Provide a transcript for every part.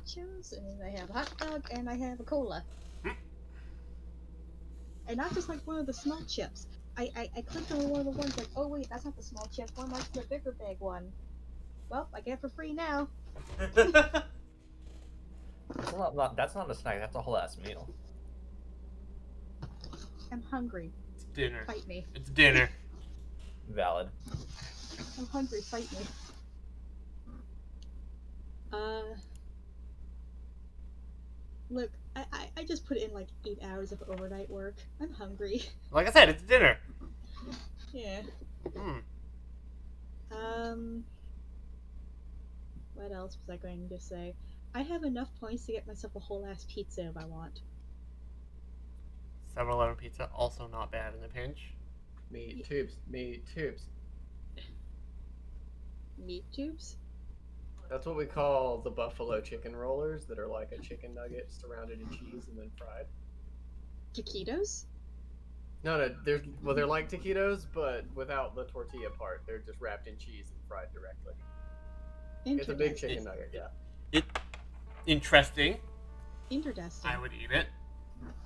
nachos, and I have a hot dog, and I have a cola. And not just like one of the small chips. I clicked on one of the ones like, oh wait, that's not the small chip one, that's the bigger bag one. Well, I get it for free now. That's not a snack. That's a whole ass meal. I'm hungry. It's dinner. Fight me. It's dinner. Valid. I'm hungry. Fight me. Look, I just put in like 8 hours of overnight work. I'm hungry. Like I said, it's dinner. Yeah. What else was I going to say? I have enough points to get myself a whole ass pizza if I want. 7-Eleven pizza, also not bad in a pinch. Meat tubes. Meat tubes? That's what we call the buffalo chicken rollers that are like a chicken nugget surrounded in cheese and then fried. Taquitos? No, they're like taquitos, but without the tortilla part. They're just wrapped in cheese and fried directly. It's a big chicken nugget, yeah. Interesting. Interesting. I would eat it.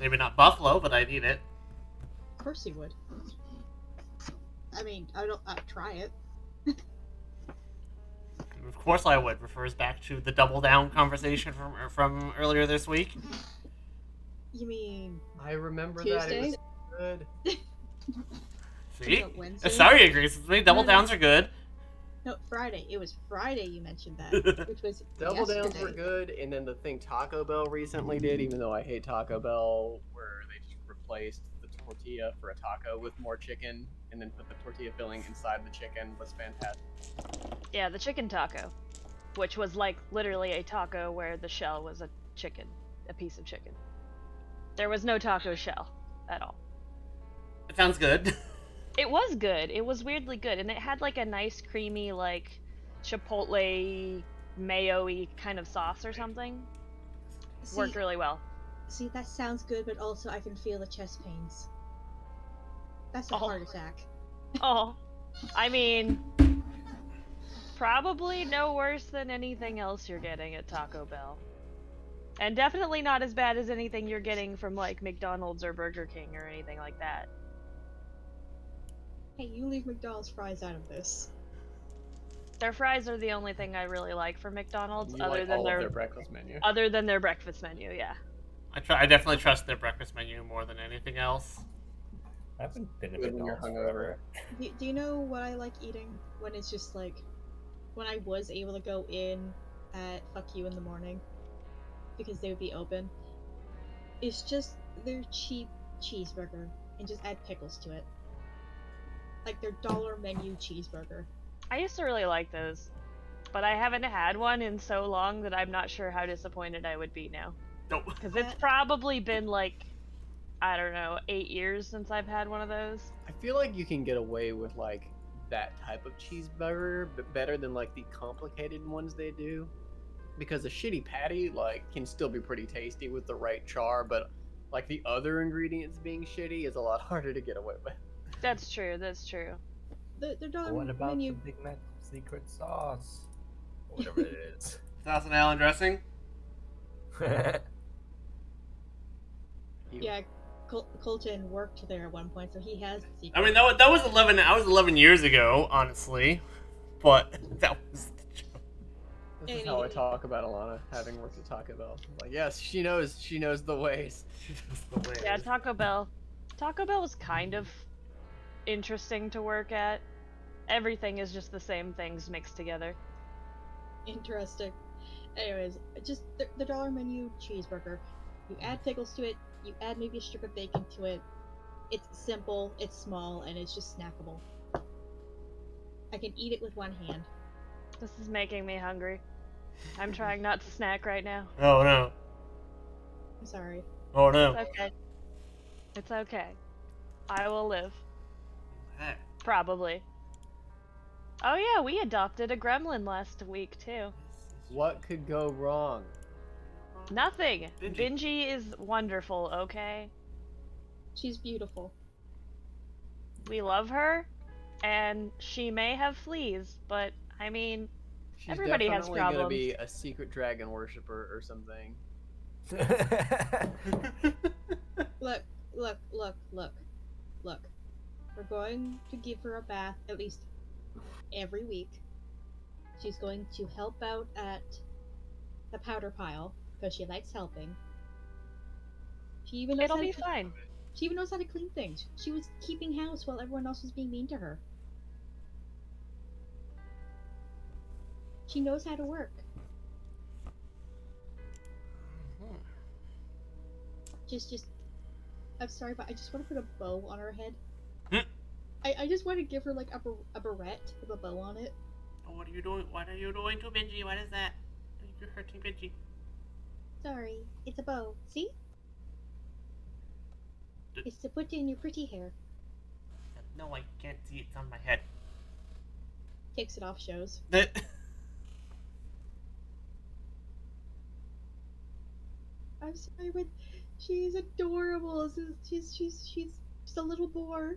Maybe not buffalo, but I'd eat it. Of course you would. I mean, I'd try it. Of course I would. Refers back to the double down conversation from earlier this week. You mean I remember Tuesday? that. It was good. See? Wednesday? Sorry, agrees with me. Double downs are good. No, Friday. It was Friday you mentioned that, which was Double yesterday. downs were good, and then the thing Taco Bell recently did, even though I hate Taco Bell, where they just replaced the tortilla for a taco with more chicken, and then put the tortilla filling inside the chicken, was fantastic. Yeah, the chicken taco, which was like literally a taco where the shell was a piece of chicken. There was no taco shell at all. It sounds good. It was good. It was weirdly good, and it had like a nice creamy like chipotle mayo-y kind of sauce or something. Worked really well. See, that sounds good, but also I can feel the chest pains. That's a heart attack. Oh, I mean, probably no worse than anything else you're getting at Taco Bell. And definitely not as bad as anything you're getting from like McDonald's or Burger King or anything like that. Hey, you leave McDonald's fries out of this. Their fries are the only thing I really like from McDonald's, You other like than all their of their breakfast menu. Other than their breakfast menu, yeah. I definitely trust their breakfast menu more than anything else. I haven't been to Good when you're McDonald's hungover. forever. Do you know what I like eating when it's just like when I was able to go in at fuck you in the morning because they would be open? It's just their cheap cheeseburger and just add pickles to it. Like their dollar menu cheeseburger. I used to really like those, but I haven't had one in so long that I'm not sure how disappointed I would be now. Nope. Because it's probably been like, I don't know, 8 years since I've had one of those. I feel like you can get away with like that type of cheeseburger, but better than like the complicated ones they do. Because a shitty patty like can still be pretty tasty with the right char, but like the other ingredients being shitty is a lot harder to get away with. That's true, that's true. Their dollar What about menu. the Big Mac secret sauce? Or whatever it is. Thousand Allen dressing. Yeah, Colton worked there at one point, so he has the secret. I mean, that was 11. I was 11 years ago, honestly, but that was the joke. This is how I talk about Alana having worked at Taco Bell. Like, yes, she knows the ways. The way Yeah, it is. Taco Bell. Taco Bell was kind of interesting to work at. Everything is just the same things mixed together. Interesting. Anyways, just the dollar menu cheeseburger. You add pickles to it, you add maybe a strip of bacon to it. It's simple, it's small, and it's just snackable. I can eat it with one hand. This is making me hungry. I'm trying not to snack right now. Oh no. I'm sorry. Oh no. It's okay. It's okay. I will live. Hey. Probably. Oh yeah, we adopted a gremlin last week too. What could go wrong? Nothing. Benji. Benji is wonderful, okay? She's beautiful. We love her, and she may have fleas, but I mean, She's Everybody has definitely gonna problems. be a secret dragon worshiper or something. Look, look. We're going to give her a bath at least every week. She's going to help out at the powder pile because she likes helping. She even knows It'll how be to fine. She even knows how to clean things. She was keeping house while everyone else was being mean to her. She knows how to work. Just I'm sorry, but I just want to put a bow on her head. I just want to give her like a barrette with a bow on it. Oh, what are you doing? What are you doing to Benji? What is that? You're hurting Benji. Sorry, it's a bow. See? It's to put in your pretty hair. No, I can't see. It's on my head. Takes it off, shows. I'm sorry, but she's adorable. She's just a little boar.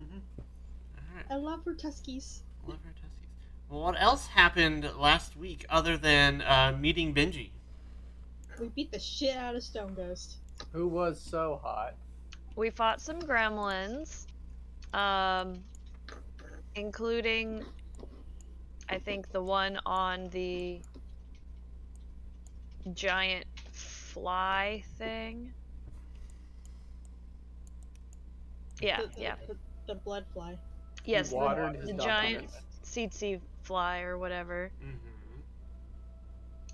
Alright. I love her tuskies. Love her tuskies. Well, what else happened last week other than meeting Benji? We beat the shit out of Stone Ghost. Who was so hot? We fought some gremlins, including, I think, the one on the giant fly thing. Yeah, yeah. The blood fly. Yes, watered his the giant documents. tsetse fly or whatever.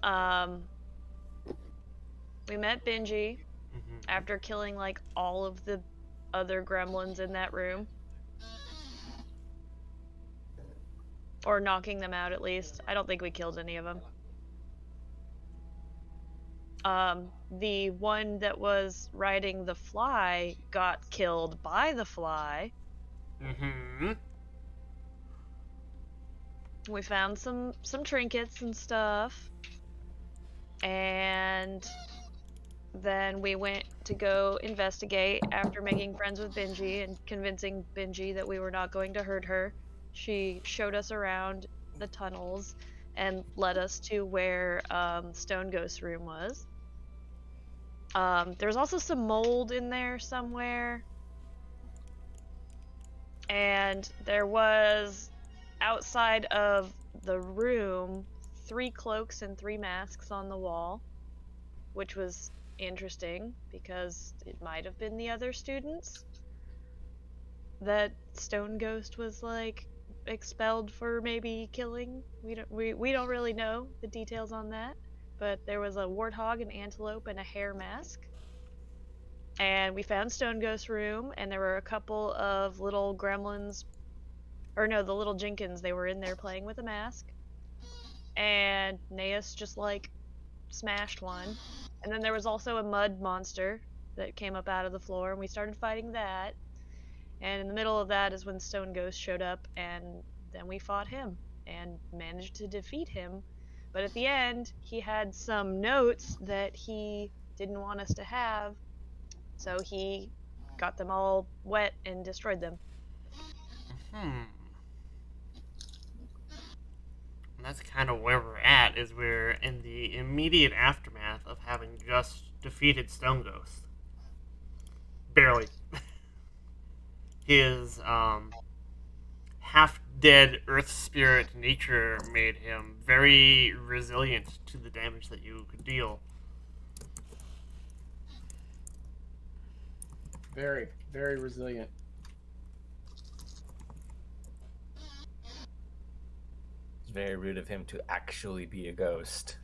Mm-hmm. We met Benji after killing like all of the other gremlins in that room. Or knocking them out at least. I don't think we killed any of them. The one that was riding the fly got killed by the fly. Mm-hmm. We found some trinkets and stuff. And then we went to go investigate after making friends with Benji and convincing Benji that we were not going to hurt her. She showed us around the tunnels and led us to where Stone Ghost's room was. There was also some mold in there somewhere. And there was, outside of the room, 3 cloaks and 3 masks on the wall, which was interesting because it might have been the other students that Stone Ghost was like expelled for maybe killing. We don't really know the details on that, but there was a warthog, an antelope, and a hare mask. And we found Stone Ghost's room, and there were a couple of little gremlins, or no, the little Jenkins. They were in there playing with a mask, and Naeus just like smashed one. And then there was also a mud monster that came up out of the floor, and we started fighting that. And in the middle of that is when Stone Ghost showed up, and then we fought him and managed to defeat him. But at the end, he had some notes that he didn't want us to have, so he got them all wet and destroyed them. And that's kind of where we're at, is we're in the immediate aftermath of having just defeated Stone Ghost. Barely. His half-dead earth spirit nature made him very resilient to the damage that you could deal. Very, very resilient. It's very rude of him to actually be a ghost.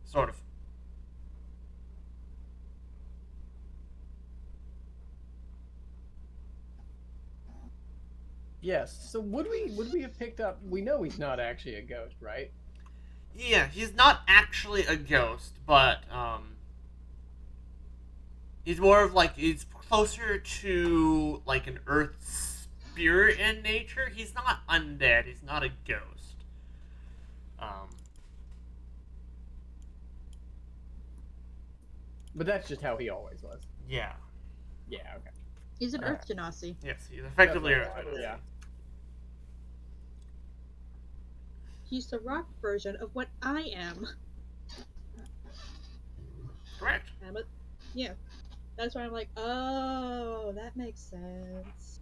Sort of. Yes. So would we have picked up? We know he's not actually a ghost, right? Yeah, he's not actually a ghost, but he's more of like, he's closer to like an earth spirit in nature. He's not undead. He's not a ghost. But that's just how he always was. Yeah. Yeah. Okay. He's an Earth Genasi. Yes, he's effectively That's Earth. what I thought, yeah. He's the rock version of what I am. Correct. Yeah. That's why I'm like, oh, that makes sense.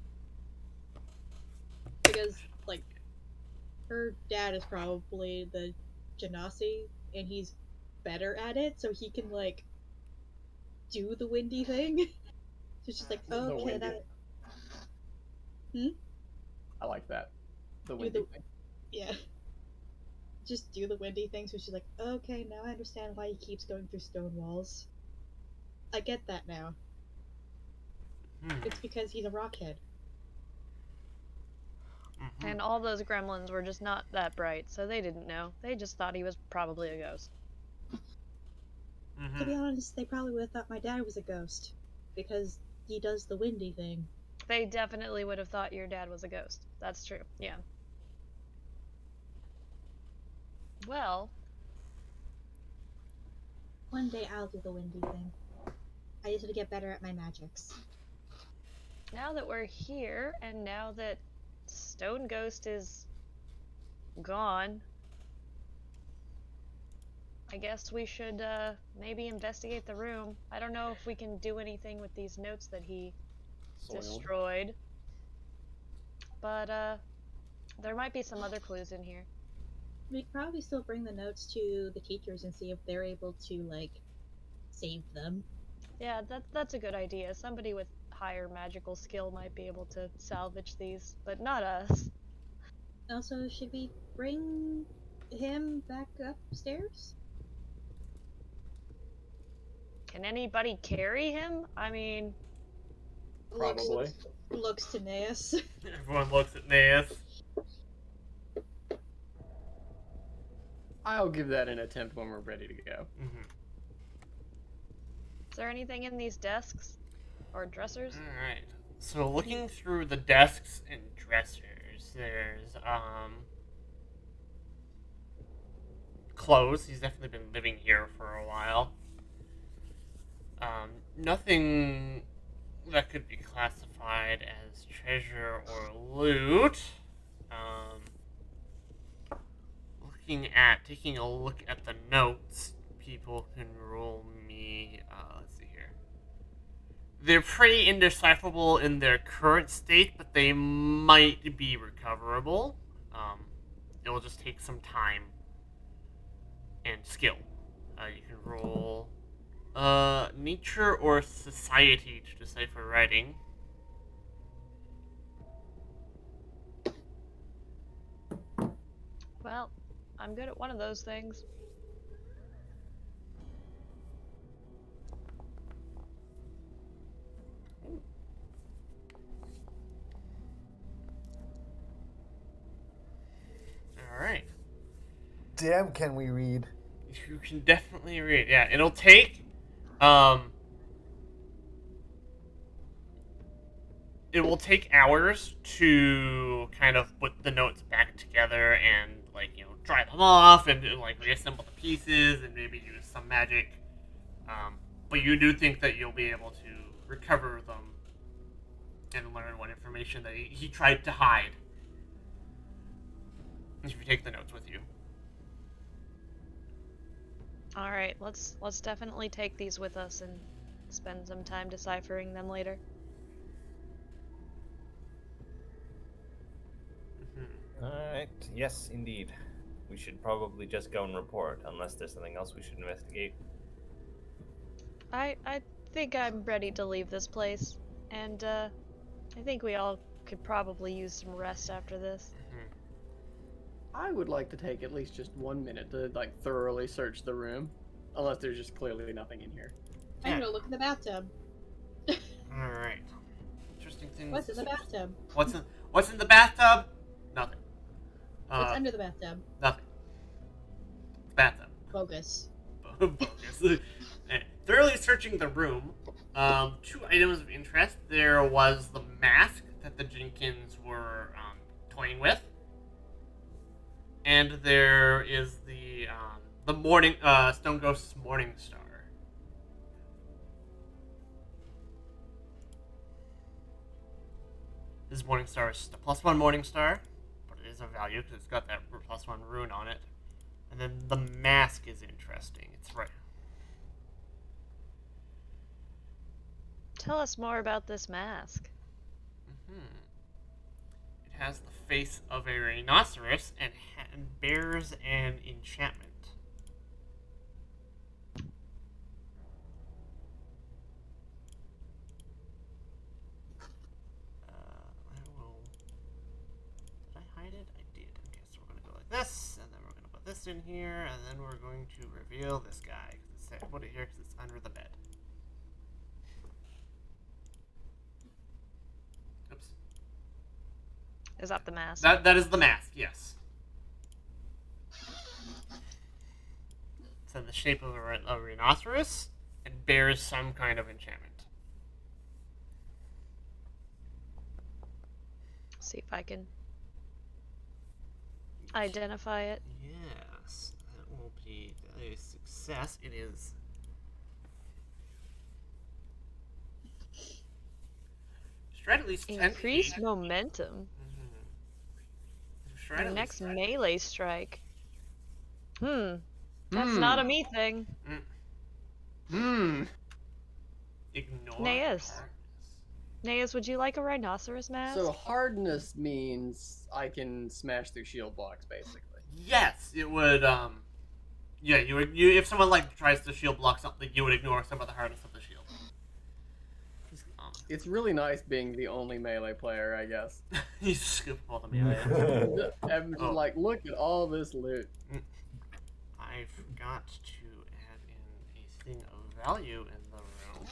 Because, like, her dad is probably the Genasi, and he's better at it, so he can, like, do the windy thing. So it's just like, The okay, windy. that. I like that. The Do windy the. thing. Yeah. Just do the windy thing, so she's like, okay, now I understand why he keeps going through stone walls. I get that now. It's because he's a rockhead. Mm-hmm. And all those gremlins were just not that bright, so they didn't know. They just thought he was probably a ghost. To be honest, they probably would have thought my dad was a ghost. Because he does the windy thing. They definitely would have thought your dad was a ghost. That's true, yeah. Well, One day I'll do the windy thing. I just need to get better at my magics. now that we're here, and now that Stone Ghost is gone, I guess we should maybe investigate the room. I don't know if we can do anything with these notes that he Soiled. destroyed, but there might be some other clues in here. We could probably still bring the notes to the teachers and see if they're able to, like, save them. Yeah, that's a good idea. Somebody with higher magical skill might be able to salvage these, but not us. Also, should we bring him back upstairs? Can anybody carry him? I mean, Probably. Looks to Naeus. Everyone looks at Naeus. I'll give that an attempt when we're ready to go. Mm-hmm. is there anything in these desks or dressers? Alright. So looking through the desks and dressers, there's clothes. He's definitely been living here for a while. Nothing that could be classified as treasure or loot. Taking a look at the notes, people can roll me, let's see here. They're pretty indecipherable in their current state, but they might be recoverable. It will just take some time and skill. You can roll nature or society to decipher writing. Well, I'm good at one of those things. Alright. Damn, can we read? You can definitely read. Yeah, it'll take it will take hours to kind of put the notes back together and, like, you know, dry them off and like reassemble the pieces and maybe use some magic. But you do think that you'll be able to recover them and learn what information that he tried to hide if you take the notes with you. All right, let's definitely take these with us and spend some time deciphering them later. Alright, yes, indeed. We should probably just go and report, unless there's something else we should investigate. I think I'm ready to leave this place, and I think we all could probably use some rest after this. I would like to take at least just 1 minute to like thoroughly search the room, unless there's just clearly nothing in here. I'm gonna look in the bathtub. Alright. Interesting things. What's in the bathtub? What's in the bathtub? Nothing. What's under the bathtub? Nothing. Bathtub. Bogus. Bogus. Thoroughly searching the room, 2 items of interest. There was the mask that the Jenkins were toying with, and there is the morning Stone Ghost's Morning Star. This Morning Star is just a +1 Morning Star, but it is of value because it's got that +1 rune on it. And then the mask is interesting. It's right. Tell us more about this mask. It has the face of a rhinoceros and bears an enchantment. I will. Did I hide it? I did. Okay, so we're gonna go like this, and then we're gonna put this in here, and then we're going to reveal this guy. I put it here because it's under the bed. Oops. Is that the mask? That is the mask. Yes. It's in the shape of a rhinoceros and bears some kind of enchantment. See if I can identify it. Yes, that will be a success. It is. Stride at least 10 Increased feet. momentum. Stride Your at next least- melee strike. That's not a me thing. Ignore. Naeus. hardness. Naeus, would you like a rhinoceros mask? So hardness means I can smash through shield blocks, basically. Yes, it would. Yeah, you would. If someone like tries to shield block something, you would ignore some of the hardness of the shield. It's really nice being the only melee player, I guess. You scoop all the melee. I'm just Oh. like, look at all this loot. I forgot to add in a thing of value in the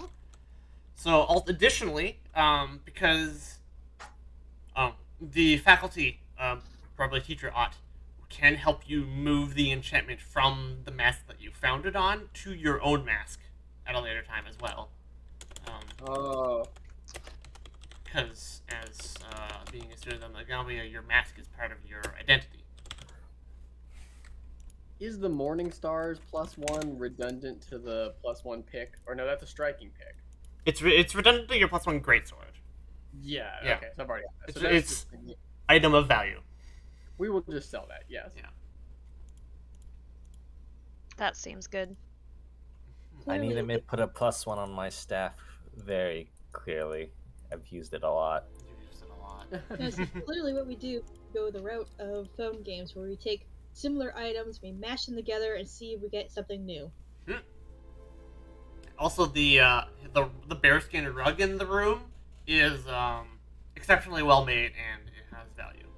room. So, additionally, because the faculty, probably teacher can help you move the enchantment from the mask that you found it on to your own mask at a later time as well. Oh. Because as being a student of Magalia, your mask is part of your identity. Is the Morning Stars +1 redundant to the +1 pick? Or no, that's a striking pick. It's redundant to your +1 greatsword. Yeah, Yeah. okay, so I've already got that. So It's- that's just, Item of value. we will just sell that, yes. Yeah. That seems good. I need to Clearly- put a +1 on my staff very clearly. I've used it a lot. You used it a lot. That's clearly what we do. Go the route of phone games where we take similar items, we mash them together, and see if we get something new. Also, the bearskin rug in the room is exceptionally well made and it has value.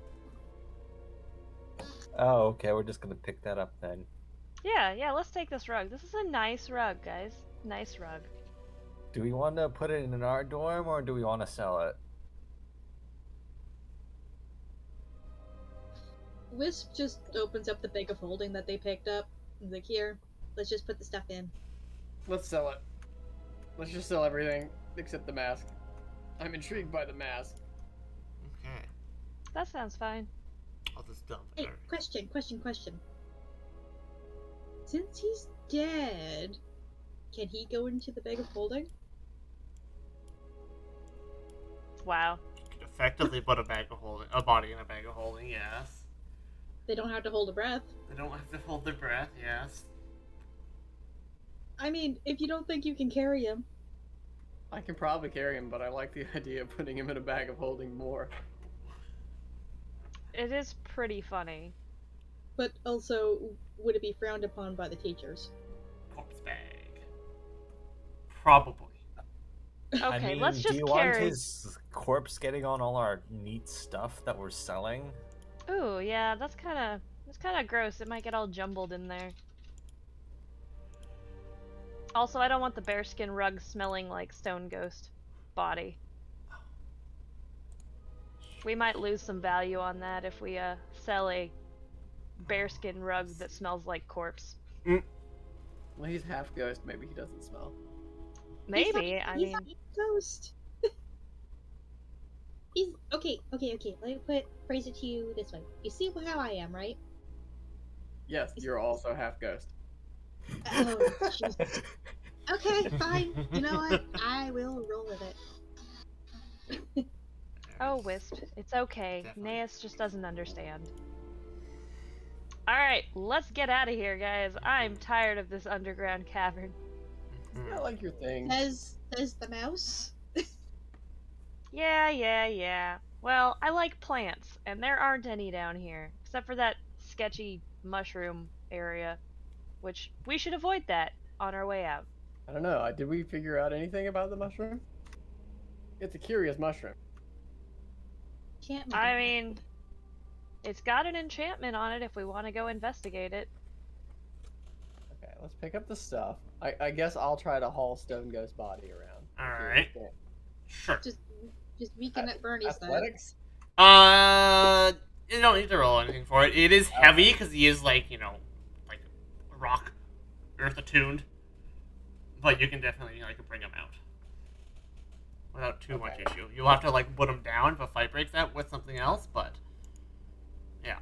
Oh, okay. We're just gonna pick that up then. Yeah, let's take this rug. This is a nice rug, guys. Nice rug. Do we want to put it in our dorm or do we want to sell it? Wisp just opens up the bag of holding that they picked up. He's like, here, let's just put the stuff in. Let's sell it. Let's just sell everything except the mask. I'm intrigued by the mask. Okay. That sounds fine. I'll just dump Hey, it. question. Since he's dead, can he go into the bag of holding? Wow. You could effectively put a body in a bag of holding, yes. They don't have to hold a breath. They don't have to hold their breath, yes. I mean, if you don't think you can carry him. I can probably carry him, but I like the idea of putting him in a bag of holding more. It is pretty funny. But also, would it be frowned upon by the teachers? Corpse bag. Probably. Okay, I mean, let's do just you want carry. his corpse getting on all our neat stuff that we're selling? Ooh, yeah, that's kind of gross. It might get all jumbled in there. Also, I don't want the bearskin rug smelling like Stone Ghost body. We might lose some value on that if we sell a bearskin rug that smells like corpse. Well, he's half ghost. Maybe he doesn't smell. Maybe. He's not a ghost. He's okay. Let me phrase it to you this way. You see how I am, right? Yes, you're also half ghost. Oh, Jesus. Okay, fine. You know what? I will roll with it. Oh, Wisp, it's okay. Definitely. Naeus just doesn't understand. Alright, let's get out of here, guys. I'm tired of this underground cavern. It's not like your thing. Says the mouse. Yeah. Well, I like plants, and there aren't any down here, except for that sketchy mushroom area, which we should avoid that on our way out. I don't know. Did we figure out anything about the mushroom? It's a curious mushroom. Can't make I it mean, it's got an enchantment on it if we want to go investigate it. Okay, let's pick up the stuff. I guess I'll try to haul Stone Ghost body around. Alright. Sure. just weaken at Bernie's then. Athletics? You don't need to roll anything for it. It is heavy because he is like rock, earth attuned. But you can definitely bring him out without too much Okay. issue. You'll have to put him down if a fight breaks out with something else, but yeah.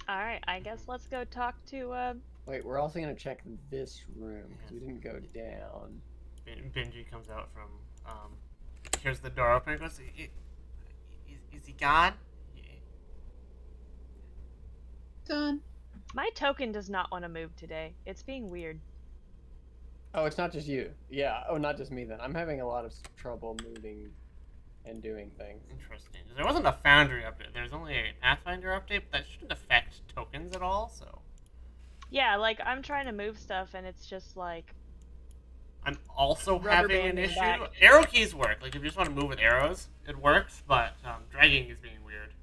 Alright, I guess let's go talk to, Wait, we're also gonna check this room because we didn't go down. Benji comes out from here's the door open and goes, is he gone? Gone. my token does not want to move today. It's being weird. Oh, it's not just you. Yeah. Oh, not just me then. I'm having a lot of trouble moving and doing things. Interesting. There wasn't a Foundry update. There's only a Pathfinder update, but that shouldn't affect tokens at all, so... Yeah, I'm trying to move stuff, and it's just I'm also Rubber having band an in the issue. back. Arrow keys work. If you just want to move with arrows, it works, but dragging is being weird.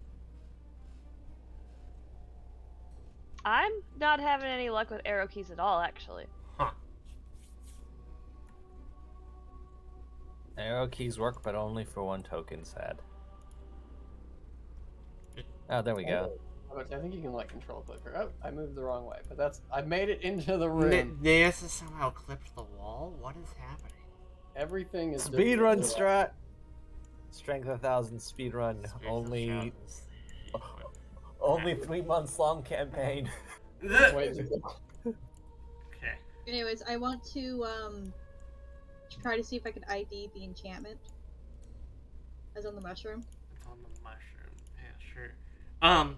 I'm not having any luck with arrow keys at all, actually. Huh. Arrow keys work, but only for one token, sad. Oh, there we go. I think you can control clicker. Oh, I moved the wrong way, but I've made it into the room. Naeus has somehow clipped the wall? What is happening? Everything is Speed run different. strat. Strength 1000 speed run. Space of Only 3 months long campaign. shadows. Wait, Okay. Anyways, I want to try to see if I can ID the enchantment. As on the mushroom. It's on the mushroom. Yeah, sure.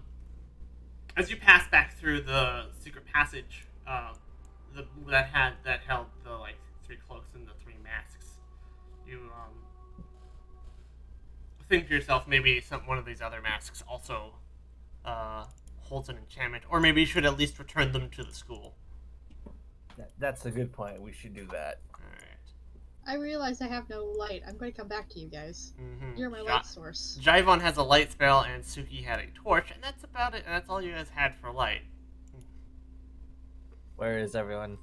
As you pass back through the secret passage, that held the 3 cloaks and the 3 masks, you think to yourself maybe one of these other masks also holds an enchantment, or maybe you should at least return them to the school. That's a good point. We should do that. Alright. I realize I have no light. I'm going to come back to you guys. Mm-hmm. You're my light source. Jaivon has a light spell, and Suki had a torch, and that's about it. And that's all you guys had for light. Where is everyone?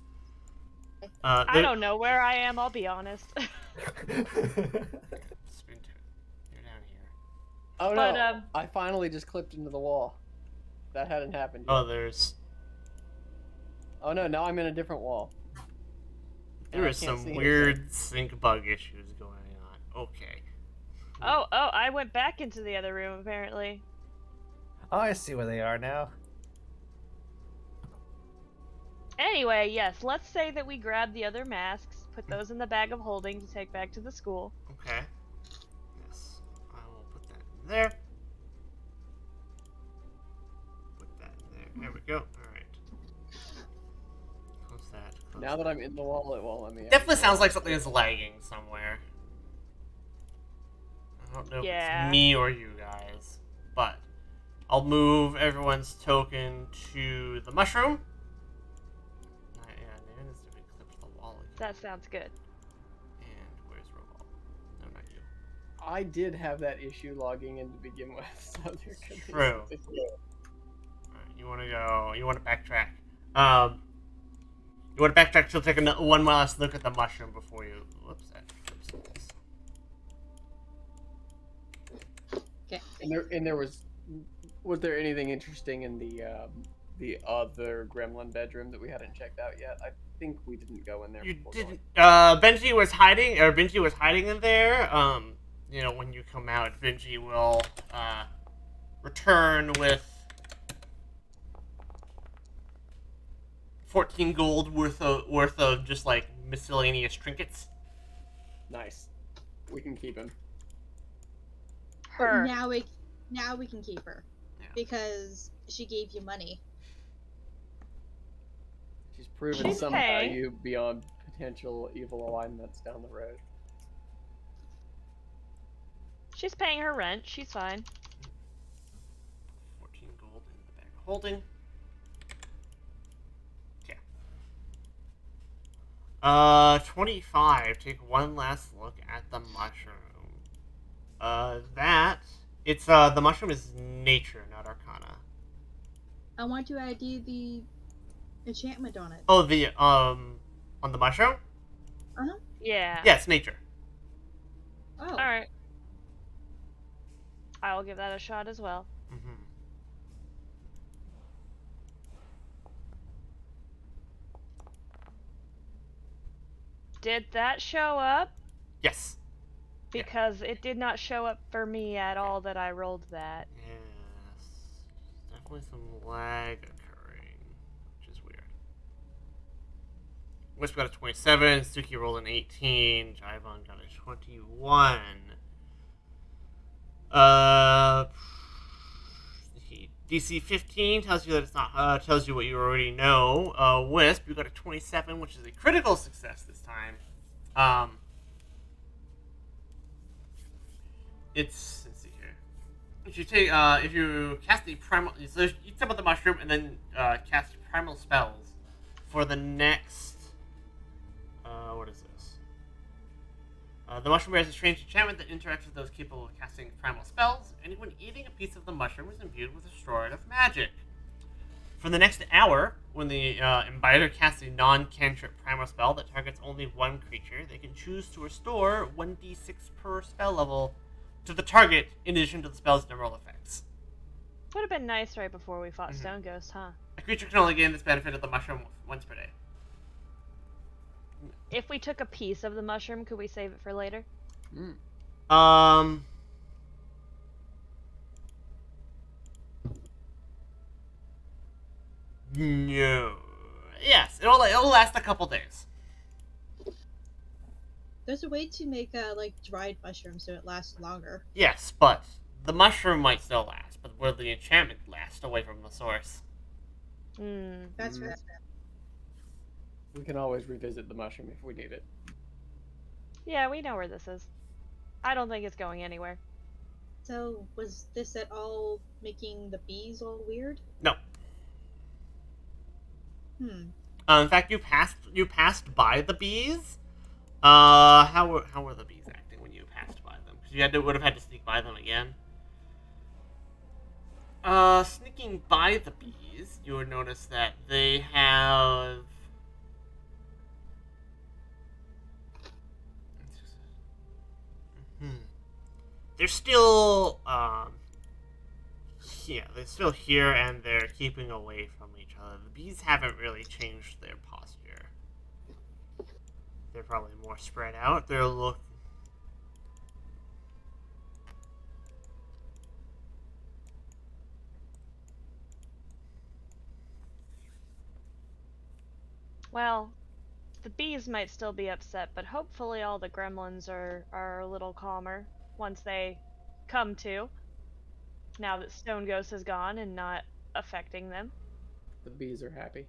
I don't know where I am, I'll be honest. Spin to it. You're down here. oh no! But, I finally just clipped into the wall. That hadn't happened yet. Oh, there's Oh no! Now I'm in a different wall. there is some weird sync bug issues going on. Okay. oh, I went back into the other room, apparently. Oh, I see where they are now. Anyway, yes, let's say that we grab the other masks, put those in the bag of holding to take back to the school. Okay. Yes. I will put that in there. Put that in there. There we go. Alright. Close that. Close Now that I'm in the wall, it won't let me out. Definitely sounds like something is lagging somewhere. I don't know if Yeah. it's me or you guys, but I'll move everyone's token to the mushroom. Yeah, Nan is to be clipped to the wall again. That sounds good. And where's Robal? No, not you. I did have that issue logging in to begin with, so there could be True. something. Alright, you want to go? You want to backtrack? You want to backtrack to take one last look at the mushroom before you. Whoops, that trips this. Okay. And there was there anything interesting in the other gremlin bedroom that we hadn't checked out yet? I think we didn't go in there. You before didn't. going. Benji was hiding in there. When you come out, Benji will return with 14 gold worth of just like miscellaneous trinkets. Nice. We can keep him. Her. Now we can keep her Yeah. because she gave you money. She's proven She's some paying. value beyond potential evil alignments down the road. She's paying her rent. She's fine. 14 gold in the bag of holding. Okay. 25. Take one last look at the mushroom. The mushroom is nature, not arcana. I want to ID the enchantment on it. Oh, on the mushroom? Yeah. Yeah, it's nature. Oh. Alright. I'll give that a shot as well. Mm-hmm. Did that show up? Yes. Yeah. Because it did not show up for me at all that I rolled that. Yes. Definitely some lag occurring, which is weird. Wisp got a 27, Suki rolled an 18, Jaivon got a 21. DC 15 tells you that it's not tells you what you already know. Wisp, you got a 27, which is a critical success this time. Let's see here. If you cast a primal, so you step on the mushroom and then cast primal spells for the next. What is this? The mushroom bears a strange enchantment that interacts with those capable of casting primal spells. Anyone eating a piece of the mushroom is imbued with restorative magic. For the next hour, when the imbiter casts a non-cantrip primal spell that targets only one creature, they can choose to restore 1d6 per spell level to the target in addition to the spell's numeral effects. Would have been nice right before we fought Stone Ghost, huh? A creature can only gain this benefit of the mushroom once per day. If we took a piece of the mushroom, could we save it for later? No. Yes, it'll last a couple days. There's a way to make like dried mushrooms so it lasts longer. Yes, but the mushroom might still last, but will the enchantment last away from the source? That's fair. We can always revisit the mushroom if we need it. Yeah, we know where this is. I don't think it's going anywhere. So was this at all making the bees all weird? No. Hmm. In fact, you passed by the bees. How were the bees acting when you passed by them? Because you would have had to sneak by them again. Sneaking by the bees, you would notice that they have. They're still they're still here and they're keeping away from each other. The bees haven't really changed their posture. They're probably more spread out. They're looking. Well, the bees might still be upset, but hopefully all the gremlins are a little calmer once they come to. Now that Stone Ghost is gone and not affecting them. The bees are happy.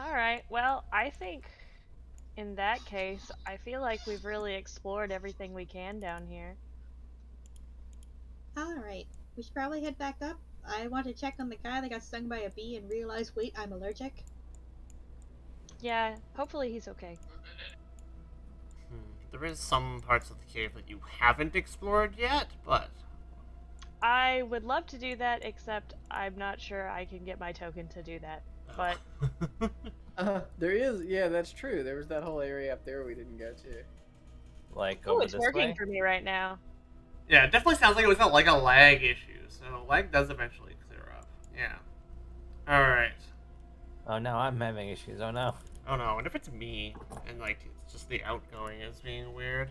Alright, well, I think in that case, I feel like we've really explored everything we can down here. Alright. We should probably head back up. I want to check on the guy that got stung by a bee and realize, wait, I'm allergic. Yeah, hopefully he's okay. There is some parts of the cave that you haven't explored yet, but I would love to do that, except I'm not sure I can get my token to do that. But There is, yeah, that's true. There was that whole area up there we didn't go to. Like oh, over it's this working way. for me right now. yeah, it definitely sounds like it was like a lag issue. So lag does eventually clear up. Yeah. All right. Oh no, I'm having issues. Oh no. Oh no, I wonder if it's me and like it's just the outgoing is being weird.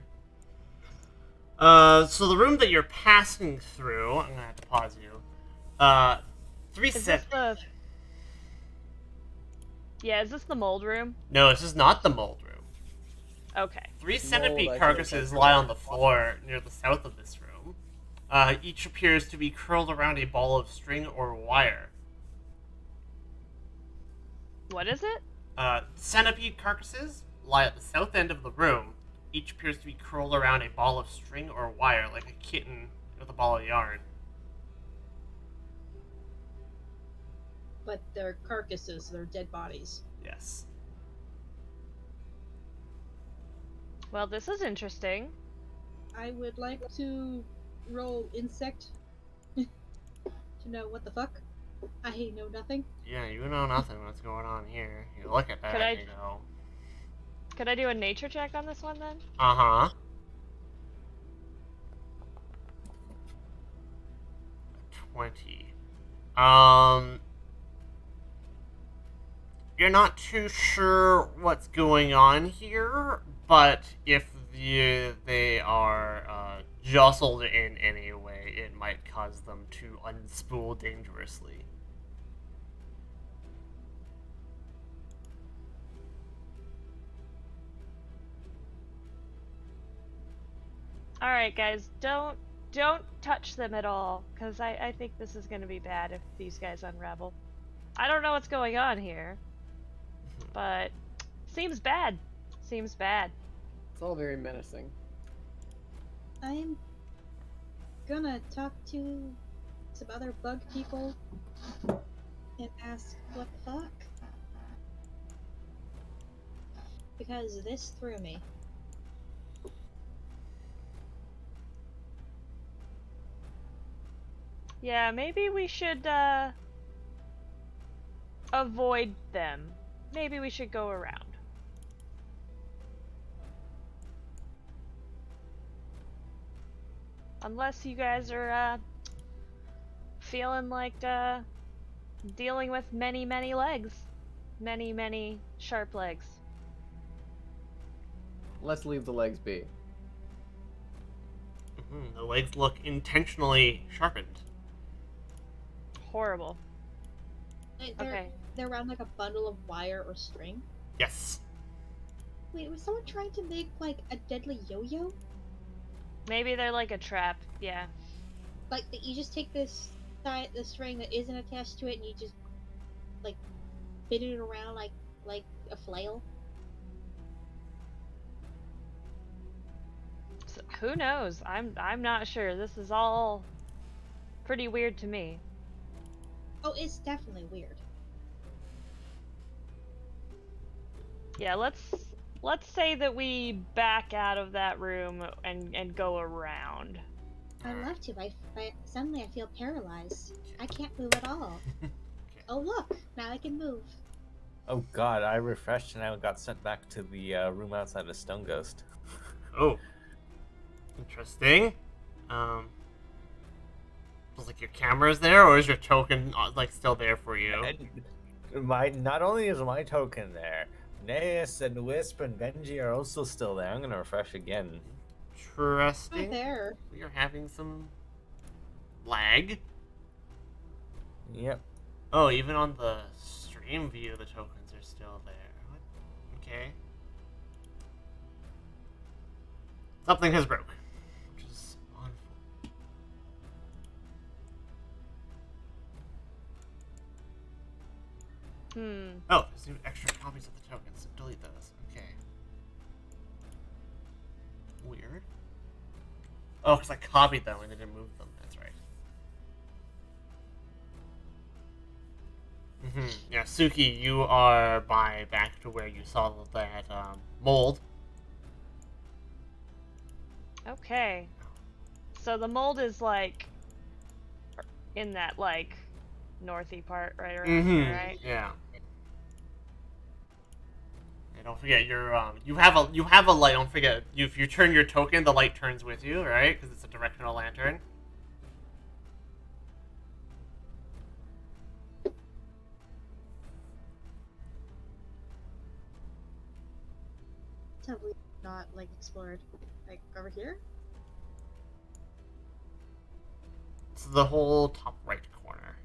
So the room that you're passing through, I'm gonna have to pause you. Three Is this set. the? Yeah, is this the mold room? No, this is not the mold room. Okay. Three Mold, centipede I think, carcasses lie on the floor near the south of this room. Each appears to be curled around a ball of string or wire. What is it? Centipede carcasses lie at the south end of the room. Each appears to be curled around a ball of string or wire, like a kitten with a ball of yarn. But they're carcasses, they're dead bodies. Yes. Well, this is interesting. I would like to roll insect to know what the fuck. I know nothing. Yeah, you know nothing what's going on here. You look at that Could and you go, Could I do a nature check on this one then? uh-huh. 20. You're not too sure what's going on here, but if they are jostled in any way, it might cause them to unspool dangerously. All right, guys, don't touch them at all, because I think this is going to be bad if these guys unravel. I don't know what's going on here, but seems bad. Seems bad. It's all very menacing. I'm gonna talk to some other bug people and ask what the fuck. Because this threw me. Yeah, maybe we should avoid them. Maybe we should go around. Unless you guys are feeling like dealing with many legs. Many sharp legs. Let's leave the legs be. The legs look intentionally sharpened. Horrible. They're, Okay. they're around like a bundle of wire or string. Yes. Wait, was someone trying to make like a deadly yo-yo? Maybe they're like a trap. Yeah. Like that you just take this the string that isn't attached to it and you just like spin it around like a flail. So, who knows? I'm not sure. This is all pretty weird to me. Oh, it's definitely weird. Yeah, let's say that we back out of that room and go around. I'd love to, but suddenly I feel paralyzed. I can't move at all. Oh look, now I can move. Oh god, I refreshed and I got sent back to the room outside of Stone Ghost. Oh. Interesting. Was like your camera's there, or is your token like still there for you? And not only is my token there, Naeus and Wisp and Benji are also still there. I'm gonna refresh again. Interesting. Oh, there. We are having some lag. Yep. Oh, even on the stream view, the tokens are still there. What? Okay. Something has broke, which is awful. Oh, there's new extra copies of the tokens. Delete those. Okay. Weird. Oh, because I copied them and didn't move them. That's right. Yeah, Suki, you are back to where you saw that mold. Okay. So the mold is like in that like northy part right around here, right? Yeah. And don't forget you have a light. Don't forget if you turn your token, the light turns with you, right? Because it's a directional lantern. Have we not like explored like over here? It's the whole top right corner.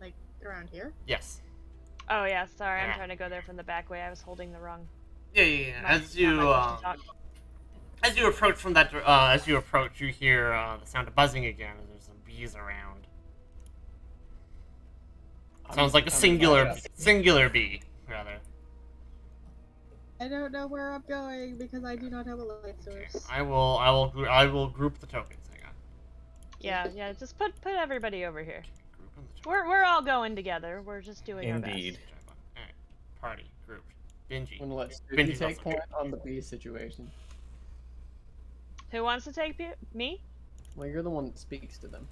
Like around here. Yes. Oh yeah, sorry, I'm Yeah. trying to go there from the back way. I was holding the wrong. Yeah. Not my push to talk. As you approach from that, you hear the sound of buzzing again. As there's some bees around. Sounds like a singular bee, rather. I don't know where I'm going because I do not have a light source. I will group the tokens. Hang on. Yeah. Just put everybody over here. Group in the We're all going together. We're just doing Indeed. Alright. Party grouped. Benji. I'm gonna let Suki Benji's take also point here. on the bee situation. our best. Who wants to take me? Well, you're the one that speaks to them.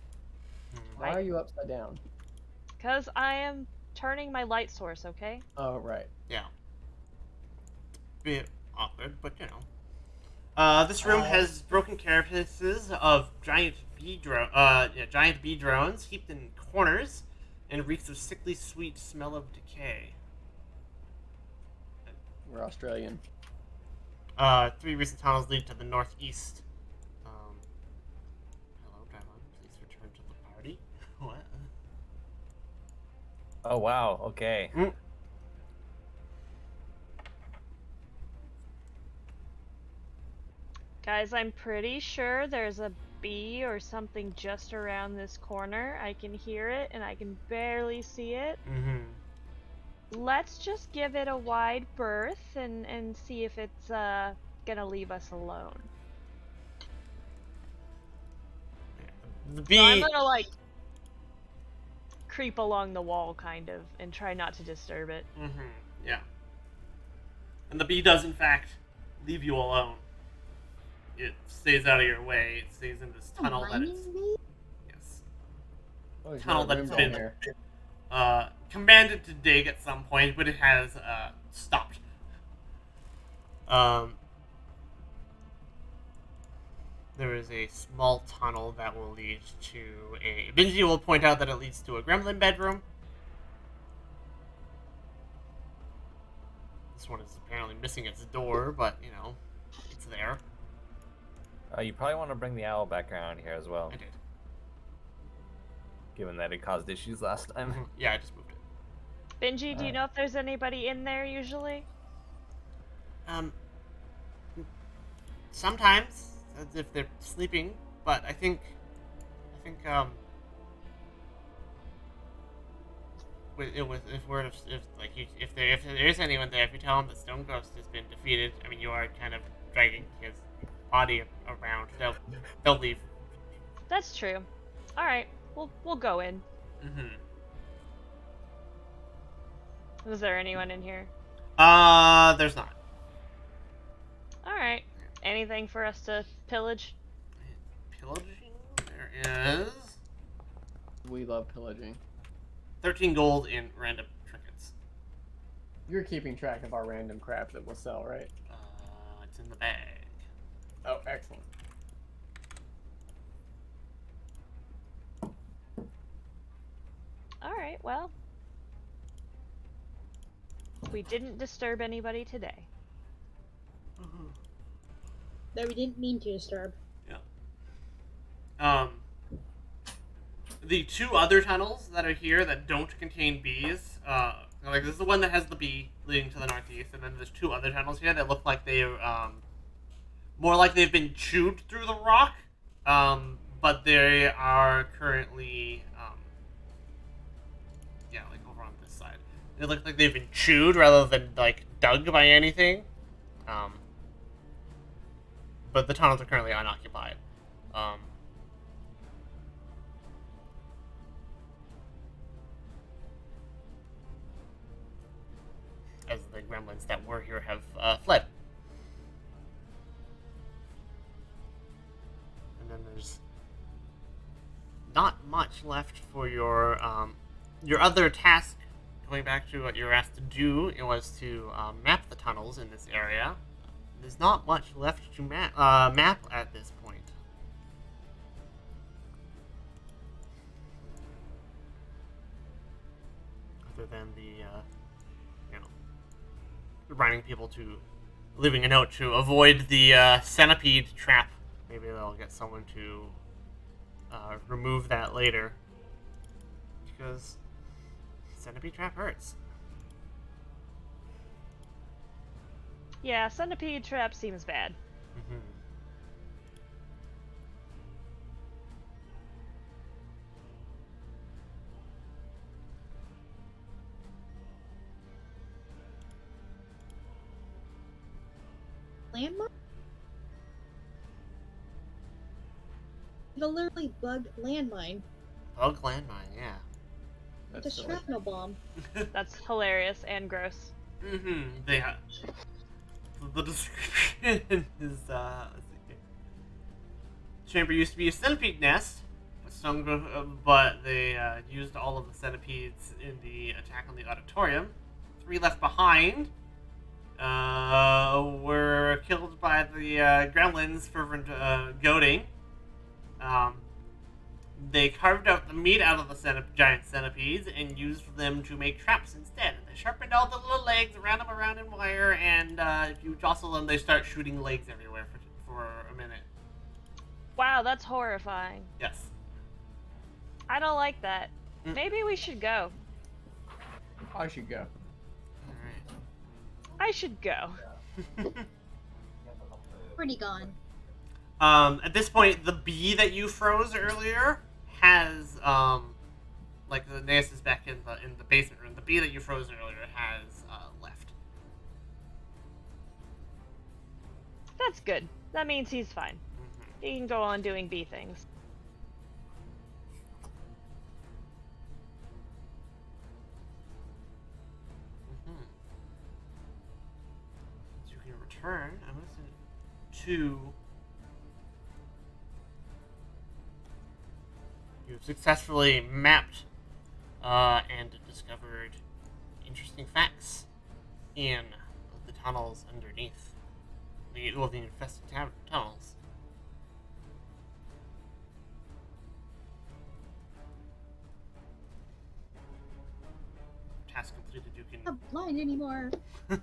Hmm. Why are you upside down? Cause I am turning my light source. Okay. Oh, right. Yeah. Bit awkward, but you know. This room has broken carapaces of giant bee drones heaped in corners, and reeks of sickly sweet smell of decay. We're Australian. 3 recent tunnels lead to the northeast. Hello, Devon. Please return to the party. What? Oh wow. Okay. Guys, I'm pretty sure there's a bee or something just around this corner. I can hear it and I can barely see it. Mm-hmm. Let's just give it a wide berth and see if it's gonna leave us alone. The So I'm bee. gonna like creep along the wall kind of and try not to disturb it. Mm-hmm. Yeah. And the bee does, in fact, leave you alone. It stays out of your way. It stays in this tunnel that it's. Yes. Oh, there's Tunnel no that's rooms been in here. commanded to dig at some point, but it has stopped. There is a small tunnel that will lead to a. Benji will point out that it leads to a gremlin bedroom. This one is apparently missing its door, but you know, it's there. You probably want to bring the owl back around here as well, I did. given that it caused issues last time. Yeah, I just moved it. Benji, do you know if there's anybody in there usually? Sometimes, as if they're sleeping, but I think, if there is anyone there, if you tell them that Stone Ghost has been defeated, I mean, you are kind of dragging his body around. They'll leave. That's true. All right, we'll go in. Mm-hmm. Was there anyone in here? There's not. All right. Anything for us to pillage? Pillaging. There is We love pillaging. 13 gold in random trinkets. You're keeping track of our random crap that we'll sell, right? It's in the bag. Oh, excellent. All right. Well, we didn't disturb anybody today. That we didn't mean to disturb. Yeah. The 2 other tunnels that are here that don't contain bees, like this is the one that has the bee leading to the northeast, and then there's 2 other tunnels here that look like they're more like they've been chewed through the rock, but they are currently like over on this side. They look like they've been chewed rather than like dug by anything. But the tunnels are currently unoccupied. As the gremlins that were here have fled. And then there's not much left for your other task. Going back to what you were asked to do, it was to map the tunnels in this area. There's not much left to map at this point. Other than the reminding people to leaving a note to avoid the centipede trap. Maybe they'll get someone to remove that later. Because centipede trap hurts. Yeah, centipede trap seems bad. Mm-hmm. Landmine? The literally bugged landmine. Bug landmine, yeah. It's a That's silly. shrapnel bomb. That's hilarious and gross. Mm-hmm. The description is let's see. Chamber used to be a centipede nest, but they used all of the centipedes in the attack on the auditorium. 3 left behind were killed by the gremlins' fervent goading. They carved out the meat out of the giant centipedes and used them to make traps instead. They sharpened all the little legs, ran them around in wire, and if you jostle them, they start shooting legs everywhere for a minute. Wow, that's horrifying. Yes. I don't like that. Maybe we should go. I should go. I should go. Pretty gone. At this point, the bee that you froze earlier has, like the Naeus is back in the basement room. The bee that you froze earlier has left. That's good. That means he's fine. He can go on doing bee things. So you can return. I'm going to send it to. You've successfully mapped and discovered interesting facts in the tunnels underneath. The infested tunnels. Task completed. You I'm not blind anymore. can.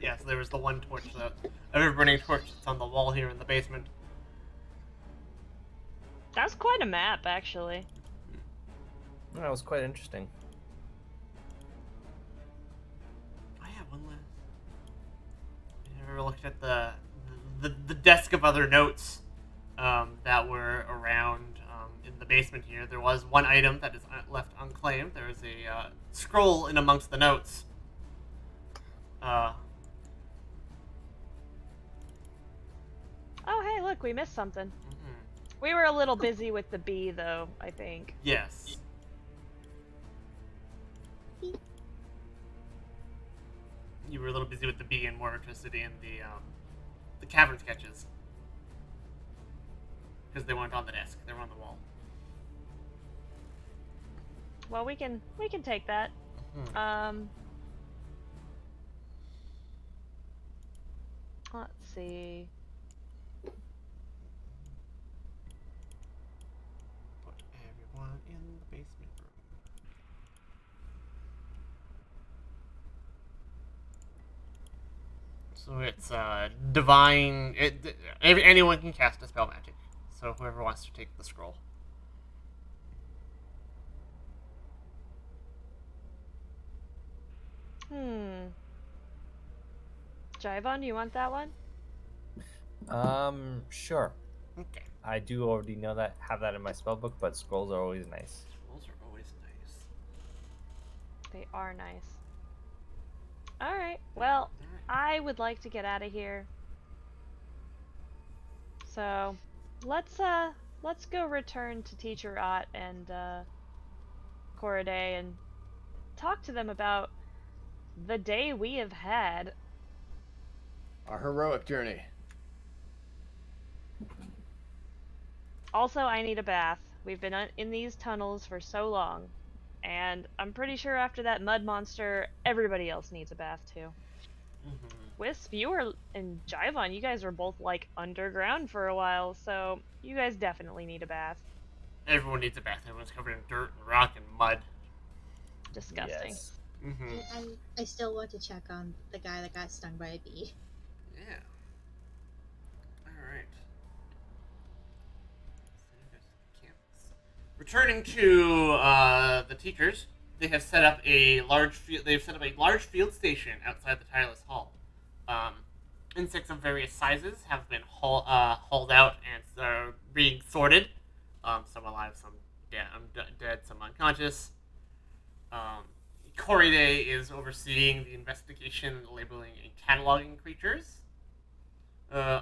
Yes, there was the one torch, a burning torch that's on the wall here in the basement. That's quite a map, actually. That was quite interesting. I have one last. I never looked at the desk of other notes that were around in the basement here. There was one item that is left unclaimed. There is a scroll in amongst the notes. Oh, hey, look, we missed something. We were a little busy with the bee, though, I think. Yes. You were a little busy with the bee and more interested in the cavern sketches. Because they weren't on the desk, they were on the wall. Well, we can take that. Let's see. Put everyone in the basement room. So it's divine. Anyone can cast a spell magic. So whoever wants to take the scroll. Jivon, you want that one? Sure. Okay. I do already have that in my spellbook, but scrolls are always nice. Scrolls are always nice. They are nice. Alright, well, I would like to get out of here. So, let's go return to Teacher Ott and Corriday and talk to them about the day we have had. Our heroic journey. Also, I need a bath. We've been in these tunnels for so long. And I'm pretty sure after that mud monster, everybody else needs a bath too. Wisp, and Jivon, you guys were both like underground for a while, so you guys definitely need a bath. Everyone needs a bath. Everyone's covered in dirt and rock and mud. Disgusting. Yes. I still want to check on the guy that got stung by a bee. Yeah. Returning to the teachers, they have set up a large field. They've set up a large field station outside the tireless hall. Um, insects of various sizes have been hauled out and are being sorted. Some alive, some dead, some unconscious. Um, Corriday is overseeing the investigation, labeling, and cataloging creatures. Uh,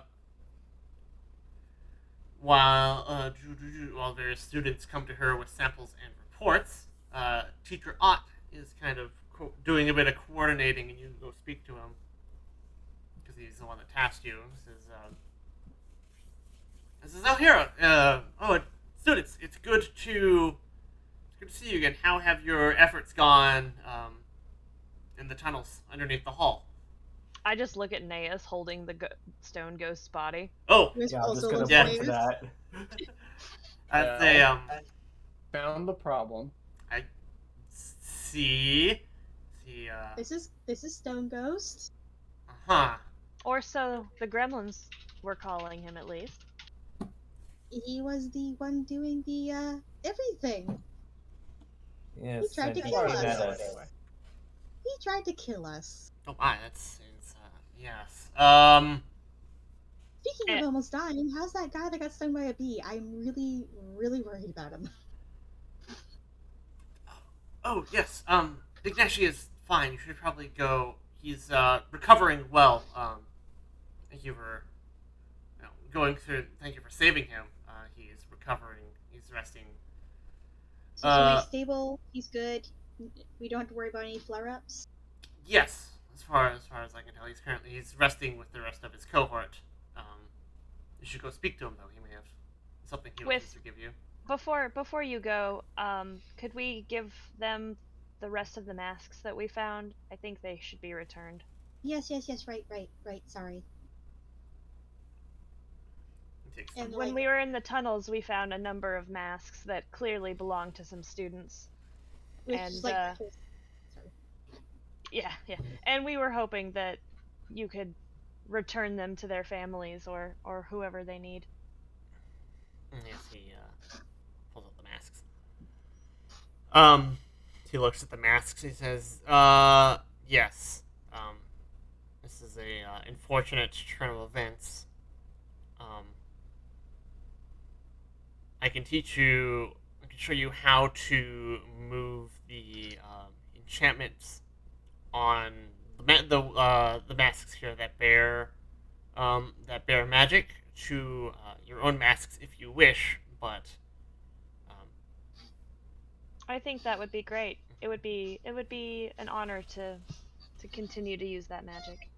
while various students come to her with samples and reports, Teacher Ott is kind of doing a bit of coordinating, and you go speak to him because he's the one that tasked you. This is oh here, students, it's good to see you again. How have your efforts gone in the tunnels underneath the hall? I just look at Naeus holding the stone ghost's body. Oh, Wisp Yeah, I'm just also gonna looks Yeah. point to amazed. that. I'd say Found the problem. I see. This is Stone Ghost. Uh-huh. Or so the gremlins were calling him, at least. He was the one doing the Yes, everything. He tried to and kill he us. met us. He tried to kill us. Oh my, that's yes. Speaking of almost dying, how's that guy that got stung by a bee? I'm really, really worried about him. Oh yes. Ignashi is fine. You should probably go. He's recovering well. Thank you for going through. Thank you for saving him. He's recovering. He's resting. So he's stable. He's good. We don't have to worry about any flare-ups. Yes, as far as I can tell, he's resting with the rest of his cohort. You should go speak to him though. He may have something he wants to give you. Before you go, could we give them the rest of the masks that we found? I think they should be returned. Yes. Right. Sorry. And when we were in the tunnels, we found a number of masks that clearly belonged to some students. And sorry. yeah. And we were hoping that you could return them to their families or whoever they need. Yes, he pulls up the masks. He looks at the masks. He says, yes. This is a unfortunate turn of events. I can show you how to move the enchantments on the masks here that bear magic to your own masks if you wish, but I think that would be great. It would be an honor to continue to use that magic.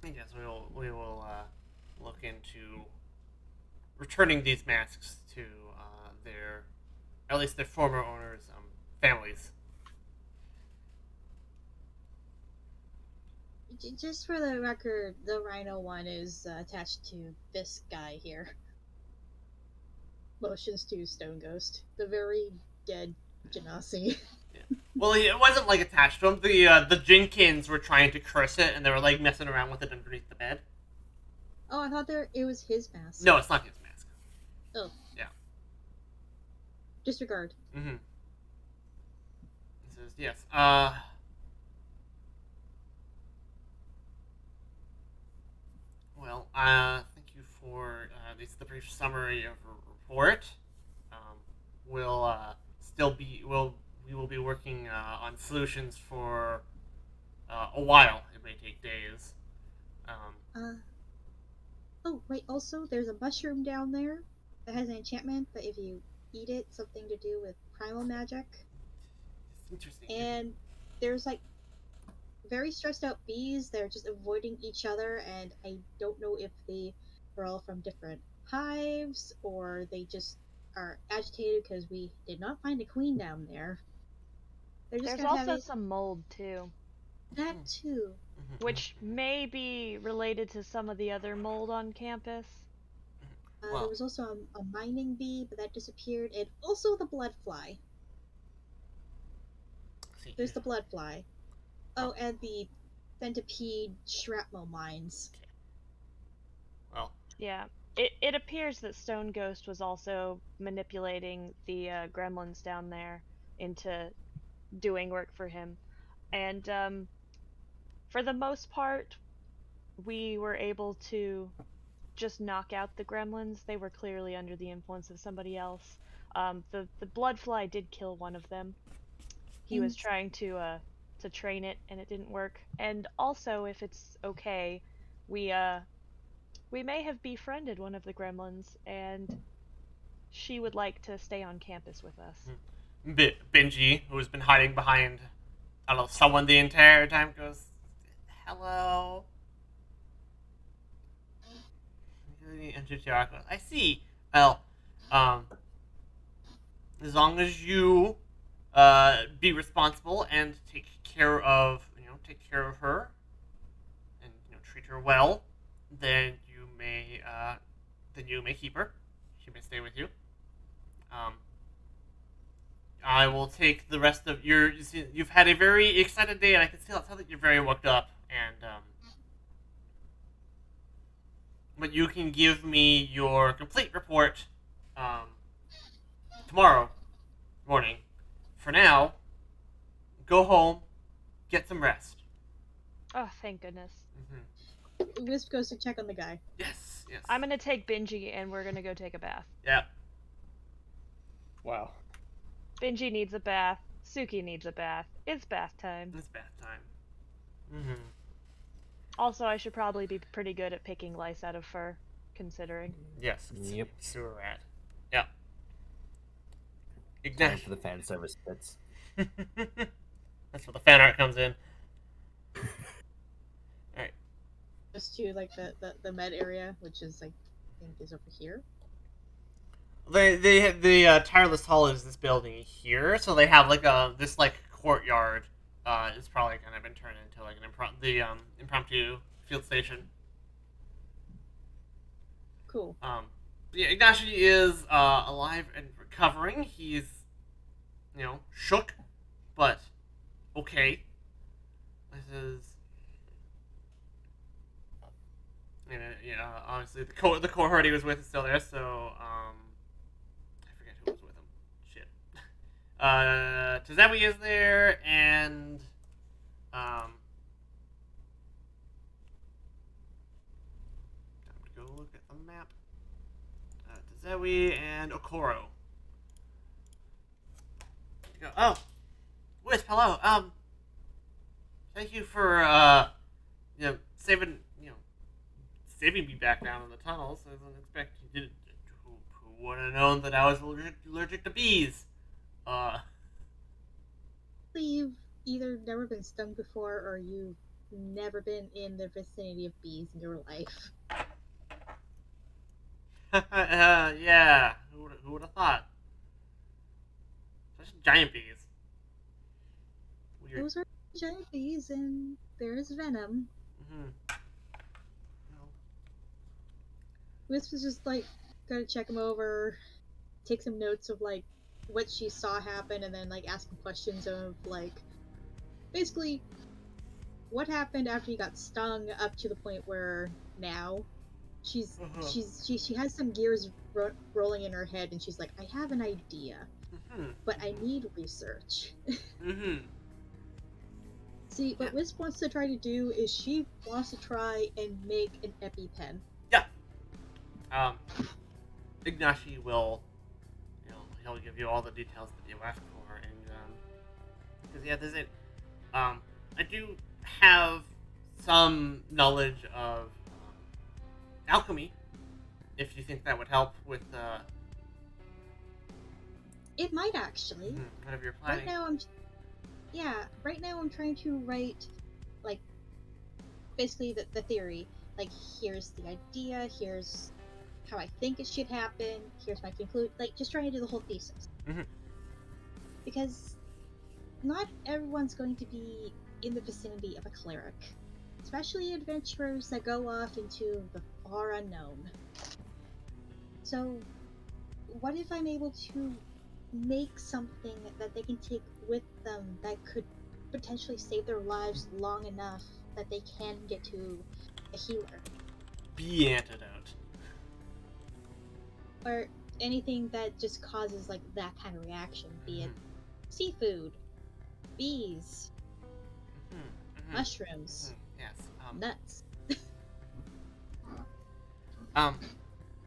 Yes, we will look into returning these masks to at least their former owners' families. Just for the record, the Rhino one is attached to this guy here. Motions to Stone Ghost, the very dead Genasi. Yeah. Well, it wasn't like attached to him. The Jinkins were trying to curse it, and they were like messing around with it underneath the bed. Oh, I thought it was his mask. No, it's not his mask. Oh. Yeah. Disregard. Mm-hmm. He says, yes. Well, thank you for this is the brief summary of a report. We'll we will be working on solutions for a while. It may take days. Oh, right. Also, there's a mushroom down there that has an enchantment, but if you eat it, something to do with primal magic. It's interesting. And there's like very stressed out bees. They're just avoiding each other, and I don't know if they were all from different hives or they just are agitated because we did not find a queen down there. There's also some mold too. That too. Which may be related to some of the other mold on campus. There was also a mining bee, but that disappeared, and also the blood fly. There's the blood fly. Oh, and the centipede shrapnel mines. Well, yeah. it appears that Stone Ghost was also manipulating the gremlins down there into doing work for him. And for the most part, we were able to just knock out the gremlins. They were clearly under the influence of somebody else. The blood fly did kill one of them. He was And trying to train it, and it didn't work. And also, if it's okay, we we may have befriended one of the gremlins, and she would like to stay on campus with us. Benji, who's been hiding behind, I don't know, someone the entire time, goes, "Hello." I see. Well, as long as you be responsible and take care of her, and treat her well, then you may keep her. She may stay with you. Um, I will take the rest of you've had a very excited day, and I can tell that you're very worked up. And but you can give me your complete report um, tomorrow morning. For now, go home, get some rest. Oh, thank goodness. Wisp goes to check on the guy. Yes, yes. I'm gonna take Benji, and we're gonna go take a bath. Yeah. Wow. Benji needs a bath. Suki needs a bath. It's bath time. It's bath time. Also, I should probably be pretty good at picking lice out of fur, considering. Yes. Yep. Sewer rat. Yeah. Time Ignash. for the fan service bits. That's where the fan art comes in. Alright. Just to like the med area, which is like I think is over here. The tireless hall is this building here, so they have like this like courtyard. Is probably kind of been turned into like an impromptu field station. Cool. Yeah, Ignashi is alive and recovering. He's shook, but okay. This is obviously the cohort he was with is still there, so I forget who was with him. Shit. Tazewi is there, and time to go look at the map. Tazewi and Okoro. Go. Oh, Wisp, hello. Thank you for saving me back down in the tunnels. I didn't expect you did. Who would have known that I was allergic to bees? You've either never been stung before or you've never been in the vicinity of bees in your life. Yeah. Who would have thought? Such giant bees. Weird. Those are giant bees, and there is venom. Wisp was just like gotta check him over, take some notes of like what she saw happen, and then like ask him questions of like basically what happened after he got stung up to the point where now she has some gears rolling in her head, and she's like, I have an idea, but I need research. See, what Wisp wants to try to do is she wants to try and make an EpiPen. Yeah. Ignashi will, he'll give you all the details that you asked for, and because there's it. I do have some knowledge of alchemy, if you think that would help with It might actually. whatever you're planning. Right now I'm trying to write, like, basically the theory. Like, here's the idea, here's how I think it should happen, here's my conclude. Like, just trying to do the whole thesis. Because not everyone's going to be in the vicinity of a cleric. Especially adventurers that go off into the far unknown. So, what if I'm able to make something that they can take with them that could potentially save their lives long enough that they can get to a healer? Bee antidote. or anything that just causes like that kind of reaction, be it seafood, bees, mushrooms, Yes. nuts.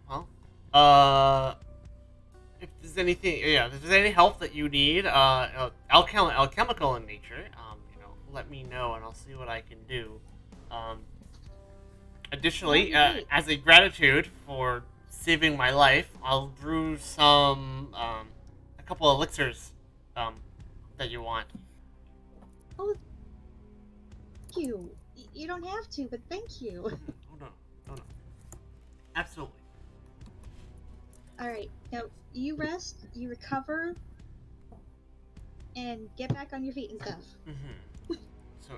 Well, if there's anything, yeah, if there's any help that you need, alchemical in nature, let me know and I'll see what I can do. Um, Additionally, That'd be great. as a gratitude for saving my life, I'll brew a couple elixirs, that you want. Oh, thank you. You don't have to, but thank you. Oh no, oh no, absolutely. All right, now you rest, you recover, and get back on your feet and stuff. So,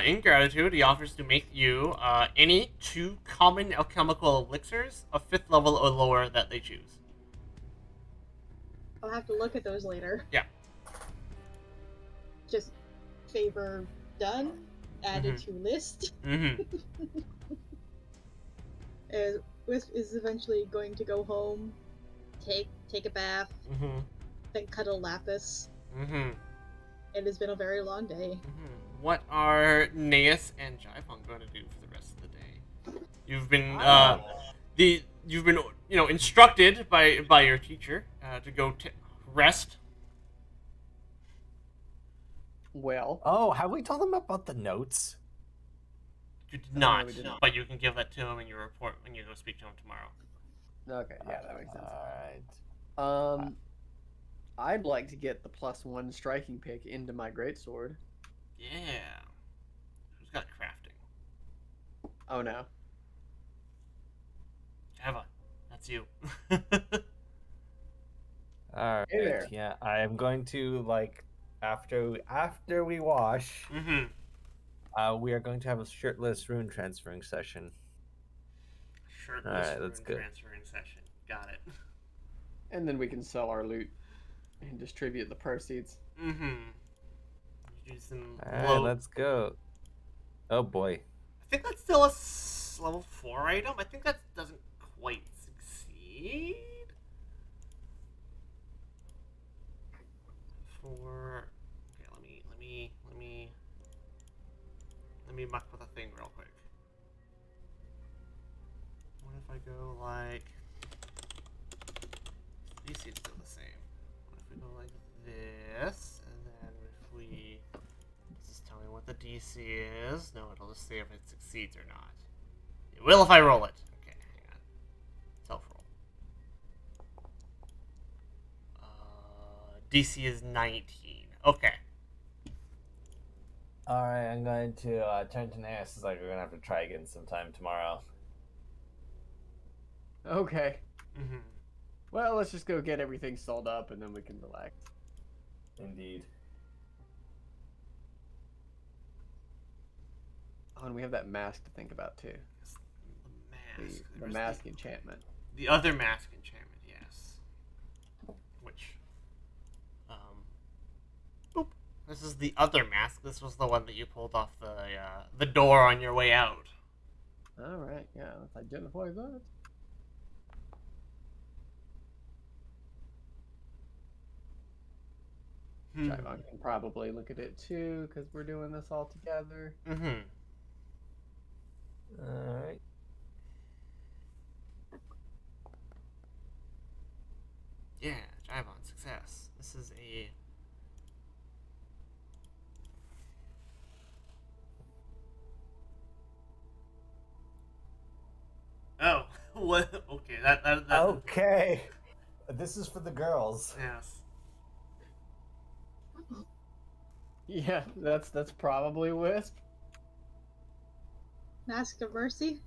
in gratitude, he offers to make you any 2 common alchemical elixirs of 5th level or lower that they choose. I'll have to look at those later. Yeah. Just favor done, added to list. Wisp is eventually going to go home, take a bath, then cuddle Lapis. It has been a very long day. What are Naeus and Jaivon going to do for the rest of the day? You've been instructed by your teacher to go rest. Well, Oh, have we told them about the notes? You did No, not, we didn't. but you can give that to him in your report when you go speak to him tomorrow. okay, yeah, that makes sense. Alright. I'd like to get the +1 striking pick into my greatsword. Yeah. Who's got crafting? Oh no. Java, that's you. Alright, Hey there. yeah, I am going to, like, after we wash, we are going to have a shirtless rune transferring session. Shirtless Alright, rune that's good. transferring session. Got it. And then we can sell our loot and distribute the proceeds. Do some Alright, let's go. Oh boy. I think that's still a level 4 item. I think that doesn't quite succeed. Okay, let me muck with a thing real quick. What if I go like DC is still the same. What if we go like this, and then if we just tell me what the DC is? No, it'll just say if it succeeds or not. It will if I roll it. Okay, hang on. Self roll. DC is 19. Okay. Alright, I'm going to turn to Naeus. It's like we're gonna have to try again sometime tomorrow. Okay. Well, let's just go get everything sold up and then we can relax. Indeed. Oh, and we have that mask to think about too. The mask. The mask enchantment. The other mask enchantment, yes. Which, boop. This is the other mask. This was the one that you pulled off the door on your way out. All right, yeah, let's identify that. Jaivon can probably look at it too, because we're doing this all together. Alright. Yeah, Jaivon, success. This is a... Oh, what? Okay, that... Okay. This is for the girls. Yes. Yeah, that's probably Wisp. Mask of Mercy?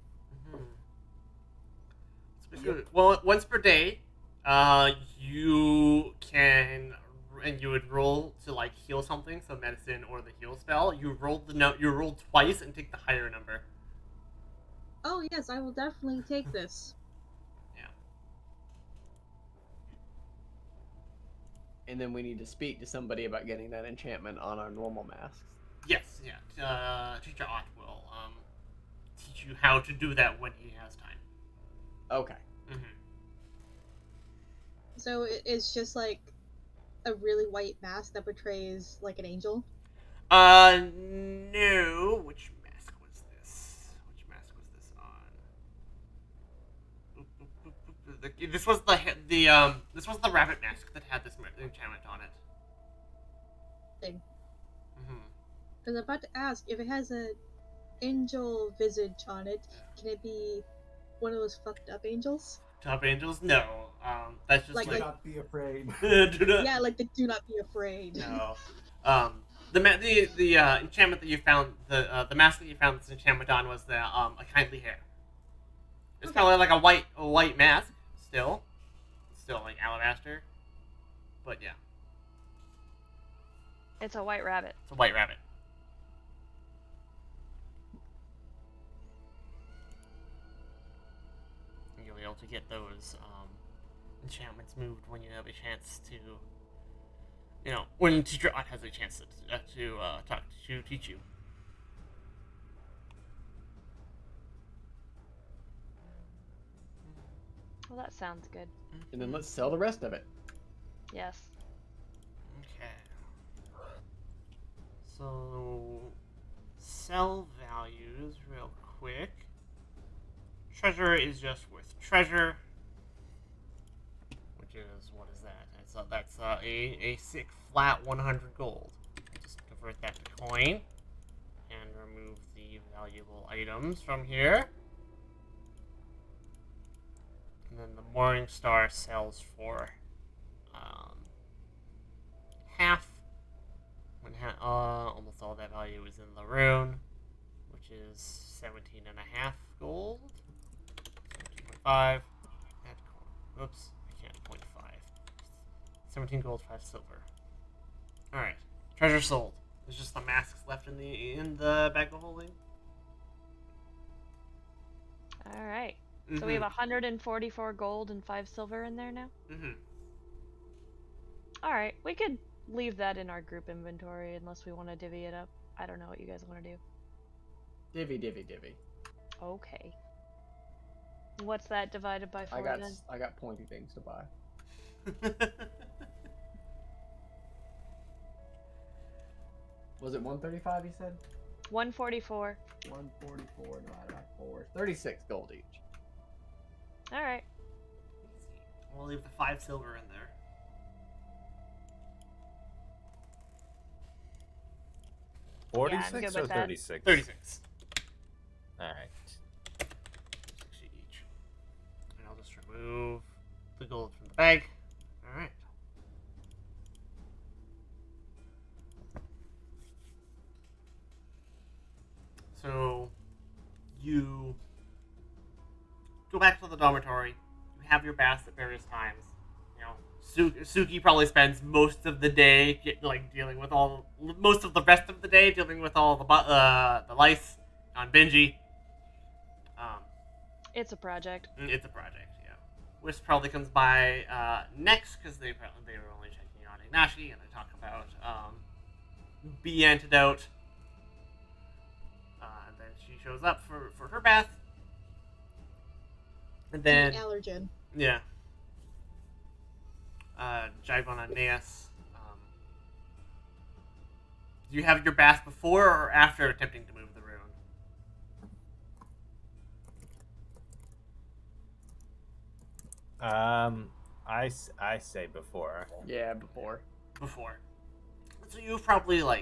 Well, once per day, you can, and you would roll to like heal something, so medicine or the heal spell. You roll you roll twice and take the higher number. Oh yes, I will definitely take this. Yeah. And then we need to speak to somebody about getting that enchantment on our normal masks. Yes. Yeah. Teacher Ott will teach you how to do that when he has time. Okay. So it's just like a really white mask that portrays like an angel. No. Which mask was this? Which mask was this on? This was this was the rabbit mask that had this enchantment on it. Thing. Mm-hmm. Because I'm about to ask if it has a angel visage on it. Can it be one of those fucked up angels? Top angels? No. That's just Like- Do like not be afraid. do not. Yeah, like the do not be afraid. No. The enchantment that you found, the mask that you found this enchantment on was the a kindly hair. It's Okay. probably like a white mask still, like alabaster, but yeah, It's a white rabbit. it's a white rabbit. You'll be able to get those enchantments moved when you have a chance to, when teacher Ott has a chance to teach you. Well, that sounds good. And then let's sell the rest of it. Yes. Okay. So, sell values real quick. Treasure is just worth treasure, which is, what is that? That's a 6 flat 100 gold. Just convert that to coin and remove the valuable items from here. And then the Morning Star sells for half. When almost all that value is in the rune, which is 17.5 gold. 17.5. Oops, I can't. 0.5. 17 gold, 5 silver. All right, treasure sold. There's just the masks left in the bag of holding. All right. So we have 144 gold and 5 silver in there now? Mm-hmm. Alright, we could leave that in our group inventory unless we want to divvy it up. I don't know what you guys want to do. Divvy. Okay. What's that divided by 4 then? I got pointy things to buy. Was it 135 you said? 144. 144 divided by 4. 36 gold each. Alright. We'll leave the 5 silver in there. Yeah, I'm 46 good or with that. 36? 36. Alright. 60 each. And I'll just remove the gold from the bag. Alright. So, you go back to the dormitory. You have your baths at various times. Suki probably spends most of the day most of the rest of the day dealing with all the lice on Benji. It's a project. It's a project, yeah. Wisp probably comes by next because they were only checking on Ignashi, and they talk about bee antidote. And then she shows up for her bath. And then Allergen. yeah. Jivon and Naeus. Do you have your bath before or after attempting to move the rune? I say before. Yeah, before. Before. So you probably go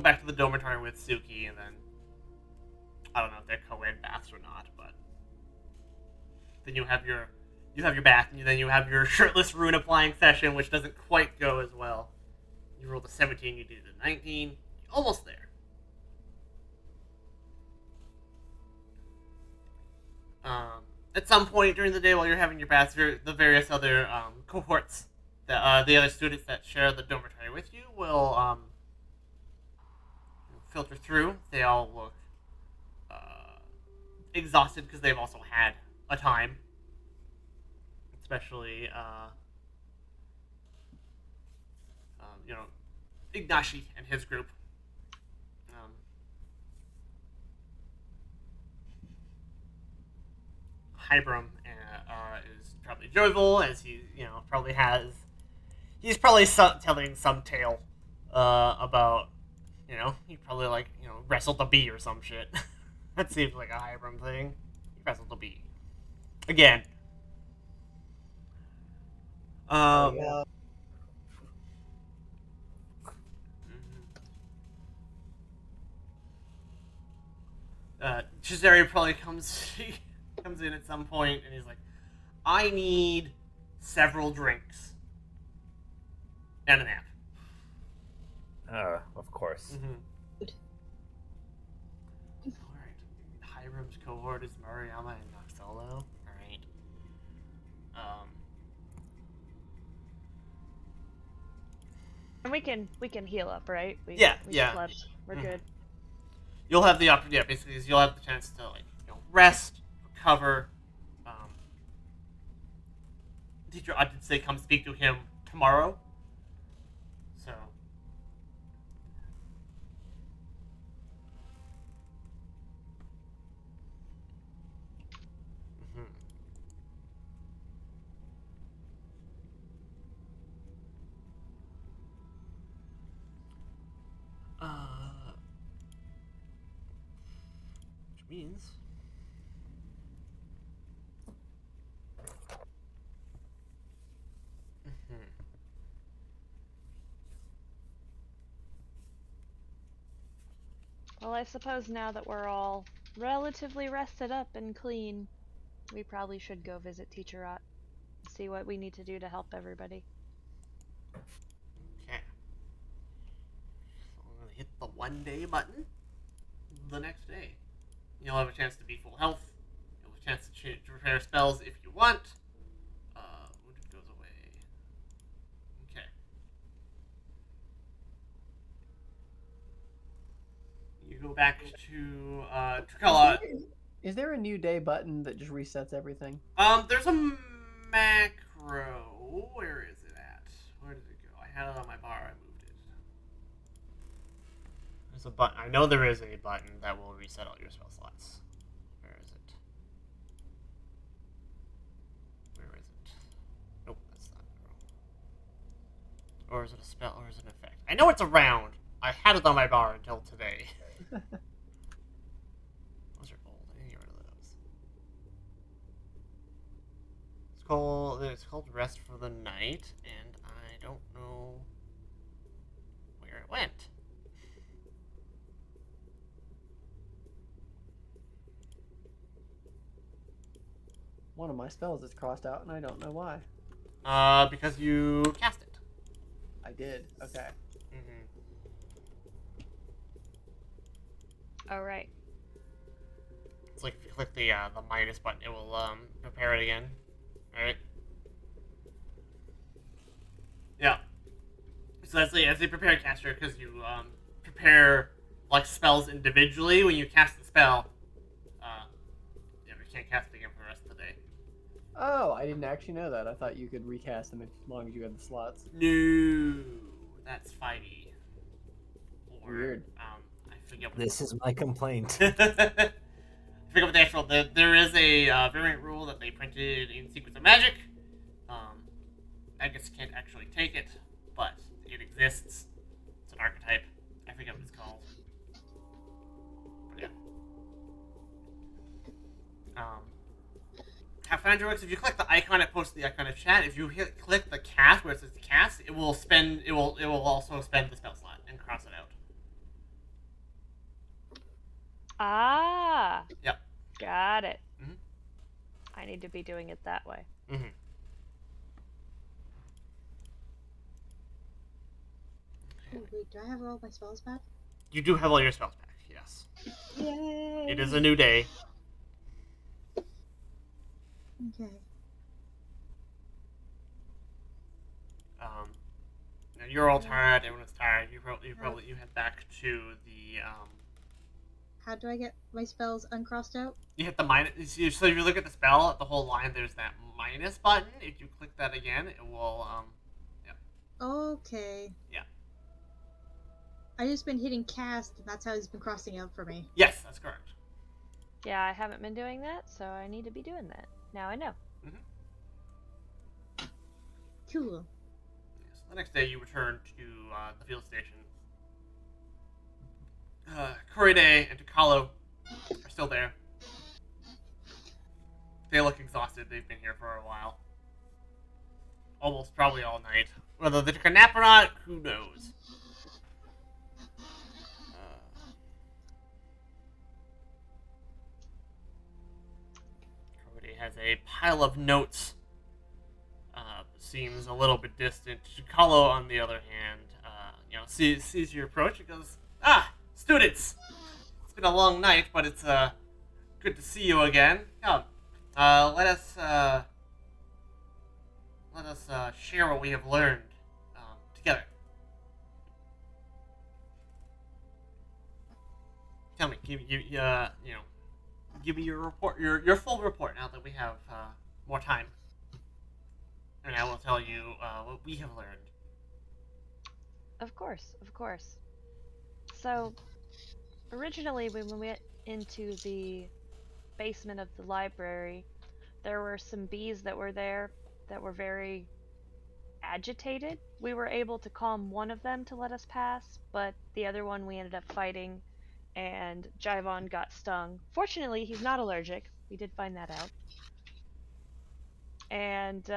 back to the dormitory with Suki, and then I don't know if they're co-ed baths or not, but then you have your bath, and then you have your shirtless rune applying session, which doesn't quite go as well. You rolled a 17, you did a 19, almost there. At some point during the day while you're having your baths, the various other cohorts, the other students that share the dormitory with you will filter through. They all look exhausted because they've also had a time. Especially, Ignashi and his group. Hybrim is probably joyful as he, probably has. He's probably telling some tale about, he probably wrestled a bee or some shit. That seems like a Hiram thing. He wrestled a bee again. Yeah. Cesare probably comes in at some point and he's like, I need several drinks and a nap. Of course. Alright. Hiram's cohort is Mariama and Noxolo. Alright. And we can heal up, right? We Yeah. slept. We're good. You'll have the opportunity. Yeah, basically, you'll have the chance to rest, recover. Teacher, I did say come speak to him tomorrow. So. Which means. Well, I suppose now that we're all relatively rested up and clean, we probably should go visit Teacher Ott. See what we need to do to help everybody. Okay. So I'm gonna hit the 1-day button. The next day, you'll have a chance to be full health. You'll have a chance to repair spells if you want. Wounded goes away. Okay. You go back to Tricala. Is there a new day button that just resets everything? There's a macro. Where is it at? Where did it go? I had it on my bar. I moved it. There's a button. I know there is a button that will reset all your spell slots. Where is it? Where is it? Nope, that's not it. Or is it a spell? Or is it an effect? I know it's around. I had it on my bar until today. Those are old. I need to get rid of those. It's called Rest for the Night, and I don't know where it went. One of my spells is crossed out, and I don't know why. Because you cast it. I did. Okay. All right. It's like if you click the minus button, it will prepare it again. All right. Yeah. So as they prepare caster, because you prepare like spells individually when you cast the spell. You can't cast it again for the rest of the day. Oh, I didn't actually know that. I thought you could recast them as long as you had the slots. No, that's 5e. Weird. I forget what This is my complaint. I forget what the actual. There is a variant rule that they printed in Secrets of Magic. Magus can't actually take it, but it exists. It's an archetype. I forget what it's called. But yeah. How Foundry works, if you click the icon, it posts the icon of chat. If you click the cast where it says cast, it will also spend the spell slot and cross it out. Ah. Yep. Got it. Mhm. I need to be doing it that way. Mm-hmm. Oh, wait, do I have all my spells back? You do have all your spells back, yes. Yay! It is a new day. Okay. Now you're all tired. Everyone's tired. You head back to the How do I get my spells uncrossed out? You hit the minus. So if you look at the spell, the whole line, there's that minus button. If you click that again, it will Okay. Yeah. I just been hitting cast, and that's how it's been crossing out for me. Yes, that's correct. Yeah, I haven't been doing that, so I need to be doing that. Now I know. Cool. So the next day, you return to the field station. Koride and Takalo are still there. They look exhausted. They've been here for a while. Almost probably all night. Whether they took a nap or not, who knows? Koride has a pile of notes. Seems a little bit distant. Takalo, on the other hand, sees your approach and goes, "Ah, students! It's been a long night, but it's good to see you again. Come, let us share what we have learned together. Tell me, give me your report, your full report now that we have more time, and I will tell you what we have learned." Of course, of course. So, originally, when we went into the basement of the library, there were some bees that were there that were very agitated. We were able to calm one of them to let us pass, but the other one we ended up fighting, and Jaivon got stung. Fortunately, he's not allergic. We did find that out. And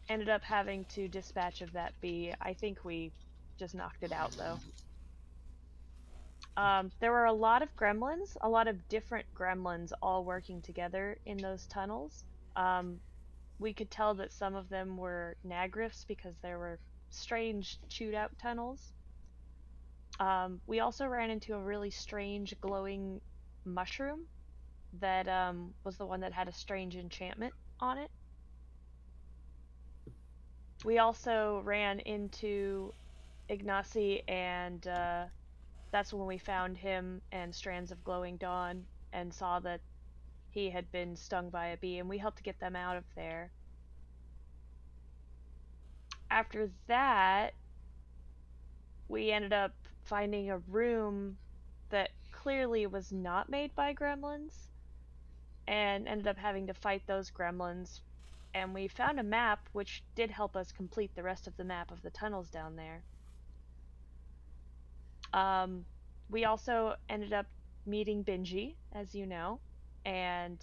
ended up having to dispatch of that bee. I think we just knocked it out, though. There were a lot of gremlins, a lot of different gremlins all working together in those tunnels. We could tell that some of them were Nagrifs because there were strange chewed out tunnels. We also ran into a really strange glowing mushroom that was the one that had a strange enchantment on it. We also ran into Ignacy, and that's when we found him and strands of glowing dawn and saw that he had been stung by a bee, and we helped to get them out of there. After that, we ended up finding a room that clearly was not made by gremlins and ended up having to fight those gremlins. And we found a map which did help us complete the rest of the map of the tunnels down there. We also ended up meeting Benji, as you know, and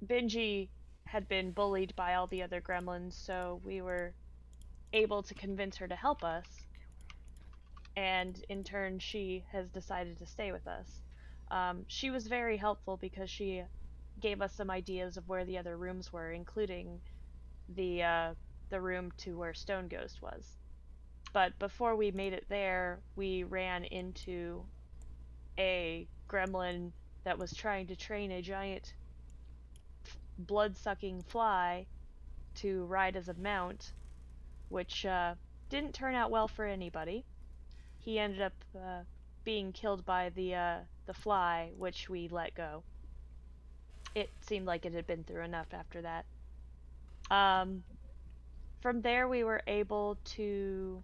Benji had been bullied by all the other gremlins, so we were able to convince her to help us, and in turn she has decided to stay with us. She was very helpful because she gave us some ideas of where the other rooms were, including the room to where Stone Ghost was. But before we made it there, we ran into a gremlin that was trying to train a giant blood-sucking fly to ride as a mount, which didn't turn out well for anybody. He ended up being killed by the fly, which we let go. It seemed like it had been through enough after that. From there, we were able to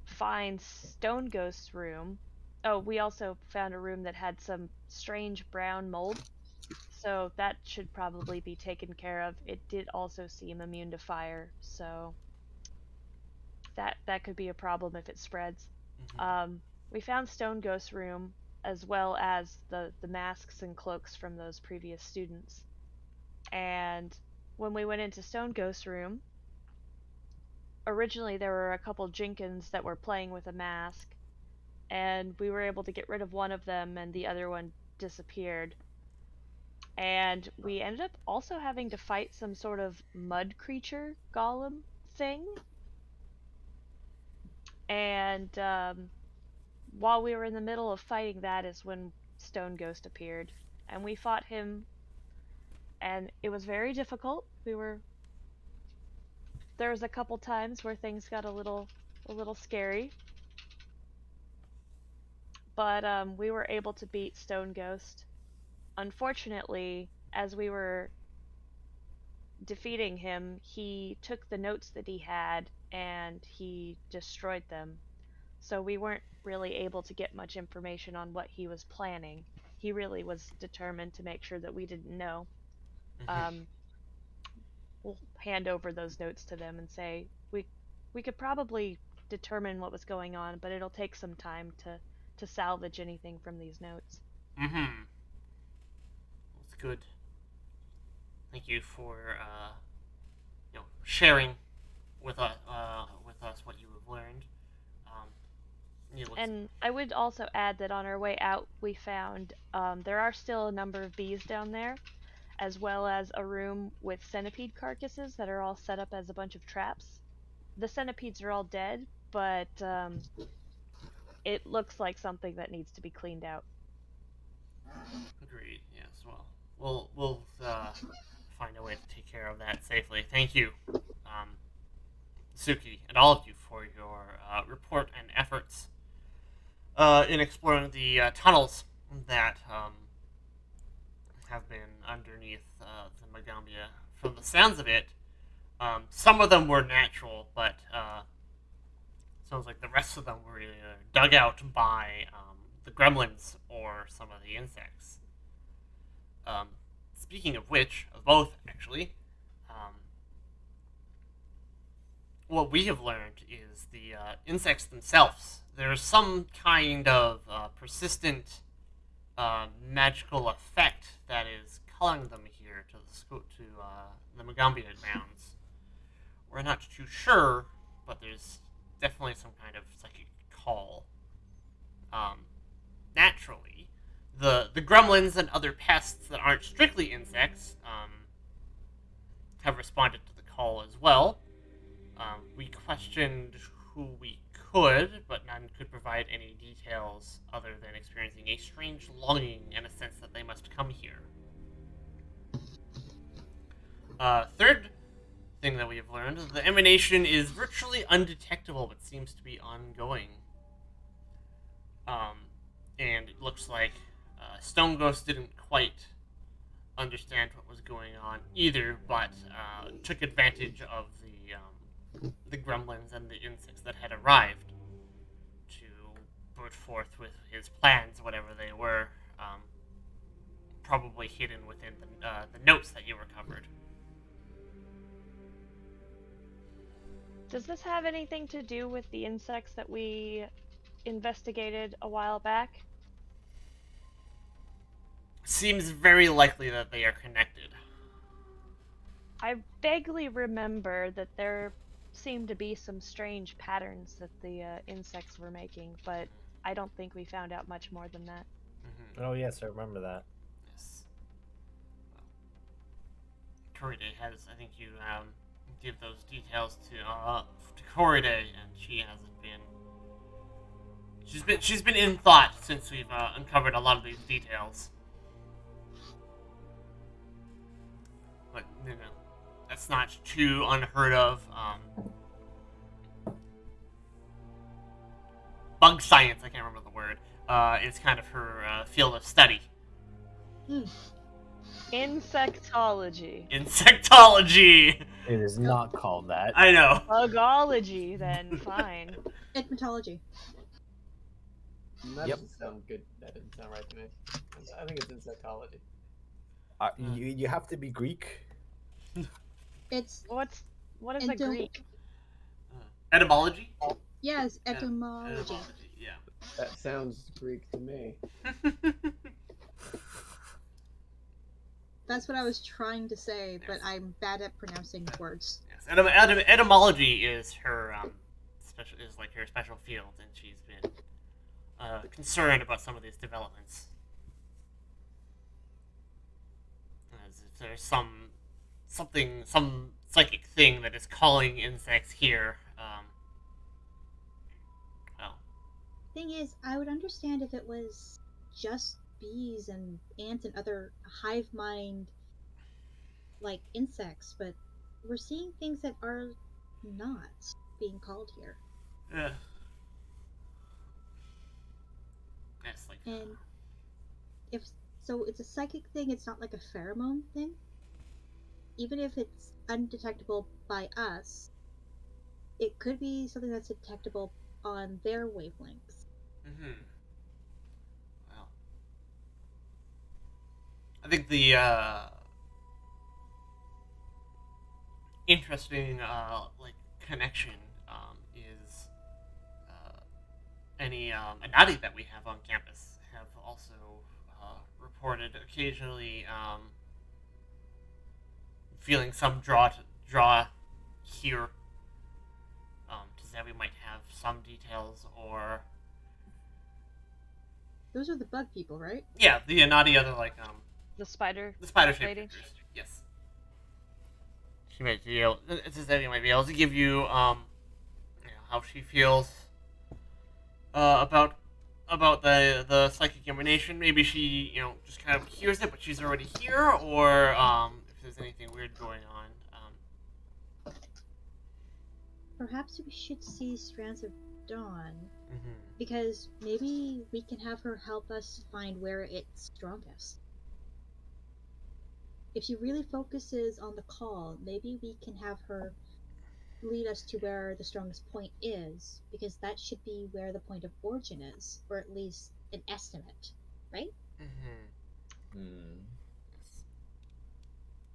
find Stone Ghost's room. Oh, we also found a room that had some strange brown mold, so that should probably be taken care of. It did also seem immune to fire, so that could be a problem if it spreads. We found Stone Ghost's room, as well as the masks and cloaks from those previous students. And when we went into Stone Ghost's room, originally there were a couple Jenkins that were playing with a mask, and we were able to get rid of one of them, and the other one disappeared. And we ended up also having to fight some sort of mud creature golem thing. And while we were in the middle of fighting that is when Stone Ghost appeared, and we fought him, and it was very difficult. There was a couple times where things got a little scary, but we were able to beat Stone Ghost. Unfortunately, as we were defeating him, he took the notes that he had and he destroyed them. So we weren't really able to get much information on what he was planning. He really was determined to make sure that we didn't know. we'll hand over those notes to them and say we could probably determine what was going on, but it'll take some time to salvage anything from these notes. Mm-hmm. That's good. Thank you for sharing with us what you have learned. Um, And I would also add that on our way out, we found there are still a number of bees down there, as well as a room with centipede carcasses that are all set up as a bunch of traps. The centipedes are all dead, but it looks like something that needs to be cleaned out. Agreed. Yes. Well, we'll find a way to take care of that safely. Thank you, Suki, and all of you for your report and efforts in exploring the tunnels that have been underneath the Magambia. From the sounds of it, some of them were natural, but sounds like the rest of them were either dug out by the gremlins or some of the insects. Um, Speaking of which, of both actually, what we have learned is the insects themselves. There's some kind of persistent magical effect that is calling them here to the Magambia Mounds. We're not too sure, but there's definitely some kind of psychic call. Naturally, the gremlins and other pests that aren't strictly insects have responded to the call as well. We questioned who we could, but none could provide any details other than experiencing a strange longing and a sense that they must come here. Third thing that we have learned, the emanation is virtually undetectable but seems to be ongoing. And it looks like Stone Ghost didn't quite understand what was going on either, but took advantage of the gremlins and the insects that had arrived to put forth with his plans, whatever they were, probably hidden within the notes that you recovered. Does this have anything to do with the insects that we investigated a while back? Seems very likely that they are connected. I vaguely remember that there seemed to be some strange patterns that the insects were making, but I don't think we found out much more than that. Mm-hmm. Oh yes, I remember that. Yes. Corride has, I think you give those details to Coride, and she hasn't been. She's been in thought since we've uncovered a lot of these details. But that's not too unheard of. Bug science, I can't remember the word. Is kind of her field of study. Insectology. Insectology. It is not called that. I know. Bugology, then, fine. Entomology. That doesn't sound good. That doesn't sound right to me. I think it's insectology. You have to be Greek. It's What is a Greek? Etymology? yes, etymology. Yeah. That sounds Greek to me. That's what I was trying to say, but I'm bad at pronouncing words. Yes, etymology is her her special field, and she's been concerned about some of these developments. As if there's some psychic thing that is calling insects here. Thing is, I would understand if it was just bees and ants and other hive mind like insects, but we're seeing things that are not being called here. Yeah. Yes, like. And if so, it's a psychic thing. It's not like a pheromone thing. Even if it's undetectable by us, it could be something that's detectable on their wavelengths. Mm-hmm. Well, I think interesting like connection is any Anadi that we have on campus have also reported occasionally feeling some draw here to say we might have some details or Those are the bug people, right? yeah the Anadi other like The spider. the spider shaped lady? creatures. Yes. She might be able. It says that might be able to give you how she feels about the psychic emanation. Maybe she just kind of hears it, but she's already here, or if there's anything weird going on. Perhaps we should see Strands of Dawn, Mhm. because maybe we can have her help us find where it's strongest. If she really focuses on the call, maybe we can have her lead us to where the strongest point is, because that should be where the point of origin is, or at least an estimate, right? Mhm. Hmm. Yes.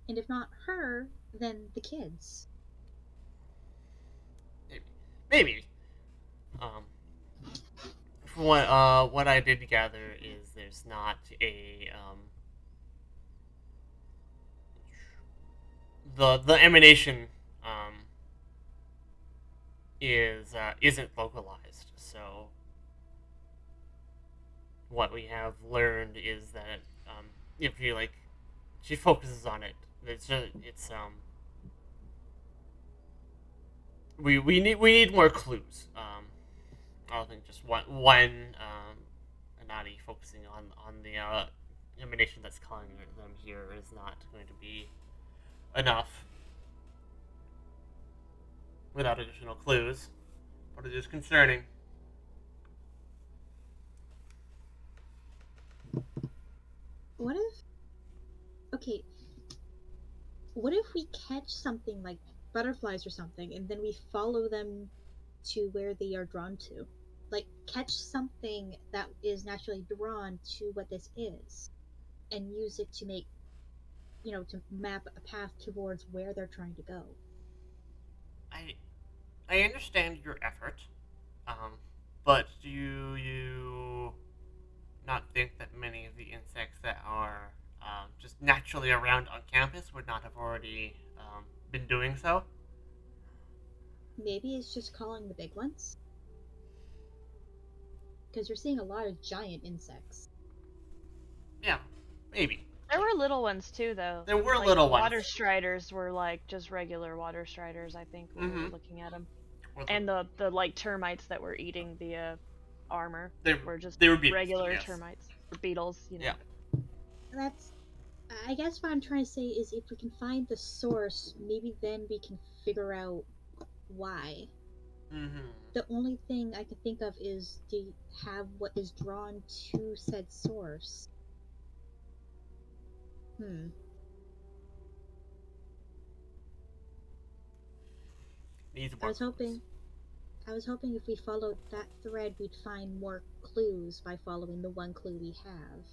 And if not her, then the kids. Maybe. Um. From what I did gather is there's not a the emanation isn't localized. So what we have learned is that if you like, she focuses on it. It's we need more clues. I don't think just one Anadi focusing on the emanation that's calling them here is not going to be enough without additional clues. But it is concerning. What if. Okay, what if we catch something like butterflies or something, and then we follow them to where they are drawn to? Like, catch something that is naturally drawn to what this is, and use it to make, to map a path towards where they're trying to go. I I understand your effort, um, but do you not think that many of the insects that are just naturally around on campus would not have already been doing so? Maybe it's just calling the big ones? Because you're seeing a lot of giant insects. Yeah, maybe. There were little ones too, though. There were Like, little the ones. water striders were like just regular water striders, I think, when we were Mhm. looking at them. Or And the like termites that were eating the armor they were just they were beetles. regular Yes. termites or beetles, you know. Yeah. That's. I guess what I'm trying to say is if we can find the source, maybe then we can figure out why. Mm-hmm. The only thing I can think of is to have what is drawn to said source. Needs I more was hoping if we followed that thread we'd find more clues by following the one clue we have.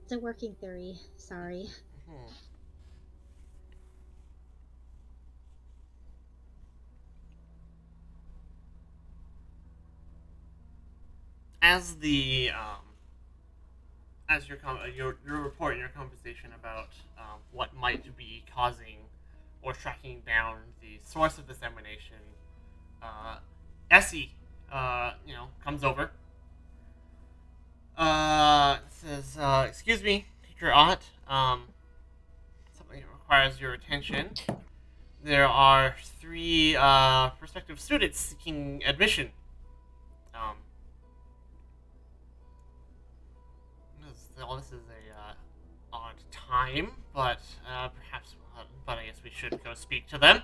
It's a working theory, sorry. Hmm. As the as your report and your conversation about what might be causing or tracking down the source of this emanation, Essie, comes over. Says, "Excuse me, Teacher Ott. Something that requires your attention. There are three prospective students seeking admission. Um, this is a odd time, but perhaps, but I guess we should go speak to them."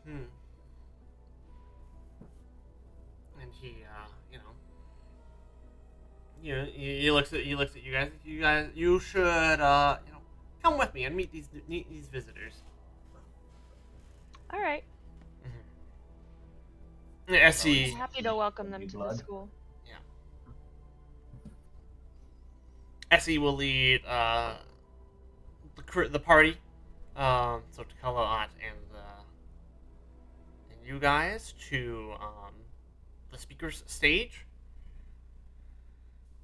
Hmm. And he looks at you guys. You should come with me and meet these visitors. All right. Mhm. Essie. Happy to welcome them to the Blood. school. Essie will lead the party. So Takalo, Ott, and you guys to the speakers stage,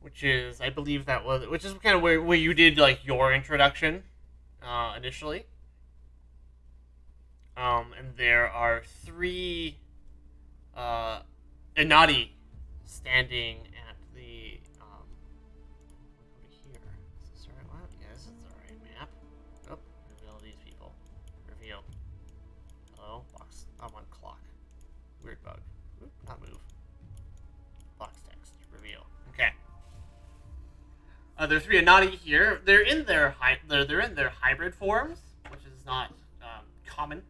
which is, I believe which is kind of where you did like your introduction initially. And there are 3 Inati standing at the here. Is this the right one? Yeah, this is the right map. Oh, reveal these people. Reveal. Hello? Box. I'm on clock. Weird bug. Oop, not move. Box text. Reveal. Okay. There's 3 Inati here. They're in their they're in their hybrid forms, which is not common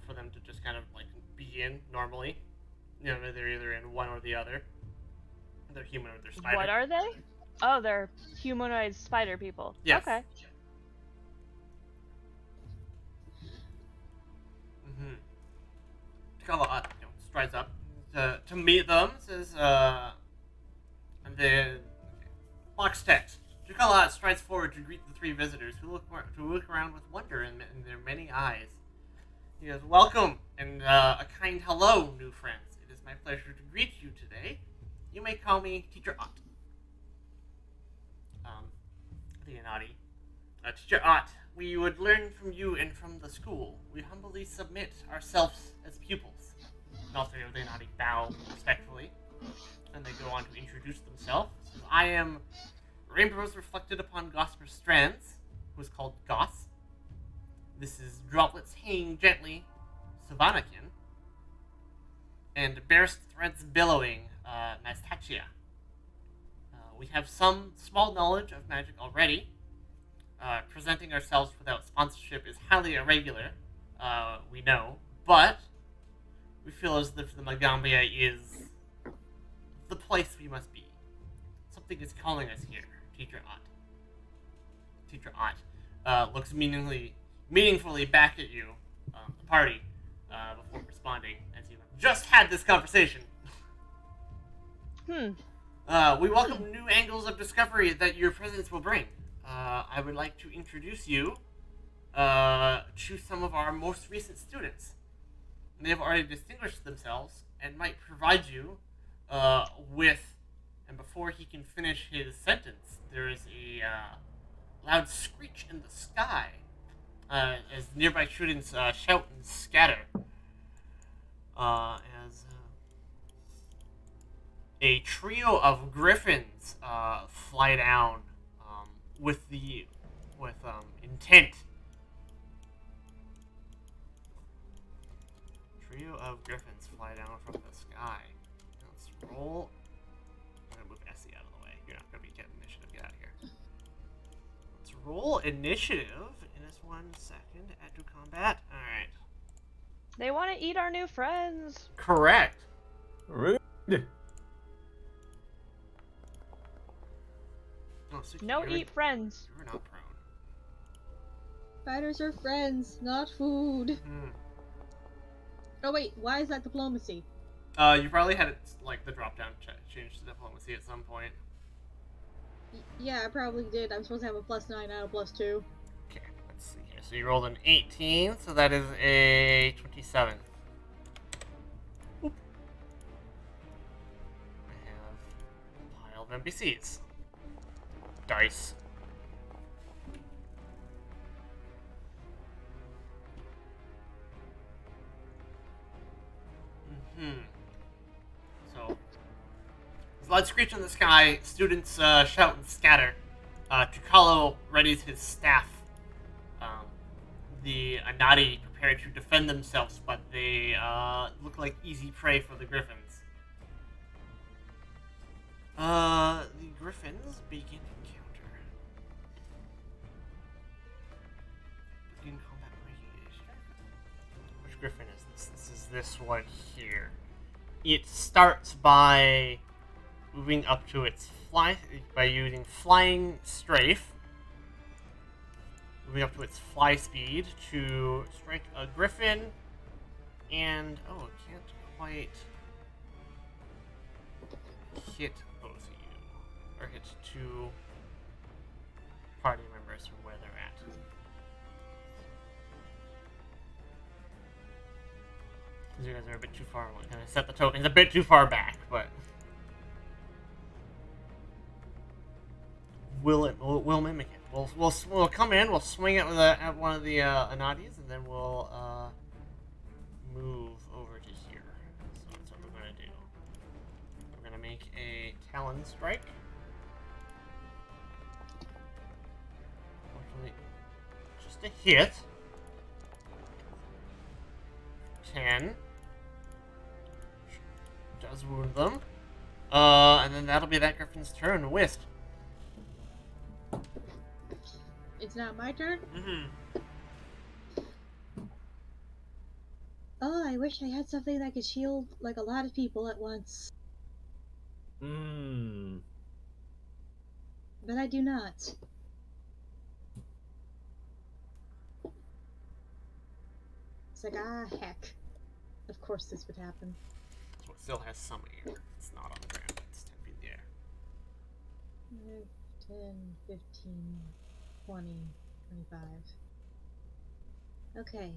for them to just kind of like be in normally. You know, they're either in one or the other. They're human or they're spider. What are they? Oh, they're humanoid spider people. Yes. Okay. Takala strides up to meet them. Says, and then box text. Takala strides forward to greet the 3 visitors, who look around with wonder in their many eyes. He goes, "Welcome, and a kind hello, new friends. It is my pleasure to greet you today. You may call me Teacher Ott." The Inati. Teacher Ott, we would learn from you and from the school. We humbly submit ourselves as pupils. And all 3 of the Inati bow respectfully, and they go on to introduce themselves. I am Rainbows Reflected Upon Gosper Strands, who is called Goss. This is Droplets Hanging Gently, Savanakin. And Barest Threads Billowing, Mastachia. We have some small knowledge of magic already. Presenting ourselves without sponsorship is highly irregular, we know, but we feel as if the Magambia is the place we must be. Something is calling us here, Teacher Ott. Teacher Ott looks meaningfully back at you, the party, before responding, as you have just had this conversation. We welcome new angles of discovery that your presence will bring. I would like to introduce you to some of our most recent students. They have already distinguished themselves and might provide you with, and before he can finish his sentence, there is a loud screech in the sky as nearby students shout and scatter. As a trio of griffins fly down with intent. Trio of griffins fly down from the sky. Let's roll. I'm gonna move Essie out of the way. You're not gonna be getting initiative. Get out of here. Let's roll initiative in this 1 second. Add to combat. All right. They want to eat our new friends. Correct. Rude. Oh, so No you're- eat friends. You're not prone. Spiders are friends, not food. Oh wait, why is that diplomacy? You probably had it like the drop down change to diplomacy at some point. Yeah, I probably did. I'm supposed to have a +9 out of +2. Okay, let's see here. So you rolled an 18, so that is a 27. Oop. I have a pile of NPCs. Dice. So, there's a loud screech in the sky. Students shout and scatter. Tricalo readies his staff. The Anati prepare to defend themselves, but they look like easy prey for the griffins. The griffins begin encounter. Begin combat engagement. Which griffin is this? This is this one here. It starts by moving up to its by using flying strafe. Moving up to its fly speed to strike a griffin, and it can't quite hit both of you, or hit 2 party members from where they're at. Because you guys are a bit too far. I'm going to set the tokens a bit too far back, but we'll mimic it. We'll come in. We'll swing it at one of the Anadis, and then we'll move over to here. So that's what we're gonna do. We're gonna make a Talon strike. Unfortunately, just a hit. 10 does wound them. And then that'll be that Griffin's turn. Wisp. It's not my turn? Mm-hmm. Oh, I wish I had something that could shield, like, a lot of people at once. Mmm. But I do not. It's like, heck. Of course this would happen. So it still has some air. It's not on the ground. It's 10 feet in the air. 10, 15, 20, 25. Okay.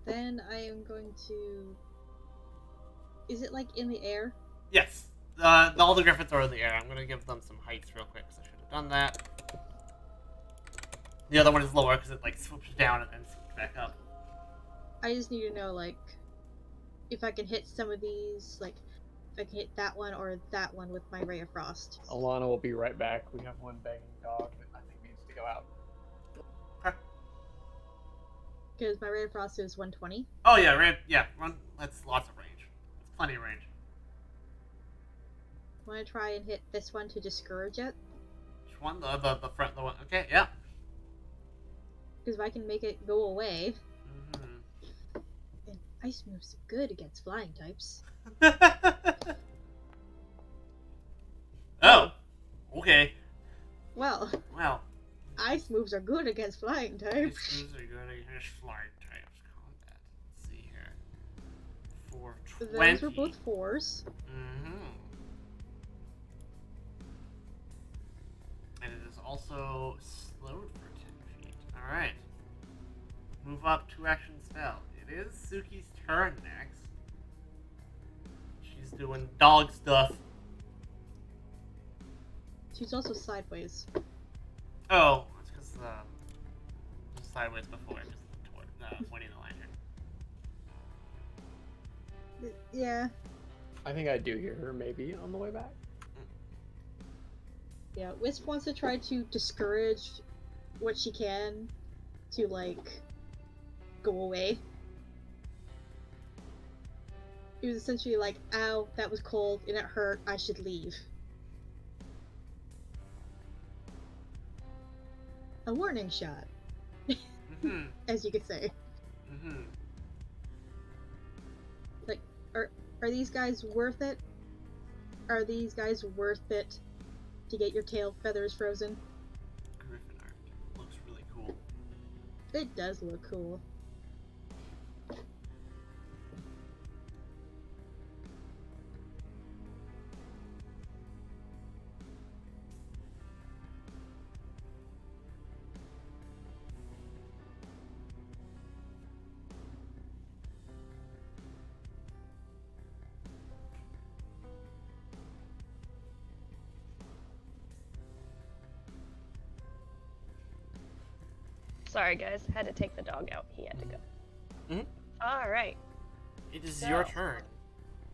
Then I am going to... Is it, like, in the air? Yes. All the Griffins are in the air. I'm going to give them some heights real quick, because I should have done that. The other one is lower, because it, like, swoops down and then swoops back up. I just need to know, like, if I can hit some of these, like, if I can hit that one or that one with my Ray of Frost. Alana will be right back. We have one begging dog that I think needs to go out. Because my Ray of Frost is 120. Oh, yeah, run. That's lots of range. That's plenty of range. Want to try and hit this one to discourage it? Which one? The front, the one. Okay, yeah. Because if I can make it go away... Mm-hmm. And ice moves good against flying types. Oh, okay. Well, ice moves are good against flying types. These moves are good against flying types. Combat. Let's see here. 420. Those were both 4s. Mm-hmm. And it is also slowed for 10 feet. Alright. Move up 2 action spell. It is Suki's turn next. She's doing dog stuff. She's also sideways. Oh, it's because just sideways before, just pointing the lantern. Yeah. I think I do hear her maybe on the way back. Yeah, Wisp wants to try to discourage what she can to, like, go away. It was essentially like, ow, that was cold and it hurt, I should leave. A warning shot, Mm-hmm. as you could say. Mm-hmm. Like, are these guys worth it? Are these guys worth it to get your tail feathers frozen? Griffin art. Looks really cool. It does look cool. Sorry, guys. Had to take the dog out. He had to go. Mhm. All right. It is So- your turn.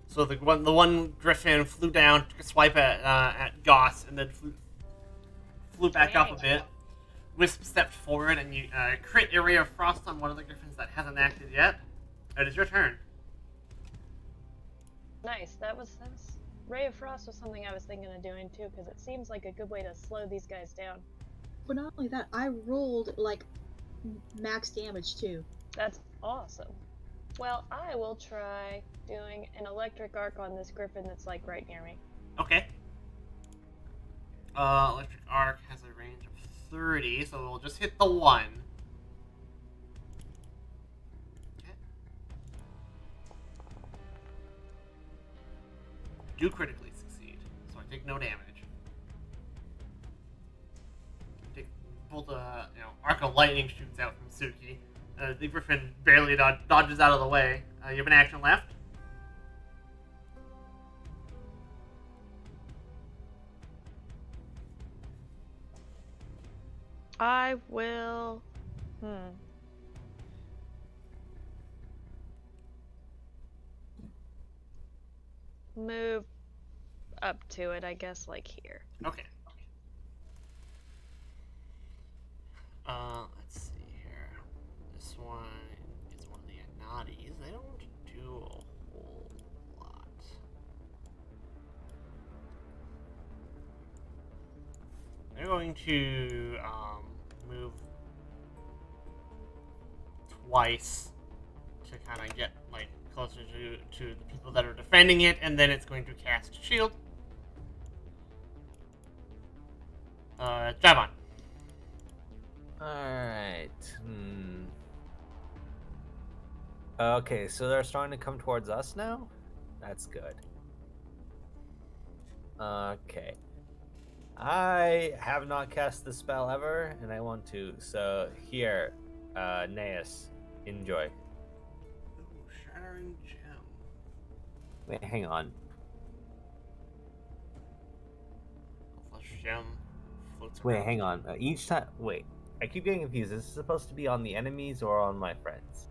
So the one Griffin flew down, took a swipe at Goss, and then flew back up a bit. Wisp stepped forward, and you crit Area of Frost on one of the Griffins that hasn't acted yet. It is your turn. Nice. That was Ray of Frost was something I was thinking of doing too, because it seems like a good way to slow these guys down. But not only that, I rolled, like, max damage too. That's awesome. Well, I will try doing an electric arc on this griffin that's like right near me. Okay. Electric Arc has a range of 30, so we'll just hit the one. do critically succeed, so I take no damage. Take both arc of lightning shoots out from Suki. The Griffin barely dodges out of the way. You have an action left. I will. Move up to it, I guess, like here. Okay. Let's see here. This one is one of the Anadis. They don't do a whole lot. They're going to move twice to kind of get like closer to the people that are defending it, and then it's going to cast shield. Javon. Alright. Okay, so they're starting to come towards us now? That's good. Okay. I have not cast the spell ever, and I want to. So here, Naeus, enjoy. Ooh, Shattering Gem. Wait, hang on. Flesh Gem floats Wait, around. hang on. Each time, wait. I keep getting confused. Is this supposed to be on the enemies or on my friends?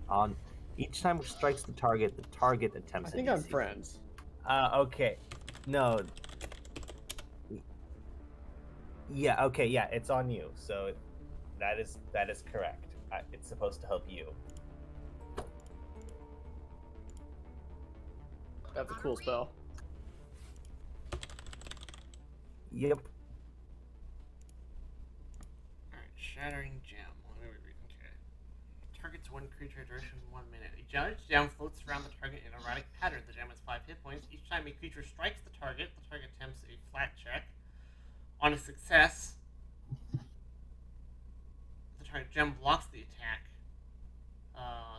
On each time it strikes the target attempts. I think I'm friends. Okay. No. Yeah. Okay. Yeah. It's on you. So that is correct. It's supposed to help you. That's a cool spell. Yep. Alright, Shattering Gem. Let me reread. Okay. Targets one creature duration 1 minute. A gem floats around the target in an erratic pattern. The gem has 5 hit points. Each time a creature strikes the target attempts a flat check. On a success, the target gem blocks the attack.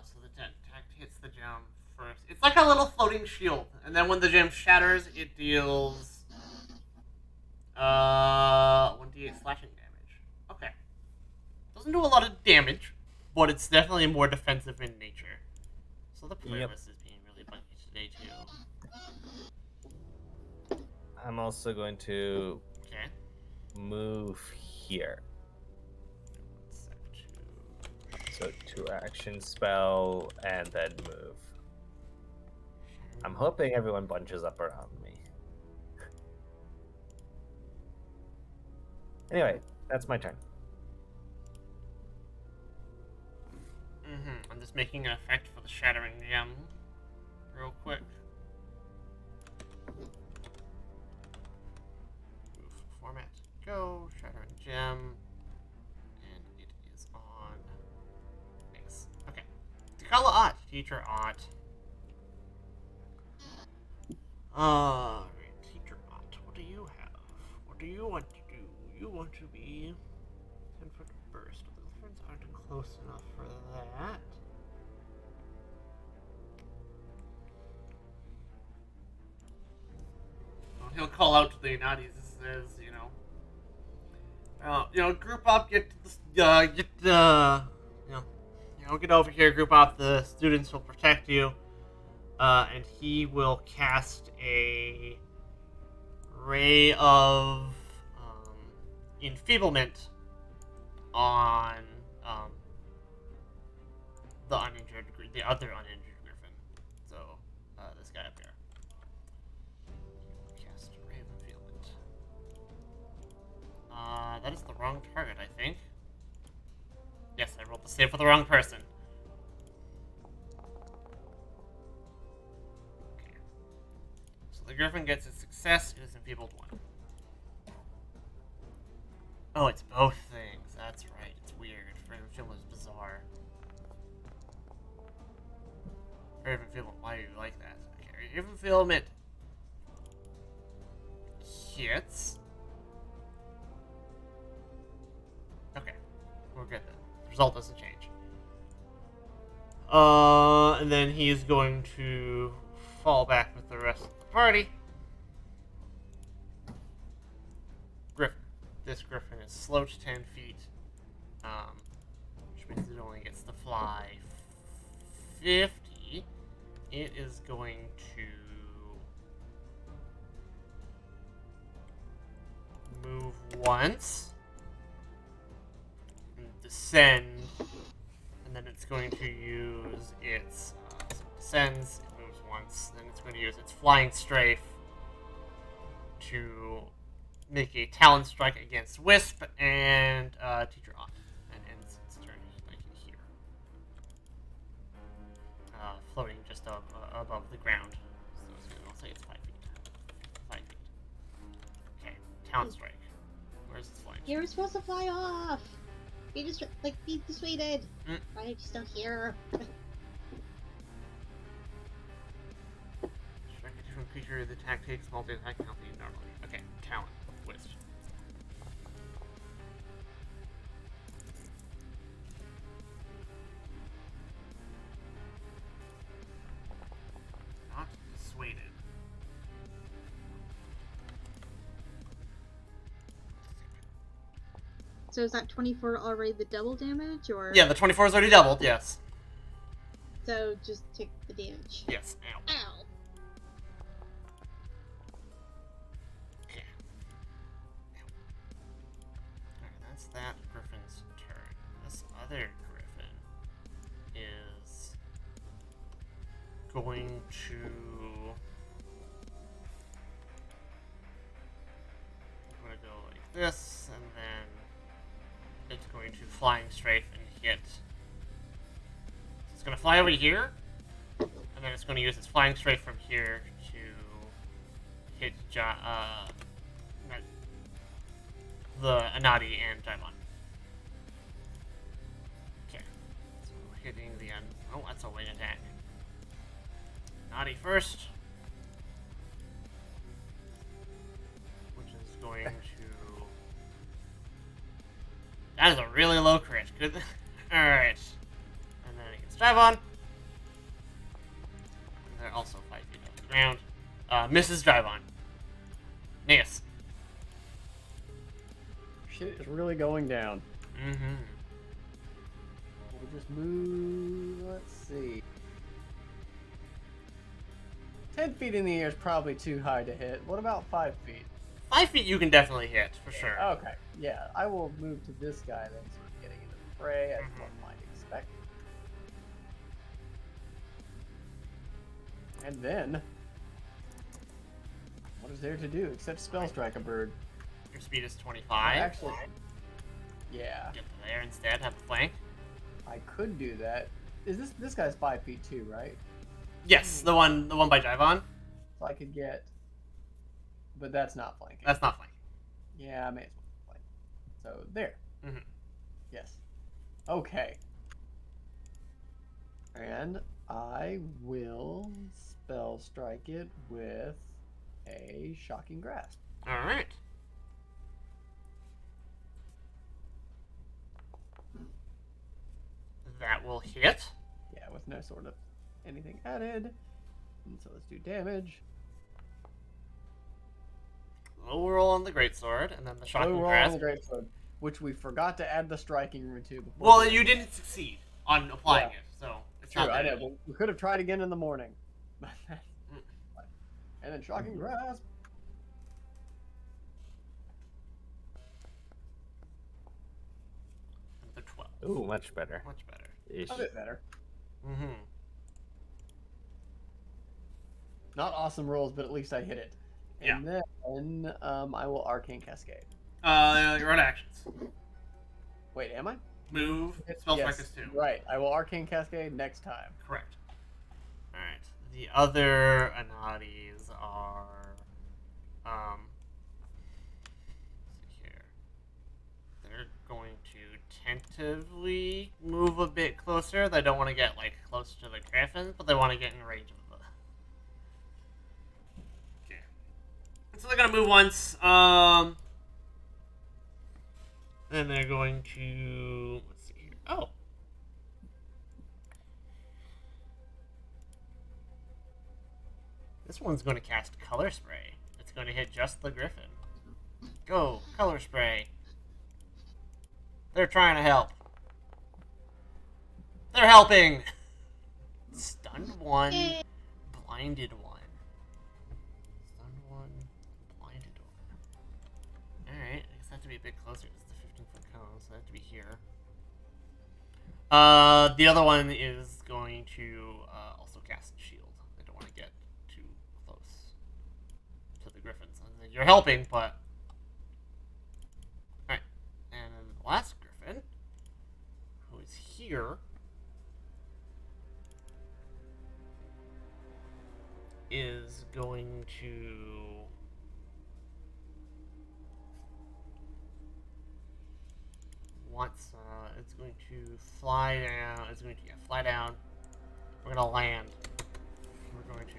So the attack hits the gem first. It's like a little floating shield. And then when the gem shatters, it deals 1d8 slashing damage. Okay. Doesn't do a lot of damage, but it's definitely more defensive in nature. So the playlist is being really funky today too. I'm also going to Okay. move here. So 2 action spell and then move. I'm hoping everyone bunches up around me. Anyway, that's my turn. I'm just making an effect for the Shattering Gem real quick. Move format. Go. Shattering Gem. And it is on. Nice. Okay. Takala Ott. Teacher Ott. Alright. Teacher Ott. What do you have? What do you want to do? You want to be 10-foot burst. The friends aren't close enough for that. Well, he'll call out to the Unadis and says, group up, get over here, group up. The students will protect you, and he will cast a ray of enfeeblement on the other uninjured Griffin. So this guy up here. Cast a ray of enfeeblement. That is the wrong target, I think. Yes, I rolled the save for the wrong person. Okay. So the Griffin gets a success. It is enfeebled 1. Oh, it's both things. That's right. It's weird. Ray of enfeeblement is bizarre. Ray of enfeeblement. Why do you like that? Okay. Ray of enfeeblement hits. Okay. We're good then. The result doesn't change. And then he is going to fall back with the rest party. Griffin. This griffin is slow to 10 feet, which means it only gets to fly 50. It is going to move once and descend, and then it's going to use its so it descends, it moves once, then it's going to use its flying strafe to make a talon strike against Wisp and Teacher off, and ends its turn like here, floating just above the ground. So I'll say it's 5 feet. 5 feet. Okay, talon strike. Where's its flying? You were supposed to fly off. Be dissuaded. Mm. Why are you still here? Strike a different creature. The attack takes multi-attack penalty normally. Okay, talon. Wisp. Not dissuaded. So is that 24 already the double damage, or? Yeah, the 24 is already doubled, yes. So just take the damage. Yes, ow. Ow. Okay. Alright, that's that griffin's turn. This other griffin is going to... I'm going to go like this, and then it's going to flying strafe and hit. So it's going to fly over here, and then it's going to use its flying strafe from here to hit the Anadi and Jaimon. Okay, so hitting the oh, that's a wing attack. Anadi first, which is going to. That is a really low crit. Good. All right, and then against Jaimon. They're also 5 feet off the ground. Misses Jaimon. Neas. Shit is really going down. Mm-hmm. We'll just move. Let's see. 10 feet in the air is probably too high to hit. What about 5 feet? 5 feet you can definitely hit, for sure. Okay, yeah. I will move to this guy then, sort of getting into the fray as one might expect. And then, what is there to do except spell strike a bird? Your speed is 25. Actually, yeah, Get to there instead, have a flank. I could do that. Is this guy's 5 feet too, right? Yes, the one by Jaivon. So I could get, but that's not flanking. That's not flank. Yeah, I may as well flank. So there. Mhm. Yes. Okay. And I will spell strike it with a shocking grasp. All right. That will hit. Yeah, with no sort of anything added. And so let's do damage. Low roll on the greatsword, and then the shocking Low roll on grasp. the greatsword, which we forgot to add the striking route to before. Well, you didn't succeed on applying Yeah. it, so it's True, not I there. know. We could have tried again in the morning. Mm. And then shocking grasp. The 12. Ooh, much better. Much better. Ish. A bit better. Mm-hmm. Not awesome rolls, but at least I hit it. And then I will Arcane Cascade. Your own actions. Wait, am I? Move. Spell Yes, strike is 2. right. I will Arcane Cascade next time. Correct. Alright. The other Anadis are let's see here. They're going to tentatively move a bit closer. They don't want to get like close to the griffin, but they want to get in range of the. Okay. So they're gonna move once. Then they're going to let's see here. Oh. This one's going to cast Color Spray. It's going to hit just the Griffin. Go, Color Spray. They're trying to help. They're helping! Stunned one, blinded one. Stunned one, blinded one. Alright, I guess that have to be a bit closer. It's the 15-foot cone, so that have to be here. The other one is going to also cast Shield. I don't want to get too close to the Griffins. You're helping, but... Alright, and then the last Griffin, who is here, is going to it's going to fly down. It's going to fly down. We're gonna land. We're going to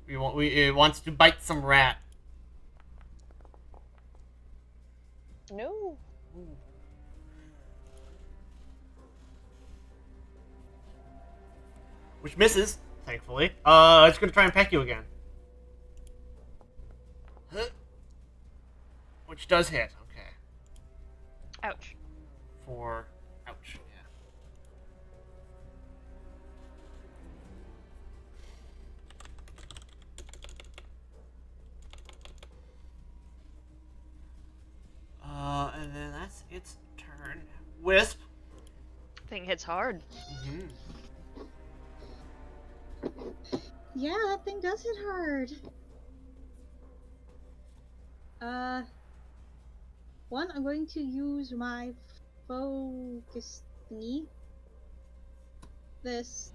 it wants to bite some rat. No. Ooh. Which misses, thankfully. It's gonna try and peck you again. Huh. Which does hit, okay. Ouch. Ouch, yeah. And then that's its turn. Wisp. Thing hits hard. Mm-hmm. Yeah, that thing does hit hard. One, I'm going to use my focus thingy. This.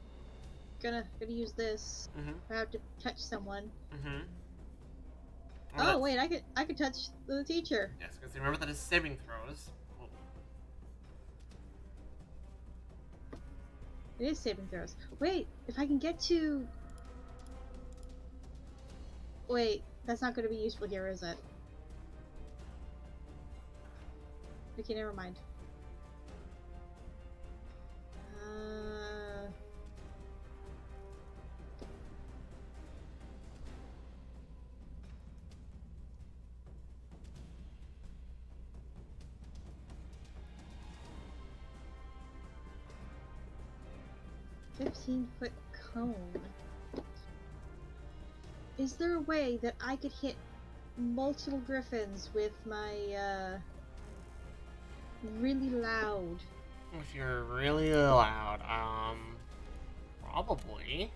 Gonna use this. Mm-hmm. I have to touch someone. Mm-hmm. Oh wait, I could touch the teacher. Yes, because remember that is saving throws. Oh. It is saving throws. Wait, if I can get to... Wait, that's not going to be useful here, is it? Okay, never mind. 15-foot cone. Is there a way that I could hit multiple griffins with my, really loud? If you're really loud, probably.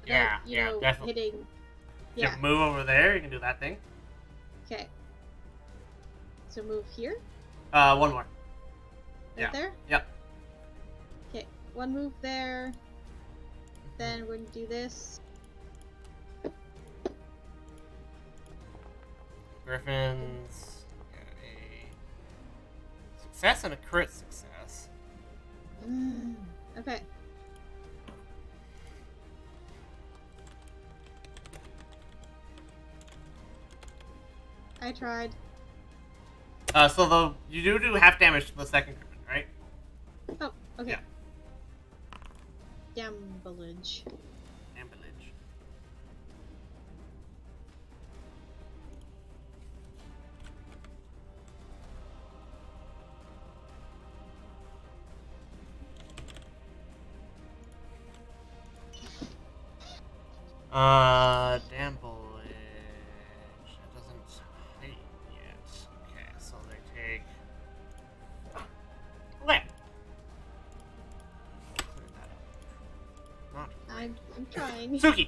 Yeah, definitely. Hitting... You can move over there, you can do that thing. Okay. So move here? One more. Right there? Yep. Okay, one move there. Then we're gonna do this. Griffins get a success and a crit success. Okay. I tried. So you do half damage to the second Griffin, right? Oh, okay. Yeah. Gamblage. Ambulance. Damblage. That doesn't hit yet. Okay, so they take. Okay. Clear that up. Not I'm trying. Suki.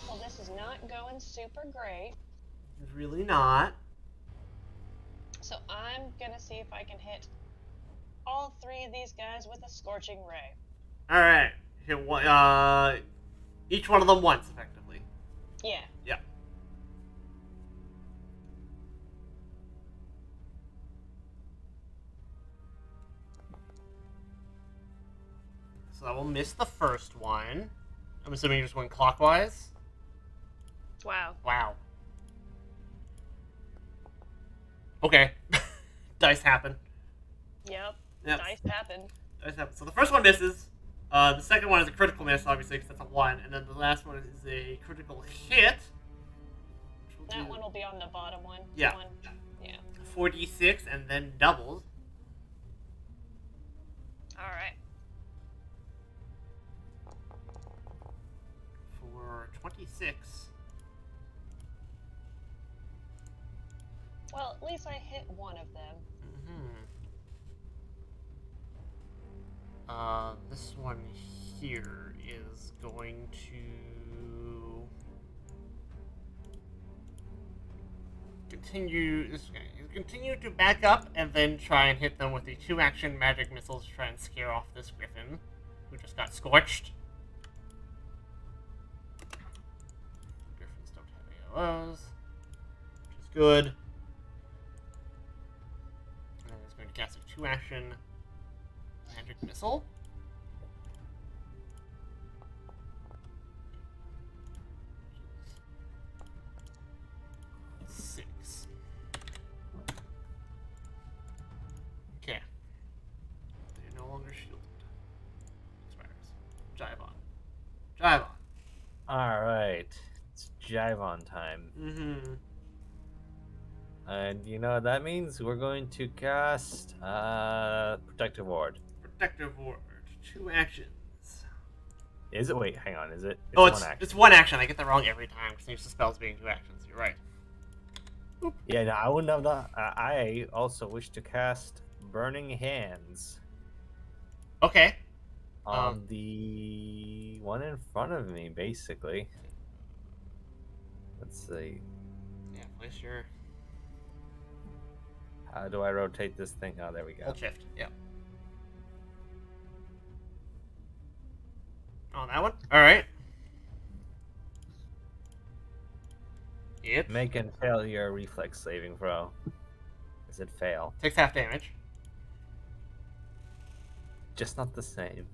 Well, this is not going super great. It's really not. So I'm gonna see if I can hit all three of these guys with a scorching ray. All right. Hit one. Each one of them once, effectively. Yeah. Yeah. So that will miss the first one. I'm assuming you just went clockwise. Wow. Wow. Okay. Dice happen. Yep. Yep. Dice happen. So the first one misses. The second one is a critical miss, obviously, because that's a 1. And then the last one is a critical hit. That one will be on the bottom one. Yeah. Yeah. 4d6 and then doubles. Alright. For 26. Well, at least I hit one of them. This one here is going to continue to back up and then try and hit them with the 2-action magic missiles to try and scare off this griffin who just got scorched. Griffins don't have AOs, which is good. And then it's going to cast a 2-action magic missile. Six. Okay. They're no longer shielded. Expires. Jive on. Jive on. Alright. It's Jivon time. Mm-hmm. And you know what that means? We're going to cast Protective Ward. Protective Ward. 2 actions. Is it? Wait, hang on. Is it? Oh, one action. it's 1 action. I get that wrong every time because I'm used to spells being 2 actions. You're right. Yeah, no, I wouldn't have that. I also wish to cast Burning Hands Okay. on the one in front of me, basically. Let's see. Yeah, place your How do I rotate this thing? Oh, there we go. hold shift. Yeah. On that one? Alright. Yep. Make and fail your reflex saving throw. Does it fail? Takes half damage. Just not the same.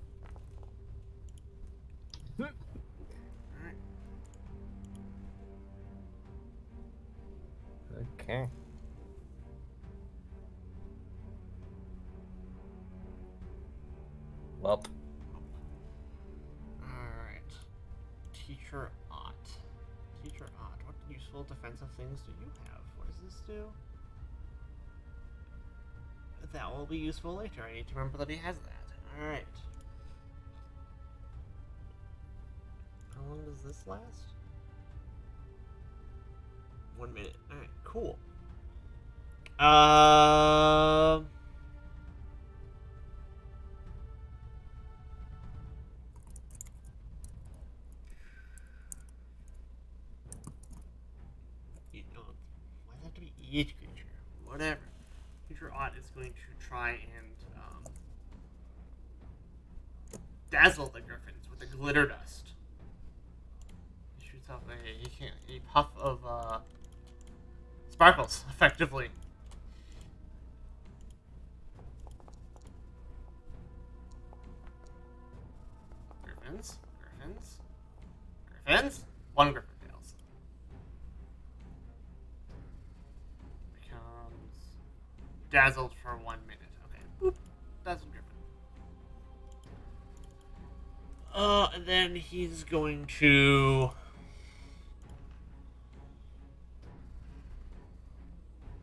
Alright. Okay. Well, Alright. Teacher Ott. Teacher Ott. What useful defensive things do you have? What does this do? That will be useful later. I need to remember that he has that. Alright. How long does this last? 1 minute. Alright, cool. You know, why does it have to be each creature? Whatever. Creature Ott is going to try and dazzle the griffins with the glitter dust. He shoots off a puff of sparkles, effectively. Griffins, griffins, griffins. 1 griffin fails. Becomes dazzled for 1 minute. Okay. Boop. Dazzled griffin. And then he's going to.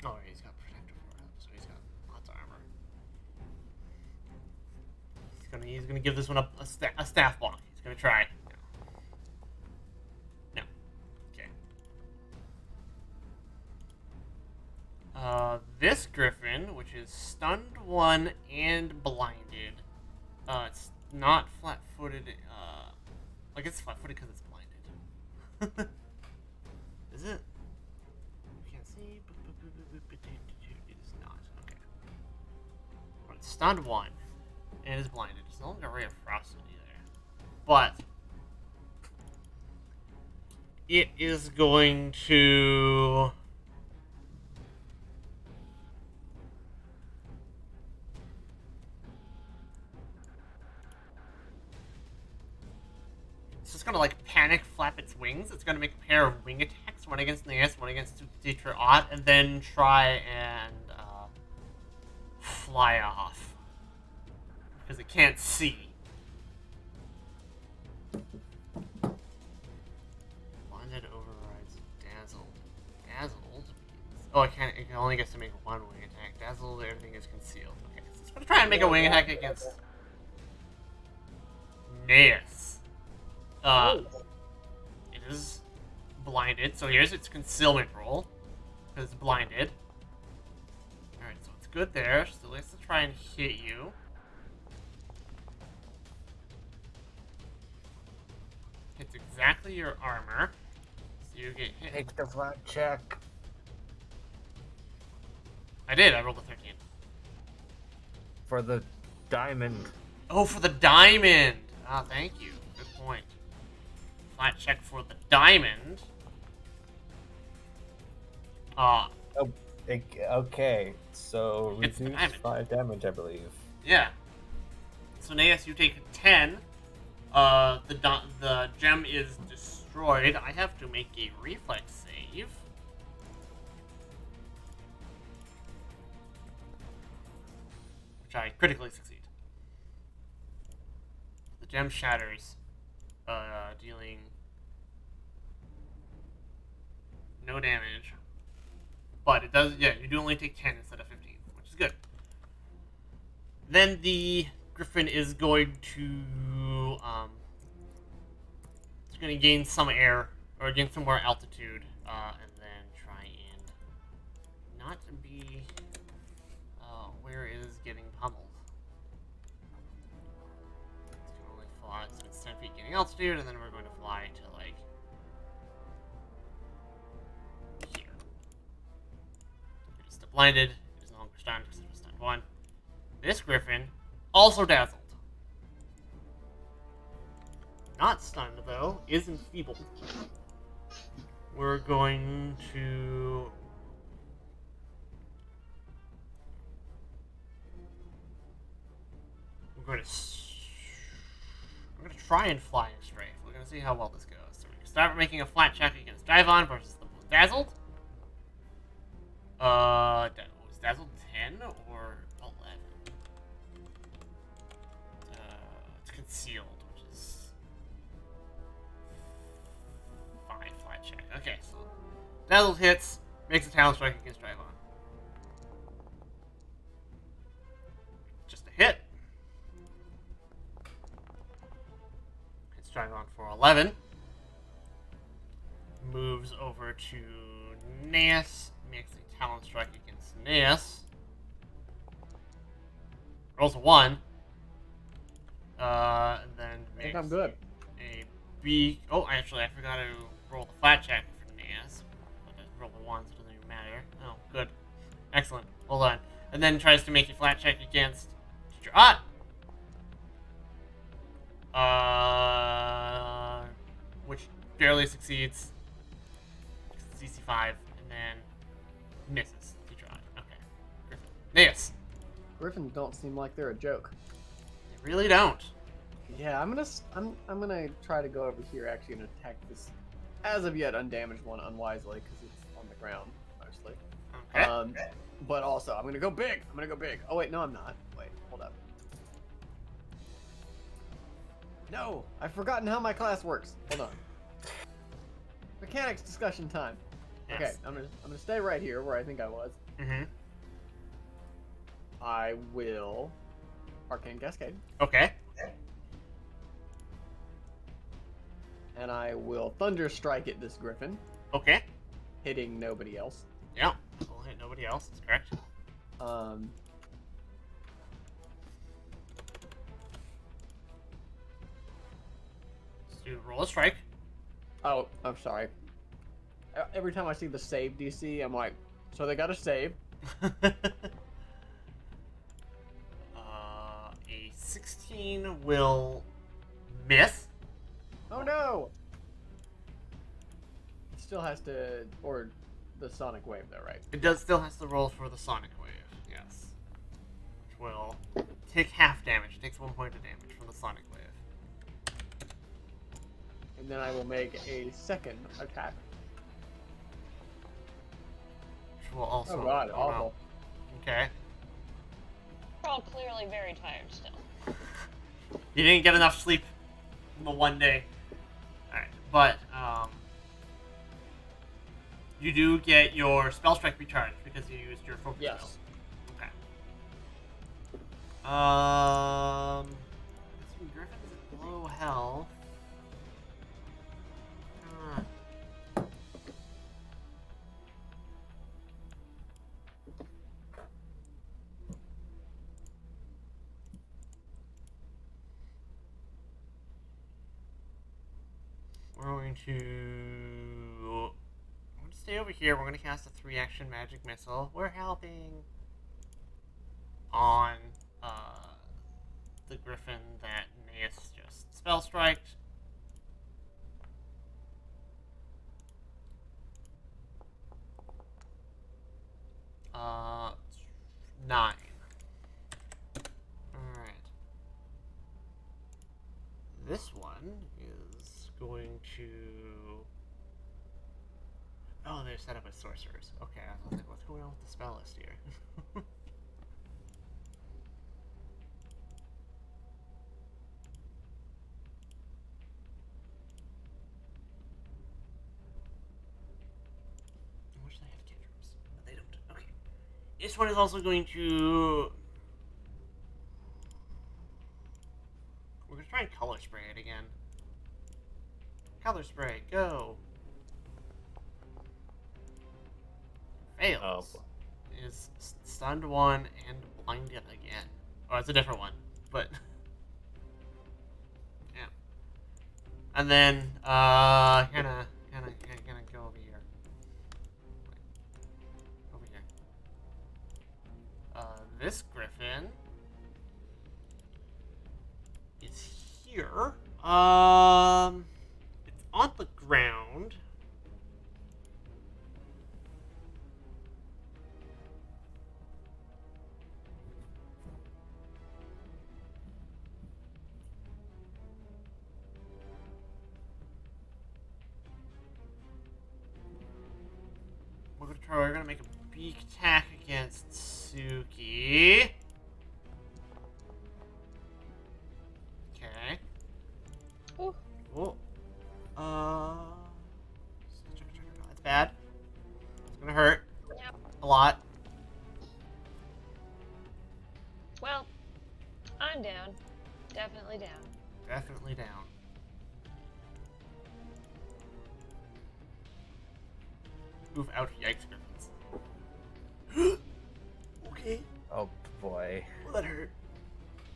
Oh, he's got protective ward up, so he's got lots of armor. He's gonna give this one a staff block. He's gonna try. No. Okay. This griffin, which is stunned 1 and blinded. It's not flat-footed. Like it's flat-footed because it's blinded. Is it? Can't see. It is not. Okay. But it's stunned 1 and is blinded. It's no longer Ray of Frost either. But it is going to. It's just gonna like panic flap its wings. It's gonna make a pair of wing attacks, one against Naeus, one against Teacher Ott, and then try and fly off. because it can't see. Blinded overrides dazzled. Dazzled? Oh, it can only gets to make one wing attack. Dazzled, everything is concealed. Okay, so it's gonna try and make a wing attack against Naeus. It is blinded, so here's its concealment roll. Because it's blinded. Alright, so it's good there. Still has to try and hit you. Hits exactly your armor. So you get hit. Take the flat check. I did, I rolled a 13. For the diamond. Oh, for the diamond! Ah, thank you. Good point. Flat check for the diamond. Okay, so It's the reduce diamond. 5 damage, I believe. Yeah. So Naeus, you take 10. The gem is destroyed. I have to make a reflex save. Which I critically succeed. The gem shatters, dealing no damage. But it does, yeah, you do only take 10 instead of 15, which is good. Then the griffin is going to, it's going to gain some air, or gain some more altitude, and then try and not be, where it is getting pummeled. It's going to only fly, so it's 10 feet getting altitude, and then we're going to fly to, like, here. It is still blinded, it is no longer stunned, because it was stunned 1. This griffin, also dazzled. Not stunned, though, is enfeebled. We're going to... We're going to try and fly a strafe. We're going to see how well this goes. So we can start making a flat check against Divon versus the dazzled. Was dazzled 10 or 11? It's concealed, which is 5 flat check. Okay, so dazzled hits, makes a talent strike against Divon. Just a hit. Hits Divon for 11. Moves over to Naeus. Makes a talent strike against Naeus. Rolls a 1. And then I makes think I'm good. a B. Oh, actually, I forgot to roll the flat check for Naeus. But I rolled a 1, so it doesn't even matter. Oh, good. Excellent. Hold on. And then tries to make a flat check against Teacher Ott. Which barely succeeds. CC 5, and then misses. Teacher Ott. Okay. Griffin. Naeus. Griffins don't seem like they're a joke. They really don't. Yeah, I'm gonna try to go over here actually and attack this as of yet undamaged one unwisely because it's on the ground mostly. Okay. But also I'm gonna go big. Oh wait, no, I'm not. Wait, hold up. No, I've forgotten how my class works. Hold on. Mechanics discussion time. Yes. Okay, I'm gonna stay right here where I think I was. Mm-hmm. I will Arcane Cascade, Okay. and I will Thunder Strike at this Griffin, Okay. hitting nobody else. Yeah. We'll hit nobody else. That's correct. Let's do roll a strike. Oh, I'm sorry. Every time I see the save DC, I'm like, so they got to save. A 16 will miss. Oh no! It still has to, or the Sonic Wave though, right? It does still has to roll for the Sonic Wave. Yes. Which will take half damage. It takes 1 point of damage from the Sonic Wave. And then I will make a second attack. Which will also. Oh god, no. awful. Okay. We're all clearly very tired still. You didn't get enough sleep in the one day. Alright, but, you do get your spell strike recharged because you used your focus Yes. spell. Okay. Let's see, Griffin's at low health. Huh. We're going to stay over here. We're going to cast a 3-action magic missile. We're helping on the griffin that Naeus just spell striked. Uh, 9. Alright. This one is going to... Oh, they're set up as sorcerers. Okay, I was like, what's going on with the spell list here? I wish they had cantrips, but they don't. Okay. This one is also going to... We're going to try and color spray it again. Color spray, go! Fails. Oh, boy. Is stunned 1 and blinded again. Oh, it's a different one, but... yeah. And then, gonna go over here. Over here. This griffin is here. It's on the ground. We're gonna make a beak attack against Suki. Okay. Oh. Oh. That's bad. It's gonna hurt. Yep. A lot. Well, I'm down. Definitely down. Definitely down. Move out, yikes, Griffins. Okay. Oh boy. Well, that hurt.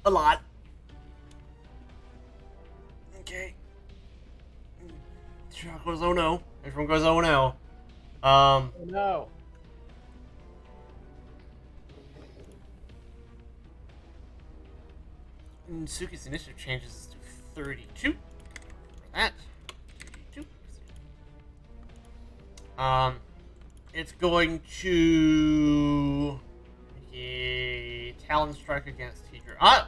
A lot. Okay. Shock goes, oh no. Everyone goes, oh no. Oh, no. Suki's initiative changes to 32. For that. 32. It's going to a Talon Strike against Tidra,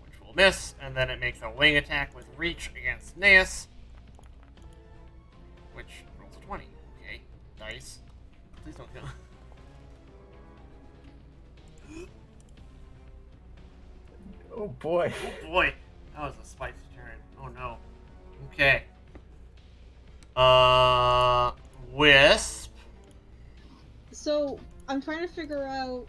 which will miss, and then it makes a wing attack with Reach against Naeus, which rolls a 20. Okay, dice. Please don't go. Oh boy. Oh boy, that was a spicy turn. Oh no. Okay. Wisp. So I'm trying to figure out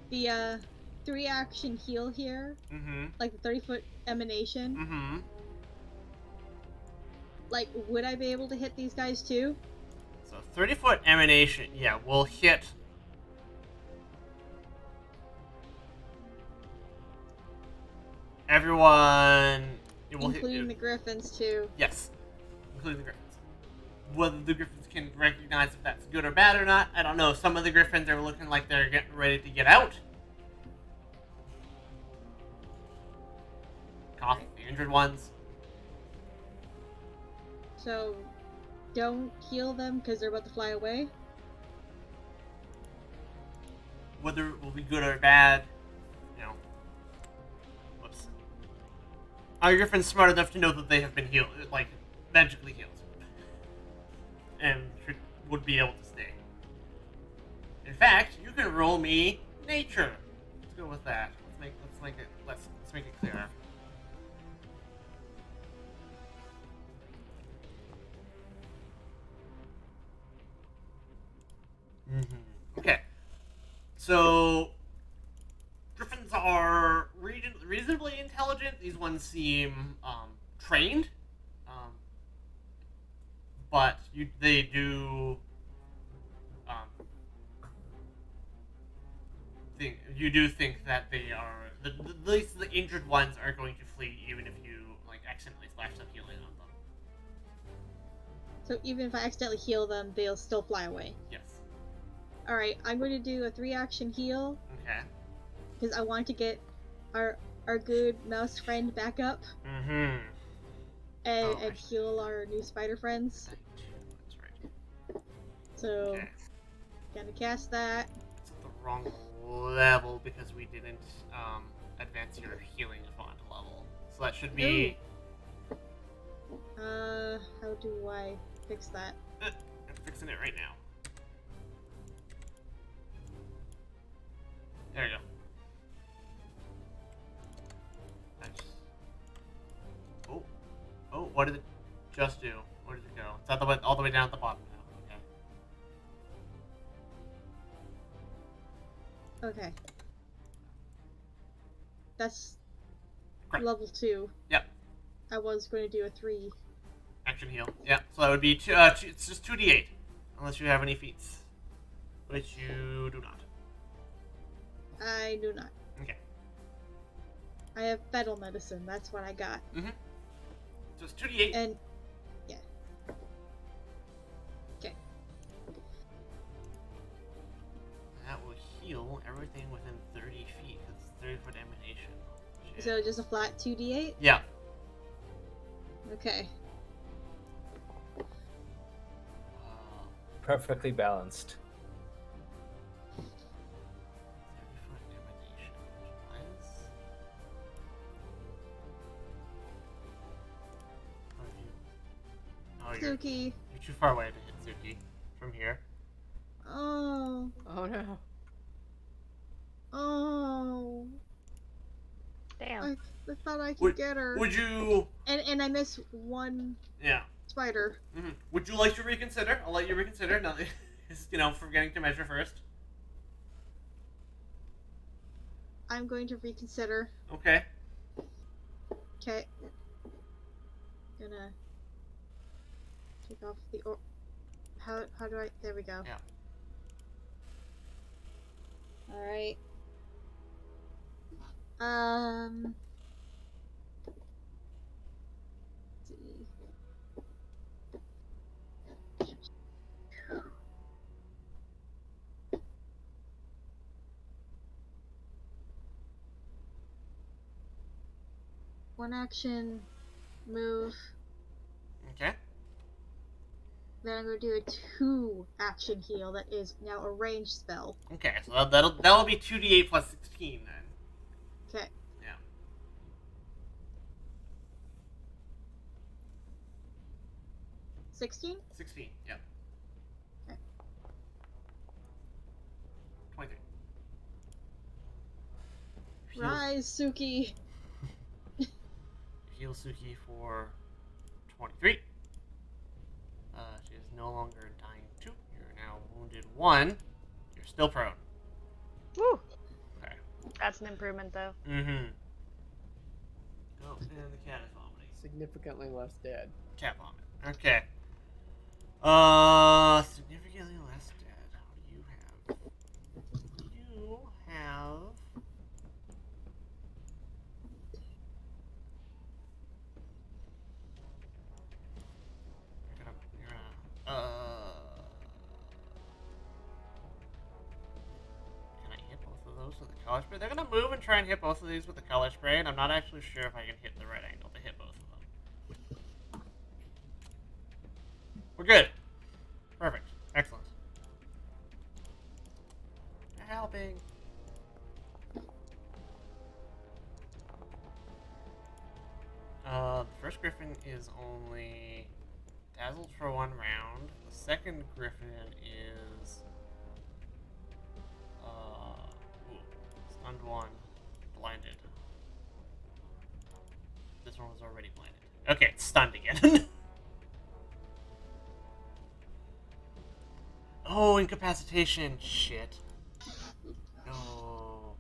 the 3-action heal here, Mm-hmm. like the 30-foot emanation. Mm-hmm. Like, would I be able to hit these guys too? So 30-foot emanation, yeah, will hit. Everyone. It will Including the hit. griffins too. Yes, including the griffins. Whether the griffins can recognize if that's good or bad or not, I don't know. Some of the griffins are looking like they're getting ready to get out. Cough, the injured ones. So don't heal them because they're about to fly away. Whether it will be good or bad, you know. Whoops. Our griffin's smart enough to know that they have been healed, like magically healed, and would be able to stay. In fact, you can roll me nature. Let's go with that. let's make it clearer. Okay. So griffins are reasonably intelligent. These ones seem trained, um, but they do um, think that they are at least the injured ones are going to flee, even if you like accidentally splash some healing on them. So even if I accidentally heal them, they'll still fly away. Yes. Alright, I'm going to do a 3-action heal, Okay. because I want to get our good mouse friend back up Mm-hmm. and heal our new spider friends. That's right. So, Okay. gonna cast that. It's at the wrong level because we didn't advance your healing font level. So that should be. How do I fix that? I'm fixing it right now. There you go. Nice. Oh, what did it just do? Where did it go? It's all the way down at the bottom now. Okay. Okay. That's Correct. level 2. Yep. I was going to do a 3. Action heal. Yeah. So that would be it's just 2d8, unless you have any feats, which you do not. I do not. Okay. I have fetal medicine. That's what I got. Mm-hmm. So it's 2d8. And yeah. Okay. That will heal everything within 30 feet because it's 30-foot emanation. Shit. So just a flat 2d8? Yeah. Okay. Perfectly balanced. 30-foot emanation. Lens. You're Suki. too far away to hit Suki from here. Oh. Oh no. Oh. Damn. I thought I could get her. Would you? And I miss one Yeah. spider. Mm-hmm. Would you like to reconsider? I'll let you reconsider. Now, forgetting to measure first. I'm going to reconsider. Okay. Okay. Gonna take off the how do I there we go. Yeah. Alright. Let's see. One action move. Okay. Then I'm going to do a 2-action heal that is now a ranged spell. Okay. So that'll be 2d8 plus 16 then. Okay. Yeah. 16? 16. Yeah. Okay. 23. Rise, Suki! Heal Suki for 23. She is no longer dying 2. You're now wounded 1. You're still prone. Woo! Okay. That's an improvement, though. Mm-hmm. Oh, and the cat is vomiting. Significantly less dead. Cat vomit. Okay. Significantly less dead. What do you have? You have. Can I hit both of those with the color spray? They're gonna move and try and hit both of these with the color spray, and I'm not actually sure if I can hit the right angle to hit both of them. We're good. Perfect. Excellent. You're helping. The first griffin is only dazzled for 1 round. The second griffin is stunned 1, blinded? This one was already blinded. Okay, it's stunned again. Oh, incapacitation. Shit. No.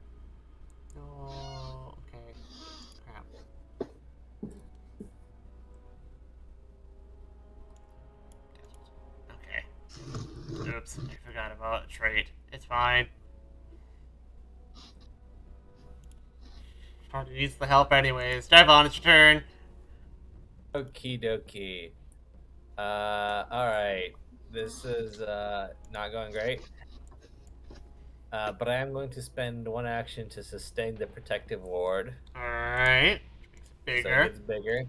No. Okay. Crap. Okay. Oops. I forgot about a trait. It's fine. Probably needs the help anyways. Drive on, it's your turn. Okie dokie. Alright. This is not going great. But I am going to spend one action to sustain the protective ward. Alright. Makes it So bigger. it gets bigger.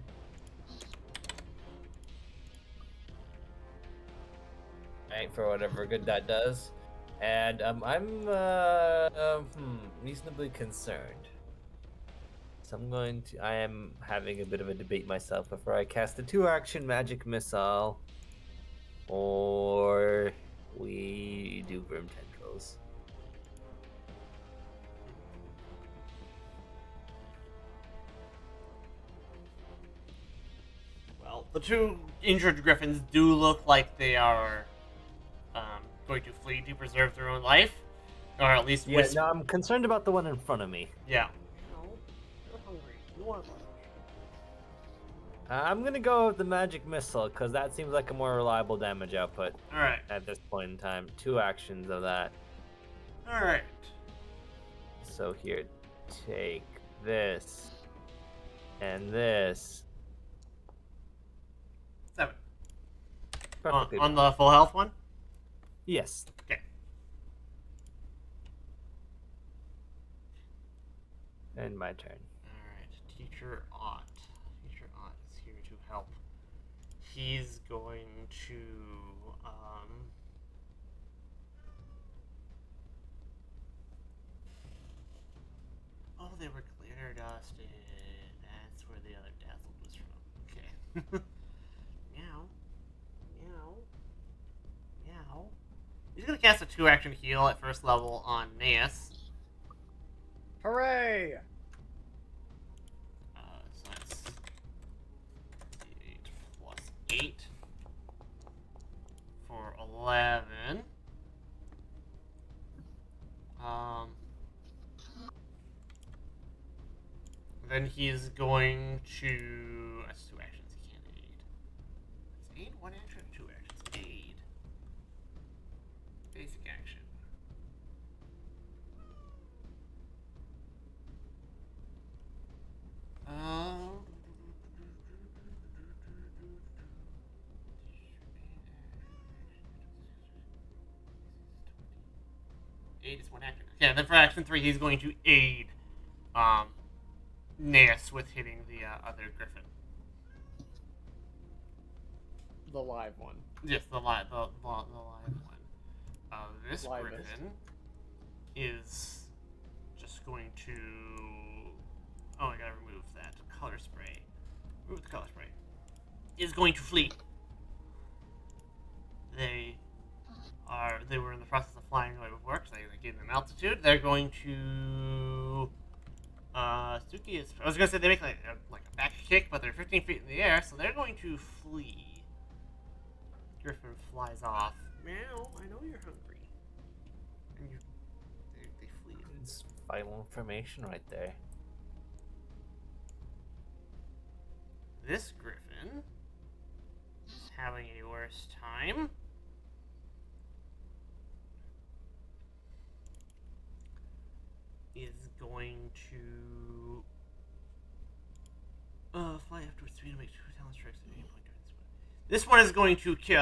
Right, for whatever good that does. And I'm reasonably concerned. So I am having a bit of a debate myself before I cast a 2-action magic missile. Or we do Grim Tendrils. Well, the two injured griffins do look like they are going to flee to preserve their own life. Or at least Yeah, no, I'm concerned about the one in front of me. Yeah. No, you're hungry. You want lunch. I'm gonna go with the magic missile because that seems like a more reliable damage output Alright. at this point in time. 2 actions of that. Alright. So here, take this and this. 7. Perfectly On fine. the full health one? Yes. Okay. And my turn. Alright. Teacher Ott. Teacher Ott is here to help. He's going to oh, they were glitter dusted. That's where the other dazzled was from. Okay. Meow. Meow. Meow. He's gonna cast a 2-action heal at first level on Naeus. Hooray! So that's 8 plus 8 for 11. Then he's going to. That's 2 actions. He can't aid. Is aid 1 action or 2 actions? Aid. Basic action. Aid is 1 action. Yeah, then for action 3, he's going to aid Naeus with hitting the other griffin. The live one. Yes, the live one. This Livest. griffin is just going to. Oh, I gotta remove that color spray. Remove the color spray. Is going to flee. They were in the process of flying away with work, so they gave them altitude. They're going to. Suki is. I was gonna say they make like a back kick, but they're 15 feet in the air, so they're going to flee. Griffin flies off. Meow, I know you're hungry. And they flee. It's vital information right there. This griffin is having a worse time. Is going to fly afterwards to make 2 talent strikes at any point during this one. This one is going to kick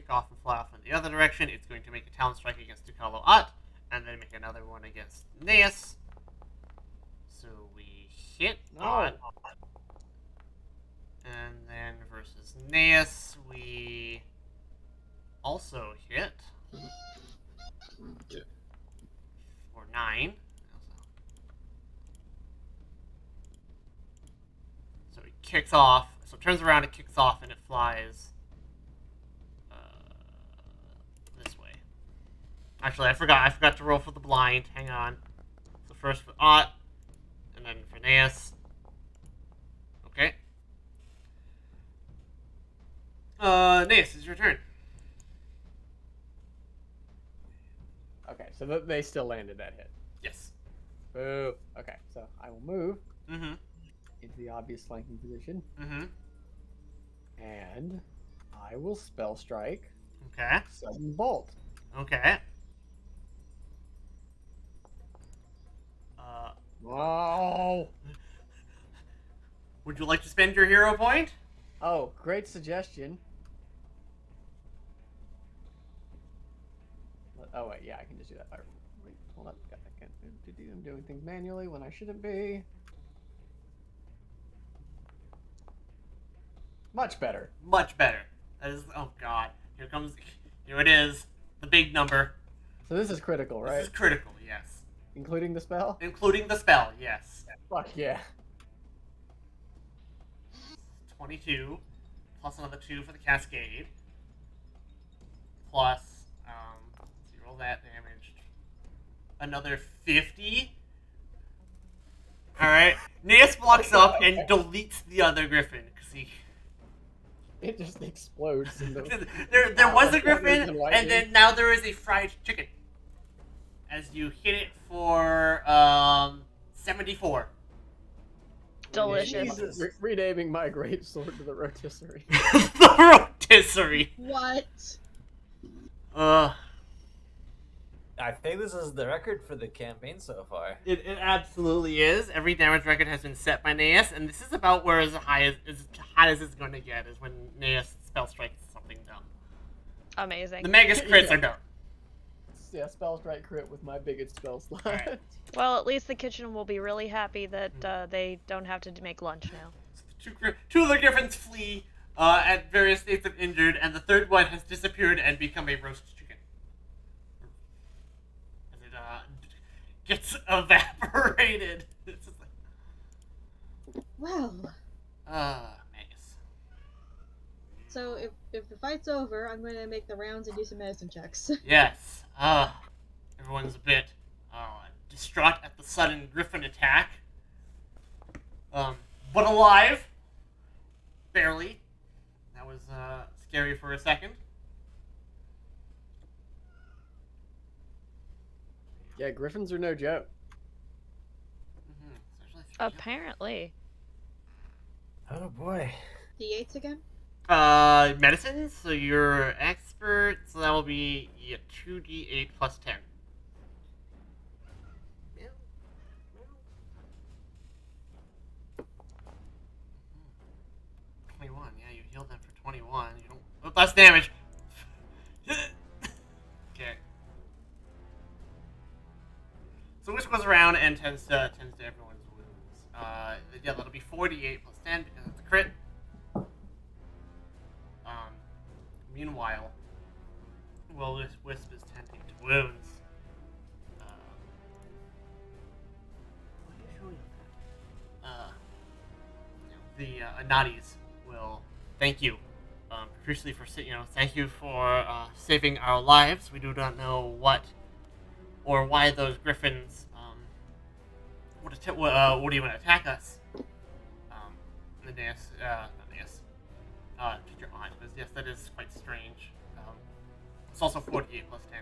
off and fly off in the other direction. It's going to make a talent strike against Tukalo Ott, and then make another one against Naeus. So we hit Ott. And then versus Naeus, we also hit for 9. So he kicks off. So it turns around, it kicks off, and it flies this way. Actually, I forgot to roll for the blind. Hang on. So first for Ott, Aeneas. Okay. Aeneas, it's your turn. Okay, so they still landed that hit. Yes. Boo. Okay, so I will move Mm-hmm. into the obvious flanking position, Mm-hmm. and I will spell strike Okay. sudden bolt. Okay. Uh, Oh, would you like to spend your hero point? oh, great suggestion. Oh wait, yeah, I can just do that. Wait, hold up, I'm doing things manually when I shouldn't be. Much better. Much better. That is. Oh God. Here comes. Here it is. The big number. So this is critical, This right? is critical. Yes. Including the spell. Including the spell. Yes. Fuck yeah. 22 plus another 2 for the cascade. Plus, let's see, roll that damage. Another 50. Alright. Naeus blocks up and deletes the other griffin. Because he. It just explodes. there was a griffin, and then now there is a fried chicken. As you hit it for 74. Delicious. Renaming my great sword to the rotisserie. The rotisserie. What? I think this is the record for the campaign so far. It absolutely is. Every damage record has been set by Naeus, and this is about where as high as it's going to get is when Naeus spell strikes something dumb. Amazing. The Magus crits are dumb. Yeah, spell strike crit with my biggest spell slot. Alright. Well, at least the kitchen will be really happy that they don't have to make lunch now. So two of the griffins flee at various states of injured, and the third one has disappeared and become a roast chicken. As it gets evaporated. It's just like, Well, Magus. so if the fight's over, I'm gonna make the rounds and do some medicine checks. Yes. Everyone's a bit distraught at the sudden griffin attack. But alive. Barely. That was scary for a second. Yeah, griffins are no joke. Apparently. Oh boy. D8s again? Medicine, so you're expert, so that will be 2d8 plus 10. Yeah. 21, yeah, you healed them for 21. You don't. Oh, less damage! Okay. So Whisk goes around and tends to everyone's wounds. Yeah, that'll be 48 plus 10 because it's a crit. Meanwhile, while this Wisp is tending to wounds, the Anadis will thank you profusely for thank you for saving our lives. We do not know what or why those griffins would even attack us. The Naeus, not Naeus. Teacher Aunt, because yes, that is quite strange. It's also 48 plus 10.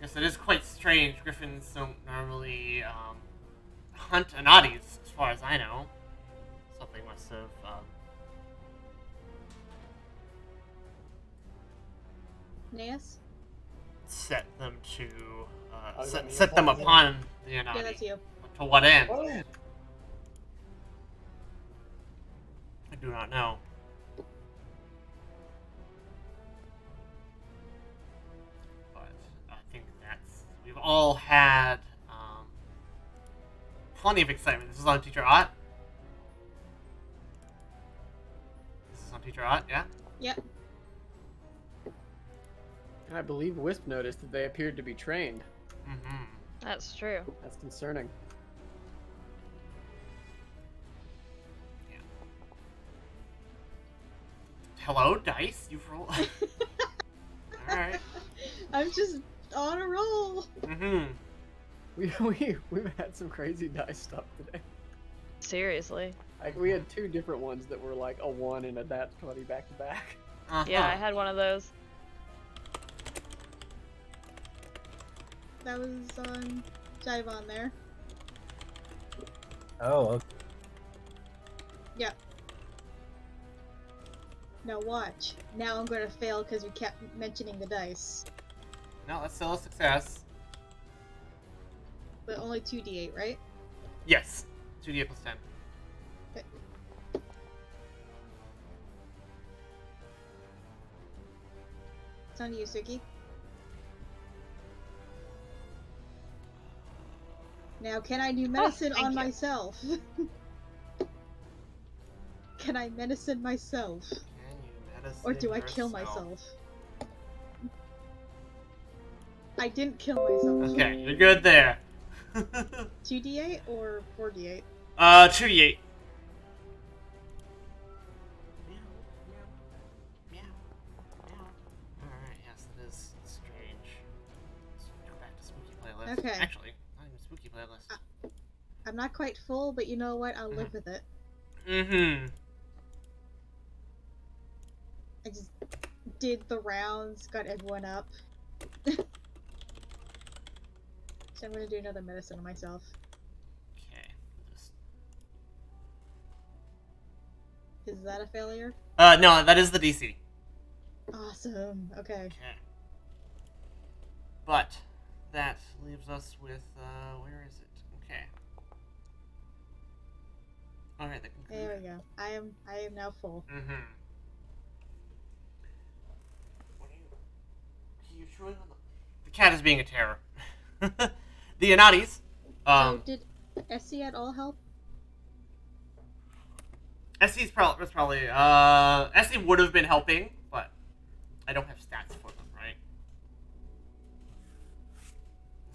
Yes, it is quite strange. Griffins don't normally hunt Anadis, as far as I know. Something must have Naeus? set them to that me? set them upon the Anadi. Yeah, that's you. To what end? Oh. I do not know. But I think we've all had plenty of excitement. This is on Teacher Ott. This is on Teacher Ott, yeah? Yep. And I believe Wisp noticed that they appeared to be trained. Mm-hmm. That's true. That's concerning. Hello, dice. You've rolled. Alright. I'm just on a roll. Mm-hmm. We've had some crazy dice stuff today. Seriously. Like we had 2 different ones that were like a 1 and a nat 20 back to back. Yeah, I had one of those. That was on Jaivon there. Oh, okay. Yeah. Now watch. Now I'm gonna fail because we kept mentioning the dice. No, that's still a success. But only 2d8, right? Yes. 2d8 plus 10. Okay. It's on you, Suki. Now, can I do medicine thank on you. myself? Can I medicine myself? Can you medicine Or do I kill yourself? myself? I didn't kill myself. Okay, you're good there. 2d8 or 4d8? 2d8. Alright, yes, that is strange. Let's go back to spooky playlist. Okay. Actually, not even spooky playlist. I'm not quite full, but you know what? I'll live with it. Mm-hmm. I just did the rounds, got everyone up. So I'm gonna do another medicine on myself. Okay. Just... Is that a failure? No, that is the DC. Awesome. Okay. Okay. But that leaves us with where is it? Okay. Alright, the conclusion. There we go. I am now full. Mm-hmm. What are you chewing on the cat is being a terror. The Anatis. So did Essie at all help? Essie's was probably Essie would have been helping, but I don't have stats for them, right?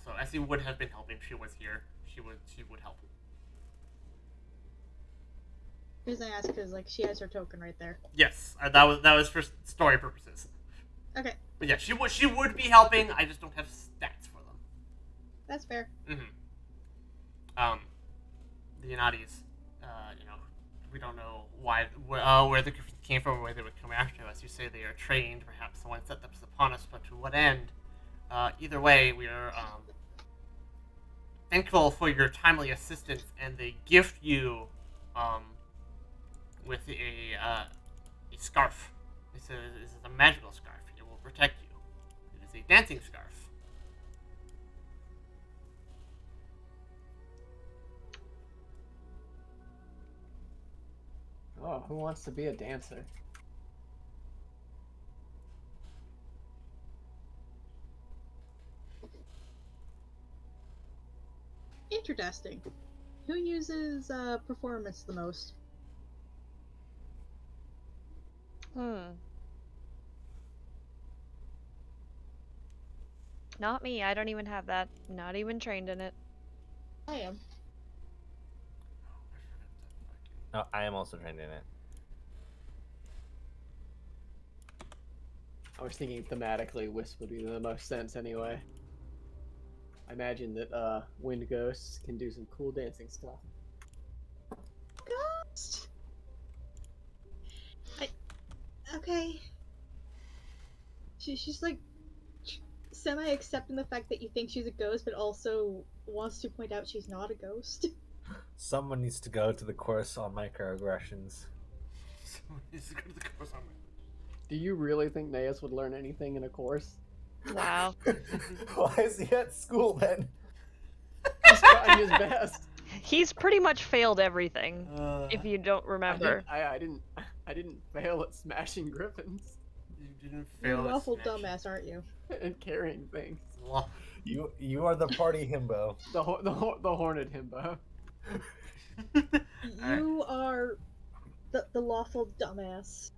So Essie would have been helping. She was here. She would help. The reason I ask because like she has her token right there. Yes, that was for story purposes. Okay, But yeah, she would be helping. I just don't have stats for them. that's fair. Mm-hmm. The Anatis, we don't know why, where the Griffins came from, or where they would come after us. You say they are trained, perhaps someone set them upon us, but to what end? Either way, we are thankful for your timely assistance, and they gift you with a scarf. This is a magical scarf. It will protect you. It is a dancing scarf. Oh, who wants to be a dancer? Interesting. Who uses performance the most? Not me. I don't even have that. Not even trained in it. I am. No, I am also trained in it. I was thinking thematically, Wisp would be the most sense anyway. I imagine that wind ghosts can do some cool dancing stuff. Ghost. Okay. She's like semi accepting the fact that you think she's a ghost, but also wants to point out she's not a ghost. Someone needs to go to the course on microaggressions. Someone needs to go to the course on Do you really think Naeus would learn anything in a course? Wow. Why is he at school then? He's trying his best. He's pretty much failed everything, if you don't remember. I didn't fail at smashing griffins You didn't You're fail an at awful smashing. dumbass, aren't you? and carrying things. You are the party himbo. The horned himbo. You are the lawful dumbass.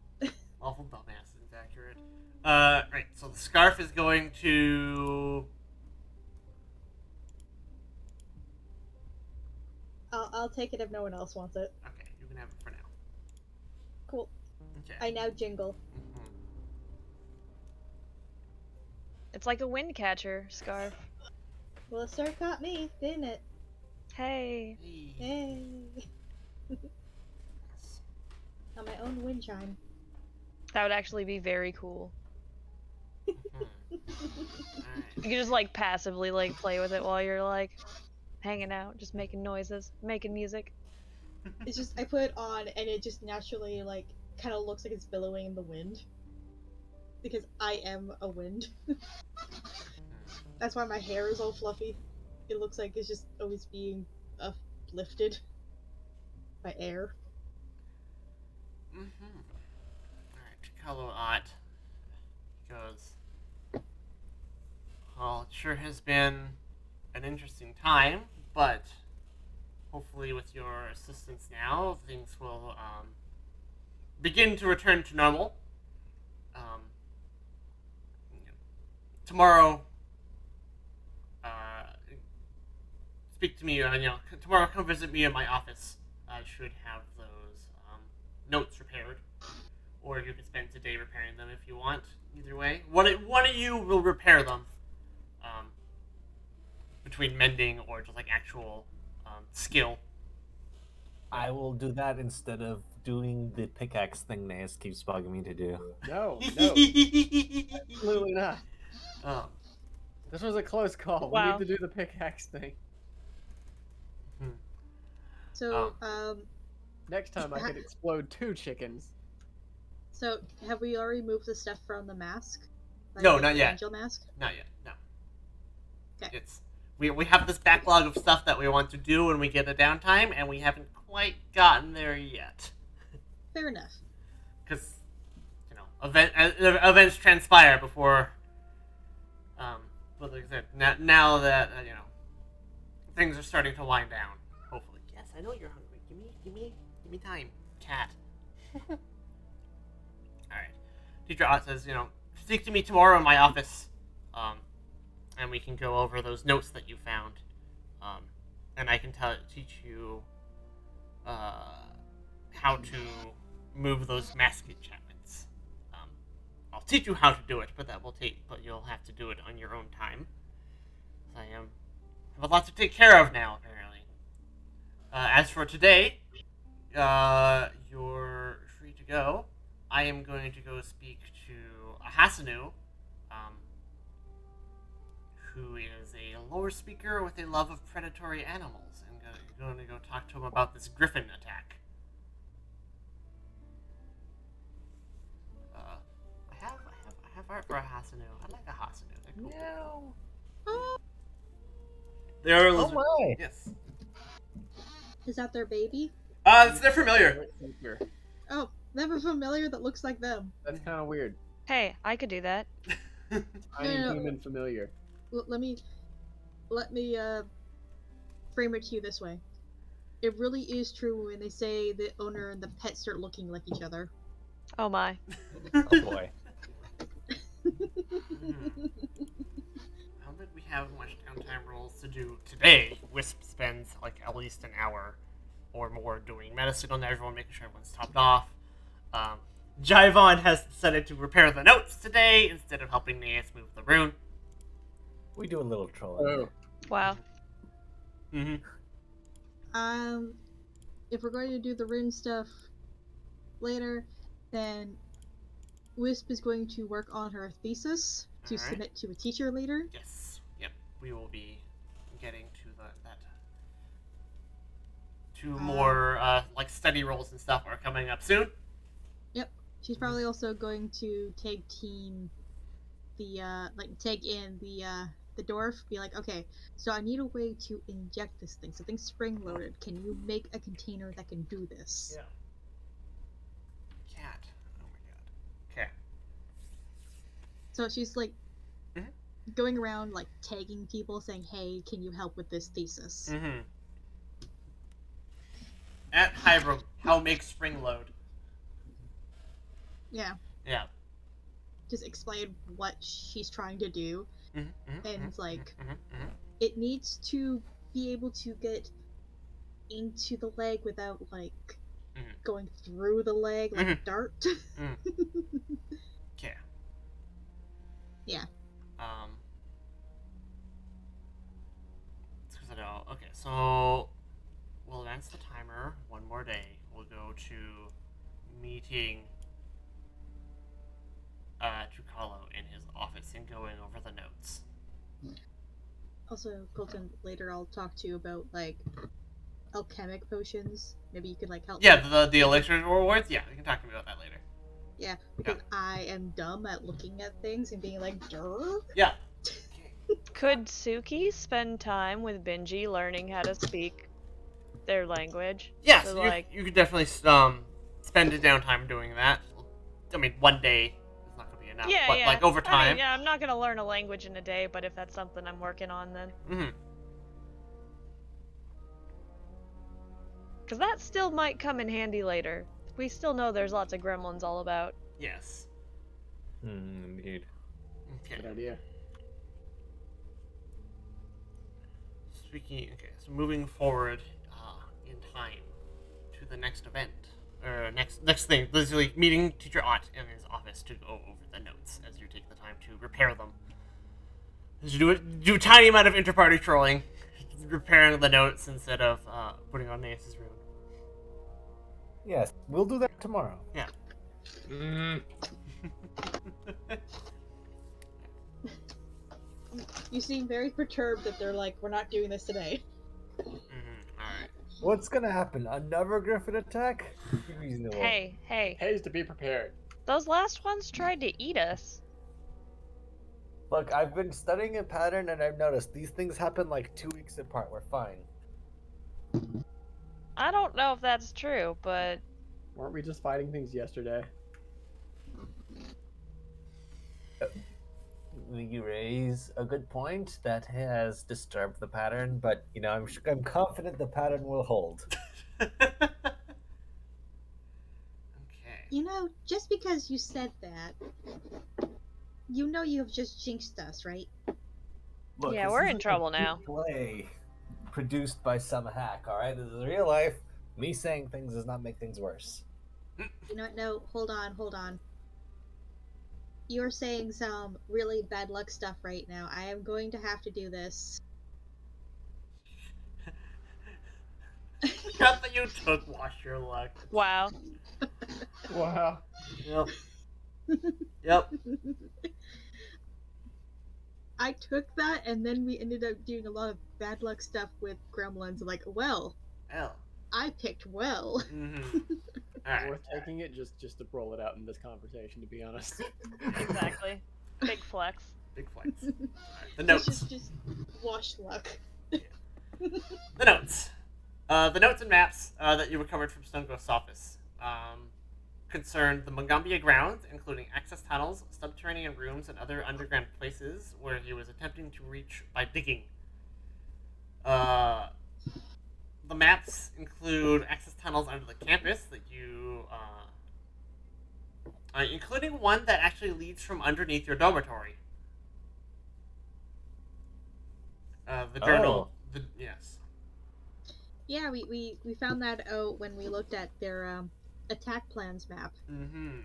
Awful dumbass is accurate. Right, so the scarf is going to... I'll take it if no one else wants it. Okay, you can have it for now. Cool. Okay. I now jingle. Mhm. It's like a wind catcher scarf. Well, the star caught me, didn't it? Hey. Hey. On my own wind chime. That would actually be very cool. Alright. You can just like passively like play with it while you're like hanging out, just making noises, making music. It's just I put it on and it just naturally like kind of looks like it's billowing in the wind. Because I am a wind. That's why my hair is all fluffy. It looks like it's just always being uplifted by air. Alright, Kalu'at goes, well, it sure has been an interesting time, but hopefully with your assistance now, things will begin to return to normal. Tomorrow, speak to me. Tomorrow, come visit me in my office. I should have those notes repaired, or you can spend today repairing them if you want. Either way, one of you will repair them. Between mending or just like actual skill. I will do that instead of doing the pickaxe thing Naeus keeps bugging me to do. No, absolutely not. Um, This was a close call. We Wow. need to do the pickaxe thing. So, Next time I could explode 2 chickens. so have we already moved the stuff from the mask? Like No, the not yet. Angel mask? Not yet. No. Okay. It's we have this backlog of stuff that we want to do when we get a downtime, and we haven't quite gotten there yet. Fair enough. Because events transpire before. But like I said, now that things are starting to wind down. Hopefully. Yes, I know you're hungry. Give me time, cat. All right. Teacher Ott says, speak to me tomorrow in my office, and we can go over those notes that you found, and I can teach you how to move those mask enchantments. I'll teach you how to do it, but you'll have to do it on your own time. I have a lot to take care of now, apparently. As for today, you're free to go. I am going to go speak to Hasanu, who is a lore speaker with a love of predatory animals, and going to go talk to him about this griffin attack. I have art for a Hasanu. I like a Hasanu. They're cool. No. They're a Oh lizard. my! Yes. Is that their baby? They're familiar. Oh, they have a familiar that looks like them. That's kind of weird. Hey, I could do that. Tiny No. human familiar. Let me frame it to you this way. It really is true when they say the owner and the pet start looking like each other. Oh my. Oh boy. I don't think we have much downtime rolls to do today. Wisp spends like at least an hour or more doing medicine on everyone, making sure everyone's topped off. Jaivon has decided to repair the notes today instead of helping Naeus move the rune. We do a little trolling. Oh. Wow. Mm-hmm. If we're going to do the rune stuff later, then Wisp is going to work on her thesis to Alright. submit to a teacher later. Yes. Yep. We will be getting to that. 2 more like study rolls and stuff are coming up soon. She's probably also going to tag team tag in the dwarf, be like, okay, so I need a way to inject this thing. Something's spring loaded. Can you make a container that can do this? Yeah. Cat. Oh my god. Okay. So she's like Mhm. going around like tagging people saying, hey, can you help with this thesis? Mm-hmm. At Hiram, how make spring load? Yeah. Yeah. Just explain what she's trying to do. Mm-hmm. And like Mm-hmm. it needs to be able to get into the leg without like Mhm. going through the leg like a dart. Okay. Yeah. Okay, so we'll advance the timer one more day. We'll go to meeting Trukalo in his office and going over the notes. Also, Colton, later I'll talk to you about like alchemic potions. Maybe you could like help. Yeah, me. the elixir rewards. Yeah, you can talk to me about that later. Yeah, because I am dumb at looking at things and being like, "Duh." Yeah. Could Suki spend time with Benji learning how to speak their language? Yes, So, you like, you could definitely spend a downtime doing that. I mean, one day is not gonna be enough, yeah, but yeah. like over I time. mean, yeah, I'm not gonna learn a language in a day, but if that's something I'm working on, then Mm-hmm. because that still might come in handy later. We still know there's lots of gremlins all about. Yes. Indeed. Okay. Good idea. Speaking. Okay, so moving forward in time to the next event, or next thing, basically meeting Teacher Ott in his office to go over the notes as you take the time to repair them. As you do a tiny amount of inter-party trolling, repairing the notes instead of putting on Naeus's rune. Yes, we'll do that tomorrow. Yeah. You seem very perturbed that they're like, "We're not doing this today." All right. What's gonna happen? Another Griffin attack? Be reasonable. Hey, Pays to be prepared. those last ones tried to eat us. Look, I've been studying a pattern and I've noticed these things happen like 2 weeks apart. We're fine. I don't know if that's true, but Weren't we just fighting things yesterday? You raise a good point that has disturbed the pattern, but I'm confident the pattern will hold. Okay. You know, just because you said that, you know you have just jinxed us, right? Look, yeah, this we're in isn't a trouble cheap now. Play produced by some hack. All right, this is real life. Me saying things does not make things worse. You know what? No, hold on. You're saying some really bad luck stuff right now. I am going to have to do this. Cut that you took wash your luck. Wow. Wow. Yep. Yep. I took that, and then we ended up doing a lot of bad luck stuff with gremlins. Like, well, Well. I picked well. Mm-hmm. All right. Worth taking it just to roll it out in this conversation, to be honest. Exactly. Big flex. Big flex. All right. The notes. Just wash luck. The notes. The notes and maps that you recovered from Stone Ghost's office concerned the Mongambia grounds, including access tunnels, subterranean rooms, and other underground places where he was attempting to reach by digging. The maps include access tunnels under the campus that you, including one that actually leads from underneath your dormitory. The journal. Yes. Yeah, we found that out when we looked at their attack plans map. Mm-hmm.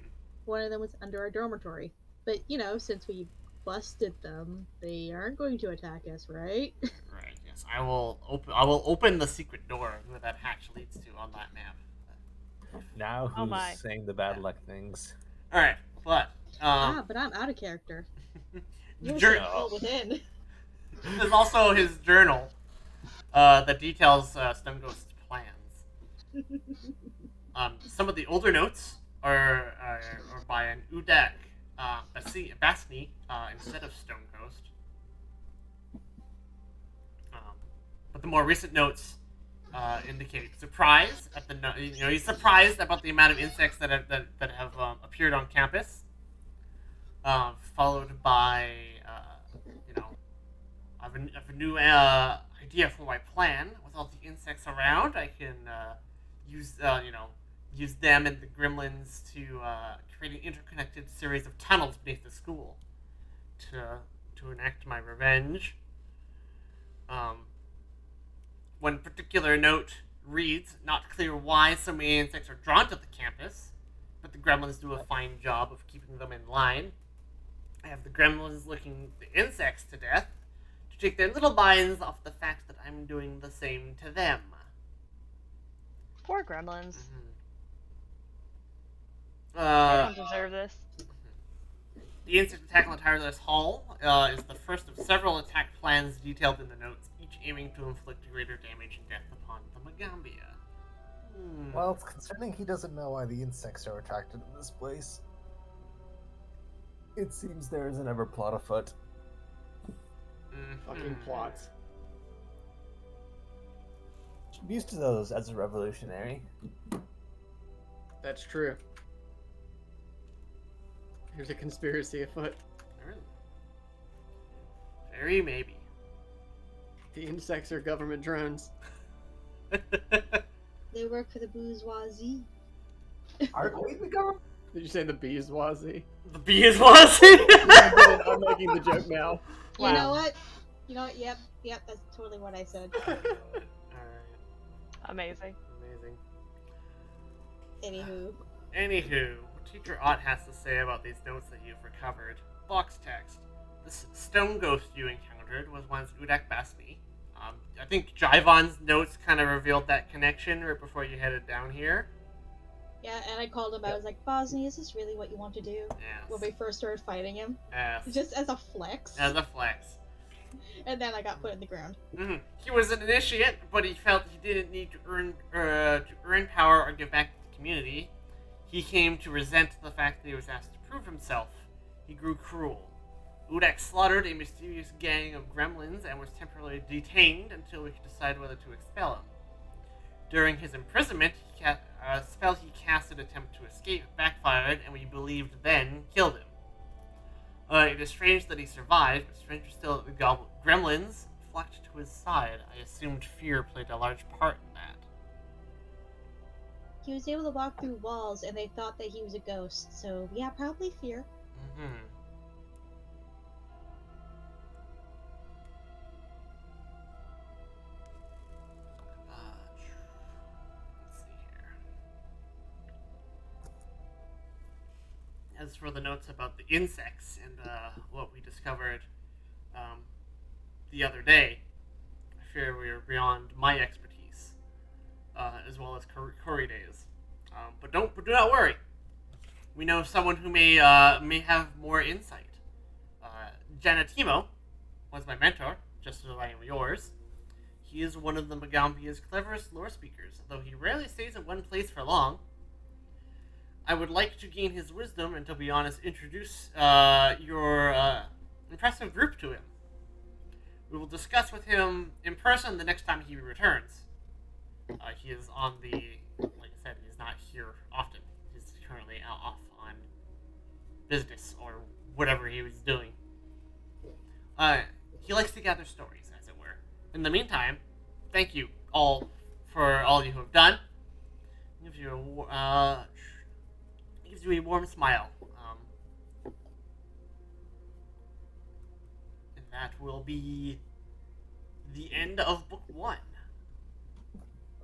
One of them was under our dormitory. But, since we busted them, they aren't going to attack us, right? Right. Yes. I will open the secret door where that hatch leads to on that map. Now Oh who's my. saying the bad luck things? All right, but But I'm out of character. You're jour- saying all within. there's also his journal that details Stone Ghost's plans. Some of the older notes are by an Udak Basni instead of Stone Ghost. But the more recent notes indicate surprise at the he's surprised about the amount of insects that have appeared on campus. Followed by I have a new idea for my plan. With all the insects around, I can use them and the gremlins to create an interconnected series of tunnels beneath the school to enact my revenge. One particular note reads, "Not clear why so many insects are drawn to the campus, but the gremlins do a fine job of keeping them in line. I have the gremlins licking the insects to death to to take their little minds off the fact that I'm doing the same to them. Poor gremlins. They Uh, don't deserve this. the insect attack on the tireless hall is the first of several attack plans detailed in the notes, each aiming to inflict greater damage and death upon the Magambia. Well, it's concerning he doesn't know why the insects are attracted to this place. It seems there is an ever plot afoot. Fucking plots. I'm used to those as a revolutionary. That's true. Here's a conspiracy afoot. Very maybe. The insects are government drones. They work for the bourgeoisie. Aren't we the government? Did you say the bourgeoisie? The bee is Wazzy. I'm making the joke now. You know what? You know what? Yep, that's totally what I said. Alright. Amazing. Amazing. Anywho. What Teacher Ott has to say about these notes that you've recovered. Box text. This stone ghost you encountered was once Udak Basni. I think Jivon's notes kind of revealed that connection right before you headed down here. Yeah, and I called him. I was like, Bosnia, is this really what you want to do? Yes. When we first started fighting him. Yes. Just as a flex. As a flex. And then I got put in the ground. Mm-hmm. He was an initiate, but he felt he didn't need to earn power or give back to the community. He came to resent the fact that he was asked to prove himself. He grew cruel. Udak slaughtered a mysterious gang of gremlins and was temporarily detained until we could decide whether to expel him. During his imprisonment, a spell he cast in an attempt to escape backfired, and we believed then killed him. It is strange that he survived, but stranger still that the gremlins flocked to his side. I assumed fear played a large part in that. He was able to walk through walls, and they thought that he was a ghost. So yeah, probably fear. Mm-hmm. Let's see here. As for the notes about the insects and what we discovered the other day, I fear we are beyond my expertise, as well as Curry Days. But do not worry. We know someone who may have more insight. Janatimo was my mentor, just as I am yours. He is one of the Magambia's cleverest lore speakers, though he rarely stays in one place for long. I would like to gain his wisdom and, to be honest, introduce your impressive group to him. We will discuss with him in person the next time he returns. He is on the, like I said, he's not here often. He's currently off on business or whatever he was doing. He likes to gather stories, as it were. In the meantime, thank you all for all you have done. It gives you a warm smile. And that will be the end of book 1.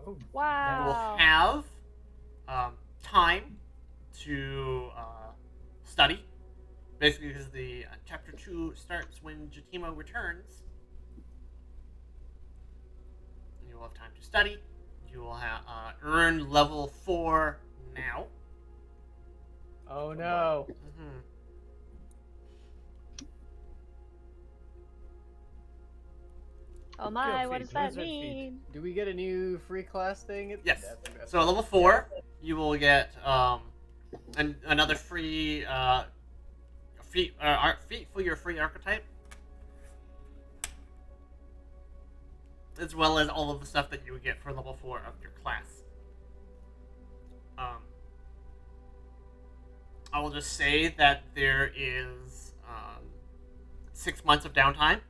Oh, Wow. We'll have time to study. Basically, because the chapter 2 starts when Jatimo returns. You will have time to study. You will have earn level 4 now. Oh no. Mm-hmm. Oh my, Feel what free does to that use our feet. mean? Do we get a new free class thing? Yes. I think that's So at level 4, you will get another free feat for your free archetype, as well as all of the stuff that you would get for level 4 of your class. I will just say that there is 6 months of downtime,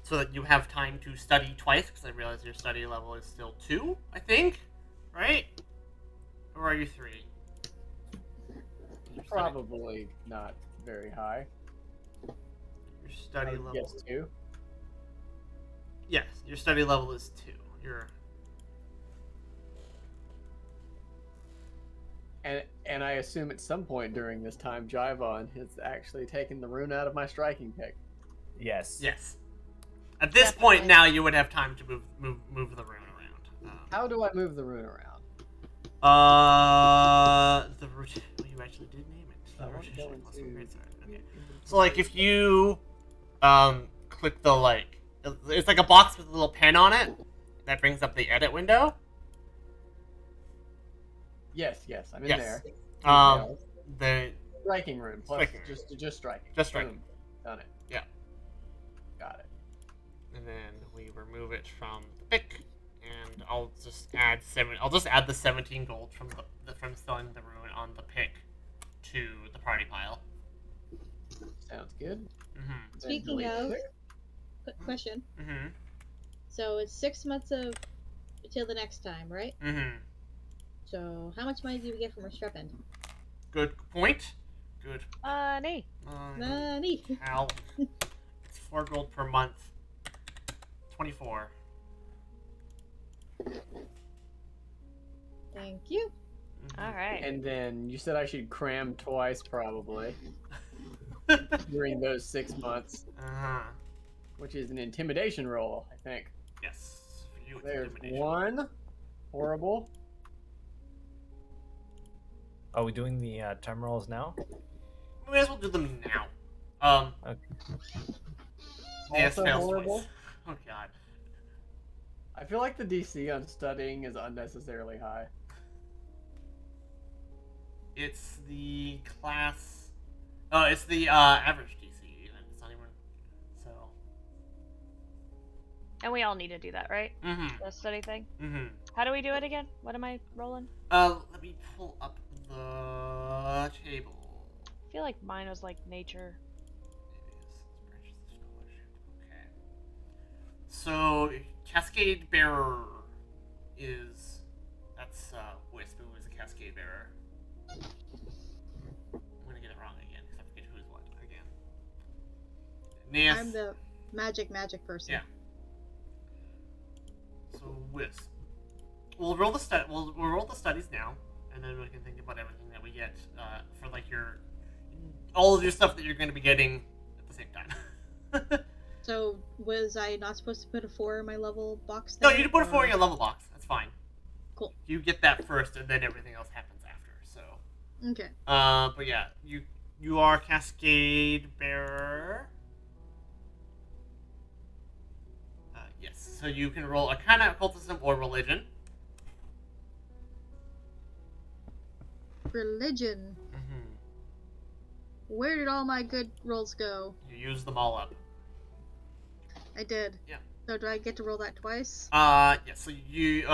so that you have time to study twice, because I realize your study level is still 2, I think, right? Or are you 3? Your study- probably not very high. Your I study would level. guess 2. Yes, your study level is 2. Your And I assume at some point during this time, Jivon has actually taken the rune out of my striking pick. yes. yes. At this point now, you would have time to move the rune around. How do I move the rune around? The root. Well, you actually did name it. I want to go into Okay. So like if you click the like, it's like a box with a little pen on it that brings up the edit window. Yes, I'm in Yes. there. The Striking rune plus Striking rune. just striking. Just striking. Boom. Done it. Yeah. Got it. And then we remove it from the pick, and I'll just add the 17 gold from from selling the rune on the pick to the party pile. Sounds good. Mm-hmm. Speaking of, quick question. Mm-hmm. So it's 6 months of till the next time, right? Mm-hmm. So how much money do we get from our stipend? Good point. Good. Money. Money. How? It's 4 gold per month. 24. Thank you. All right. And then you said I should cram twice probably during those 6 months, Uh-huh. which is an intimidation roll, I think. Yes. For you, it's There's intimidation. 1. Horrible. Are we doing the time rolls now? We may as well do them now. Okay. Yes, Also fails horrible. twice. Oh god. I feel like the DC on studying is unnecessarily high. It's the class. Oh, it's the average DC. Even it's not even. So. And we all need to do that, right? Mm-hmm. The study thing. Mm-hmm. How do we do it again? What am I rolling? Let me pull up the table. I feel like mine was like nature. It is. Okay. So Cascade Bearer that's Wisp, who is a Cascade Bearer. I'm gonna get it wrong again because I forget who's what again. Nis. I'm the magic person. Yeah. So Wisp. We'll roll the we'll roll the studies now, and then we can think about everything that we get for like all of your stuff that you're going to be getting at the same time. So was I not supposed to put a 4 in my level box? No, there, you put a 4 in or- your level box. That's fine. Cool. You get that first, and then everything else happens after. So. Okay. But yeah, you are Cascade Bearer. Yes. So you can roll Arcana, Occultism, or Religion. Religion. Mm-hmm. Where did all my good rolls go? You use them all up. I did. Yeah. So do I get to roll that twice? Yeah. So you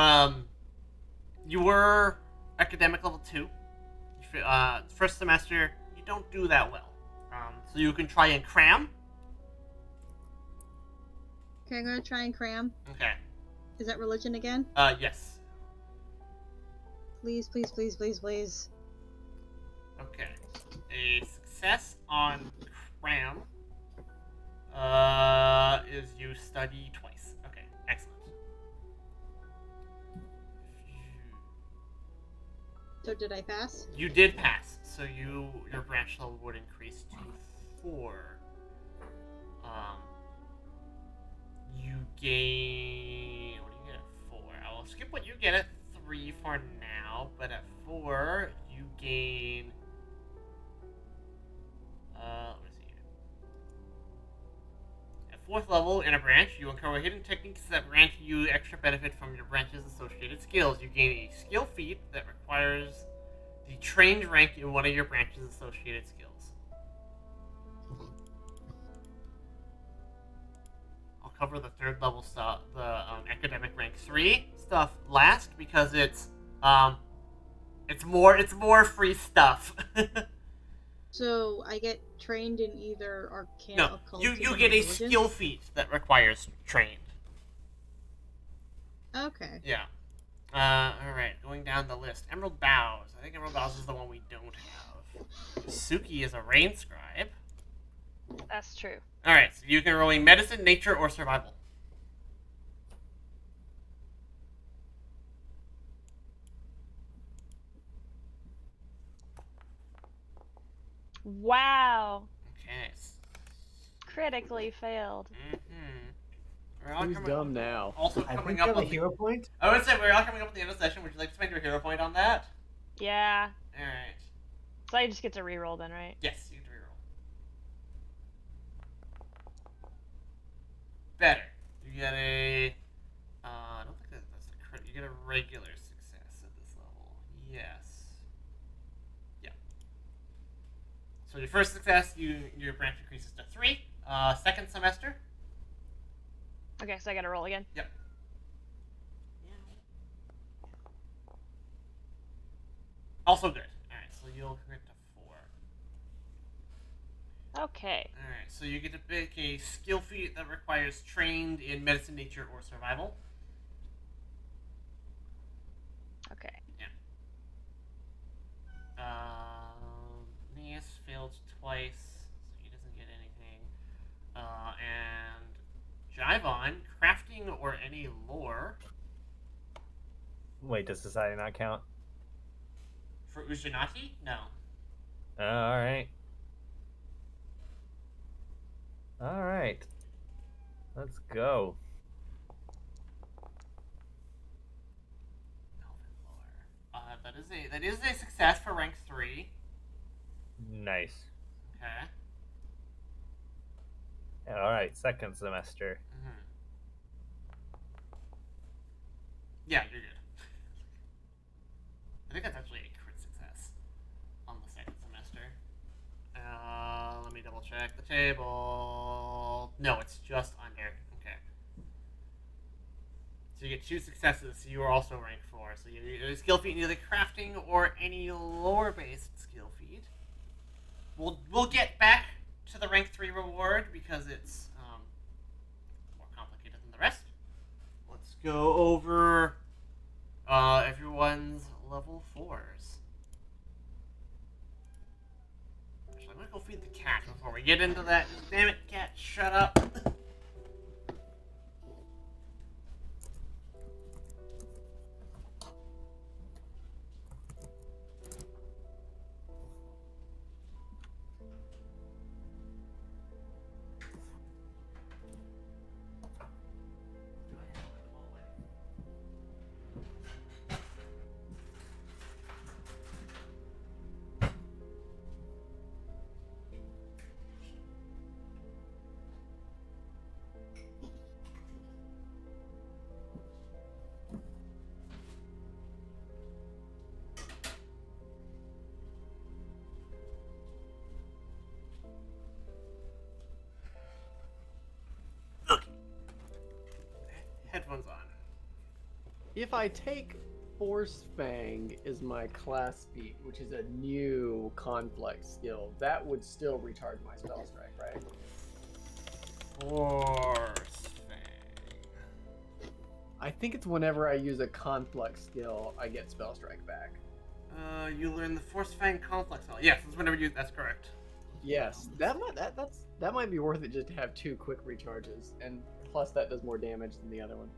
were academic level 2. First semester, you don't do that well. So you can try and cram. Okay, I'm gonna try and cram. Okay. Is that religion again? Yes. Please. Okay. A success on cram is you study twice. Okay, excellent. So did I pass? You did pass, so your branch level would increase to 4. You gain. What do you get at 4? I will skip what you get at 3 for now, but at 4 you gain. Let me see here. At 4th level in a branch, you uncover hidden techniques that grant you extra benefit from your branch's associated skills. You gain a skill feat that requires the trained rank in one of your branch's associated skills. I'll cover the 3rd level stuff, the academic rank 3 stuff last because it's more free stuff. So I get trained in either Arcana, No, Occultism, you or get a religion? skill feat that requires trained. Okay. Yeah. Alright, going down the list. Emerald Bows. I think Emerald Bows is the one we don't have. Suki is a rain scribe. That's true. Alright, so you can roll in medicine, nature, or survival. Wow. Okay. Critically failed. Mm-hmm. We're all Who's coming dumb now? Also I coming think up you on have a hero point. I would say we're all coming up at the end of the session. Would you like to spend your hero point on that? Yeah. All right. So I just get to reroll then, right? Yes, you can reroll. Better. You get a. I don't think that's a crit. You get a regular success at this level. Yes. Yeah. So your first success, your branch increases to 3. Second semester. Okay, so I gotta roll again. Yep. Also good. All right, so you'll crit to 4. Okay. Alright, so you get to pick a skill feat that requires trained in medicine, nature, or survival. Okay. Neas failed twice, so he doesn't get anything. And Jivon, crafting or any lore Wait, does society not count? for Ujanati? No. All right. All right. Let's go. Elven lore. That is a success for rank 3. Nice. Okay. All right, second semester. Mm-hmm. Yeah, you're good. I think that's actually a crit success on the second semester. Let me double check the table. No, it's just under. Okay. So you get 2 successes. So you are also rank 4. So you get a skill feat in either crafting or any lore-based skill feat. We'll get back to the rank 3 reward because it's more complicated than the rest. Let's go over everyone's level 4s. Actually, I'm gonna go feed the cat before we get into that. Damn it, cat, shut up. Headphones on. If I take Force Fang as my class feat, which is a new conflict skill, that would still recharge my spell strike, right? Force Fang. I think it's whenever I use a conflict skill, I get spell strike back. You learn the Force Fang complex. Yes, that's whenever you. That's correct. Yes, that might be worth it just to have 2 quick recharges, and plus that does more damage than the other one.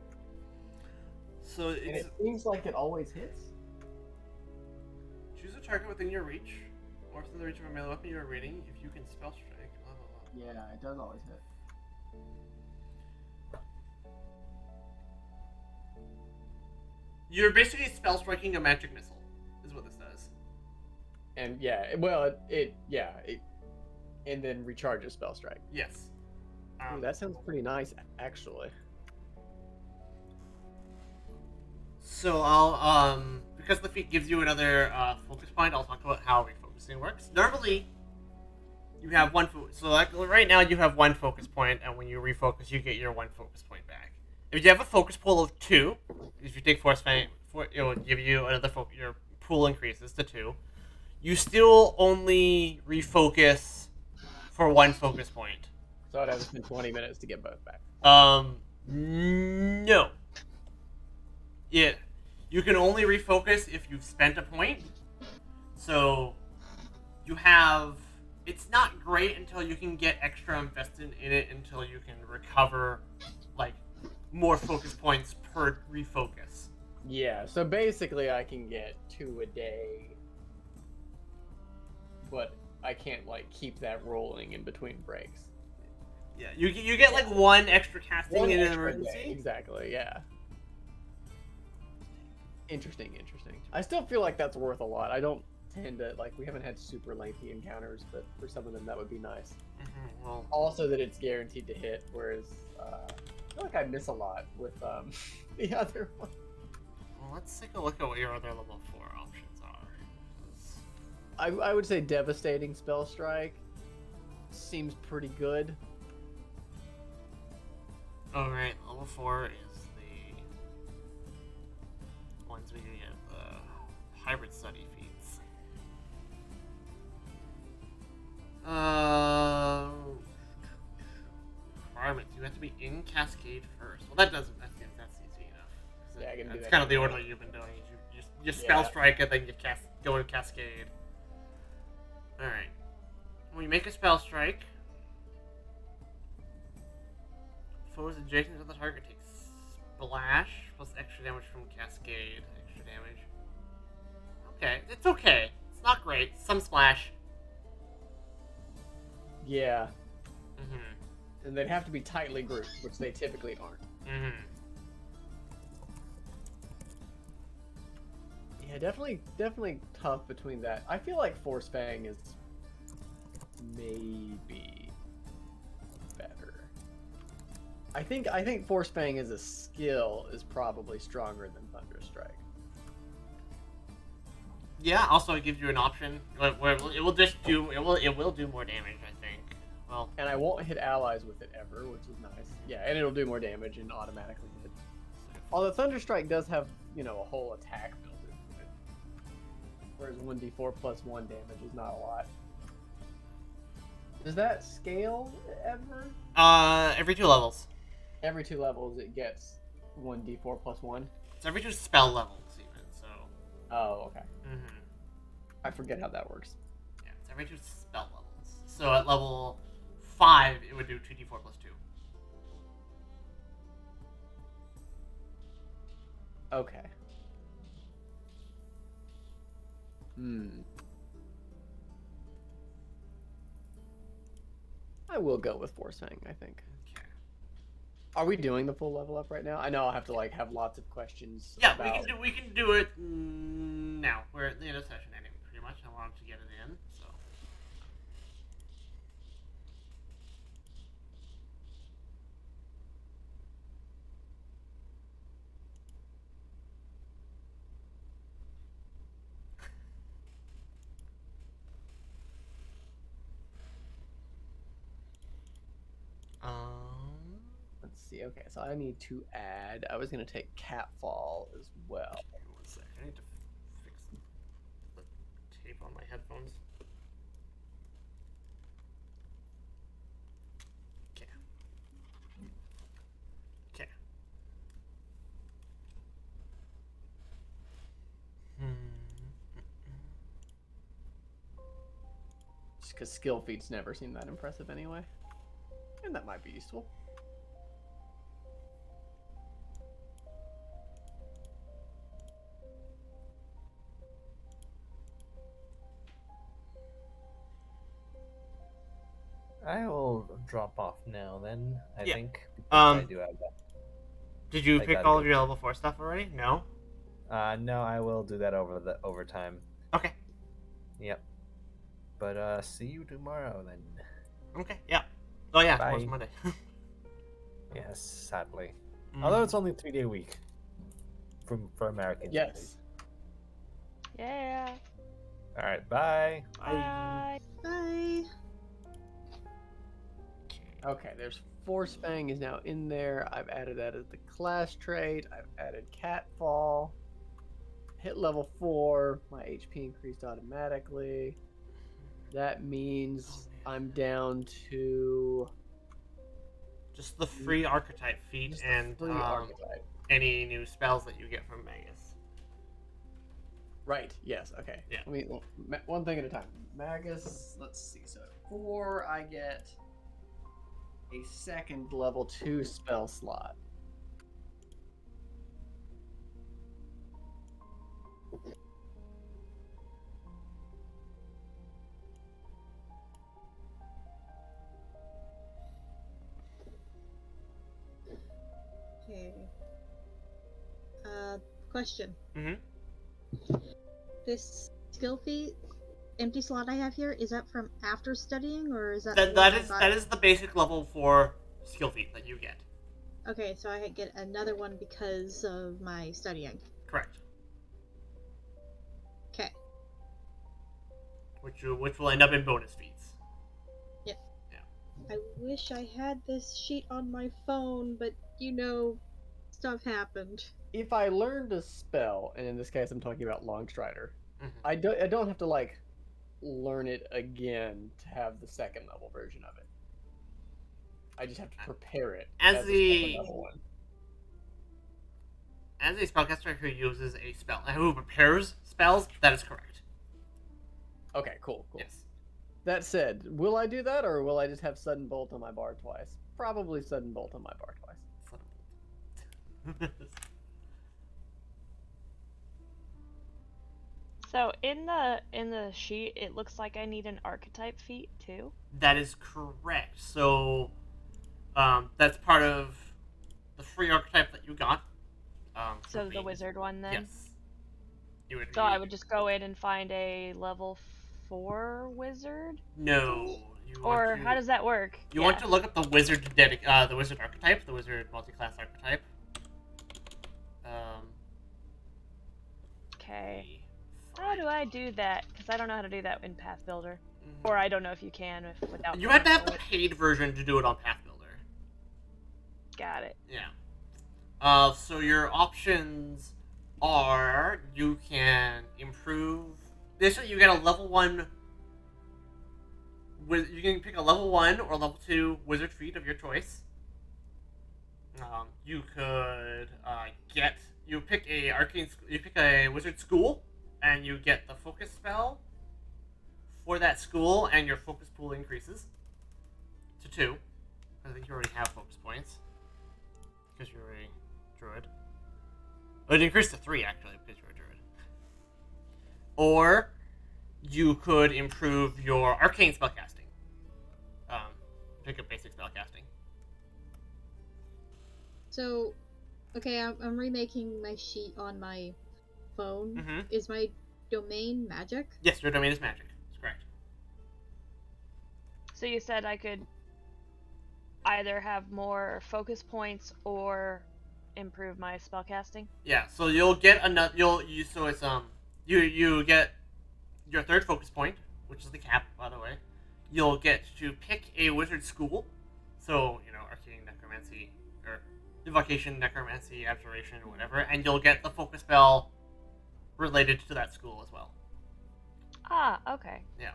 So And it's it seems like it always hits. choose a target within your reach, or within the reach of a melee weapon you are reading. If you can spell strike, blah blah blah. Yeah, it does always hit. You're basically spell striking a magic missile, is what this does. And yeah, well, it and then recharges spell strike. Yes. Ooh, that sounds pretty nice, actually. So I'll because the feat gives you another focus point, I'll talk about how refocusing works. Normally, you have one focus. So like right now, you have 1 focus point, and when you refocus, you get your 1 focus point back. If you have a focus pool of 2, if you take Force Fang, it will give you another focus. Your pool increases to 2. You still only refocus for 1 focus point. So I'd have to spend 20 minutes to get both back. No. You can only refocus if you've spent a point. So you have. It's not great until you can get extra invested in it until you can recover, like, more focus points per refocus. Yeah, so basically I can get 2 a day, but I can't like keep that rolling in between breaks. Yeah, you get like one extra casting One in an extra day, emergency. exactly, yeah. Interesting. I still feel like that's worth a lot. I don't tend to, like, we haven't had super lengthy encounters, but for some of them that would be nice. Well, Also that it's guaranteed to hit, whereas I feel like I miss a lot with the other one. well, let's take a look at what your other level 4 options are. 'Cause- I would say Devastating Spell Strike seems pretty good. All right, level 4 is the ones we can get the hybrid study feats. Requirements. You have to be in Cascade first. Well, that's easy enough. Yeah, I can do That's that. kind of the order you've been doing. You spell Yeah. strike and then you go to Cascade. All right. When you make a spell strike, foes adjacent to the target take splash plus extra damage from Cascade. Extra damage. Okay, it's okay. It's not great. Some splash. Yeah. Mm-hmm. And they'd have to be tightly grouped, which they typically aren't. Mm-hmm. Yeah, definitely tough between that. I feel like Force Fang is maybe better. I think Force Fang as a skill is probably stronger than Thunder Strike. Yeah. Also, it gives you an option where it will do more damage. I think. Well, And I won't hit allies with it ever, which is nice. Yeah, and it'll do more damage and automatically hit. Although Thunder Strike does have, a whole attack built into it. Whereas 1d4 plus 1 damage is not a lot. Does that scale ever? every 2 levels. Every 2 levels it gets 1d4 plus 1? It's every 2 spell levels even. So. Oh, okay. Mm-hmm. I forget how that works. Yeah, it's every 2 spell levels. So at level 5, it would do 2d4 plus 2. Okay. I will go with Force Fang, I think. Okay. Are we doing the full level up right now? I know I'll have to have lots of questions. Yeah, about... we can do it now. We're at the end of the session anyway, pretty much. I wanted to get it in, so. Let's see. Okay, so I need to add. I was gonna take Catfall as well. Give me 1 second. I need to fix the tape on my headphones. Okay. Okay. Just because skill feats never seem that impressive anyway, and that might be useful. I will drop off now then, I Yeah. think. Because I do have that. Did you I pick gotta all go. of your level 4 stuff already? No? No, I will do that over time. Okay. Yep. But see you tomorrow then. Okay, yeah. Oh yeah, Bye. tomorrow's Monday. Yes, sadly. Mm. Although it's only 3-day week. For Americans. at Yes. least. Yeah. Alright, bye. Bye. Bye. Okay, there's Force Fang is now in there. I've added that as the class trait. I've added Catfall. Hit level 4. My HP increased automatically. That means I'm down to Just the free archetype feat just the and free archetype. any new spells that you get from Magus. Right. Yes. Okay. Yeah. One thing at a time. Magus. Let's see. So 4, I get a second level 2 spell slot. question. Mm-hmm. This skill feat empty slot I have here, is that from after studying, or is that That one that I is got? that is the basic level for skill feat that you get. Okay, so I get another one because of my studying. Correct. Okay. Which will end up in bonus feats. Yep. Yeah. I wish I had this sheet on my phone, but stuff happened. If I learned a spell, and in this case I'm talking about Longstrider, Mm-hmm. I don't have to like learn it again to have the second level version of it. I just have to prepare it As as a the- second level one. As a spellcaster who uses a spell, who prepares spells, that is correct. Okay, cool. Yes. That said, will I do that, or will I just have Sudden Bolt on my bar twice? Probably Sudden Bolt on my bar twice. So in the sheet, it looks like I need an archetype feat too. That is correct. So, that's part of the free archetype that you got. So for the being- wizard one then. Yes. You would. So I would just go in and find a level 4 wizard. No. Or how does that work? You want to look up the wizard the wizard archetype, the wizard multi-class archetype. Okay. How do I do that? Because I don't know how to do that in Path Builder, or I don't know if you can without. You have to have paying the for it. paid version to do it on Path Builder. Got it. Yeah. So your options are you can improve. This way you get a level 1. You can pick a level 1 or level 2 wizard feat of your choice. You could you pick a wizard school, and you get the focus spell for that school, and your focus pool increases to 2. I think you already have focus points because you're a druid. Oh, it increased to 3 actually because you're a druid. Or you could improve your arcane spellcasting. Pick up basic spellcasting. So, okay, I'm remaking my sheet on my phone. Mm-hmm. Is my domain magic? Yes, your domain is magic. That's correct. So you said I could either have more focus points or improve my spellcasting. Yeah, so you'll get another. So it's you get your 3rd focus point, which is the cap, by the way. You'll get to pick a wizard school, so arcane necromancy or evocation, necromancy, abjuration, or whatever, and you'll get the focus spell related to that school as well. Ah, okay. Yeah.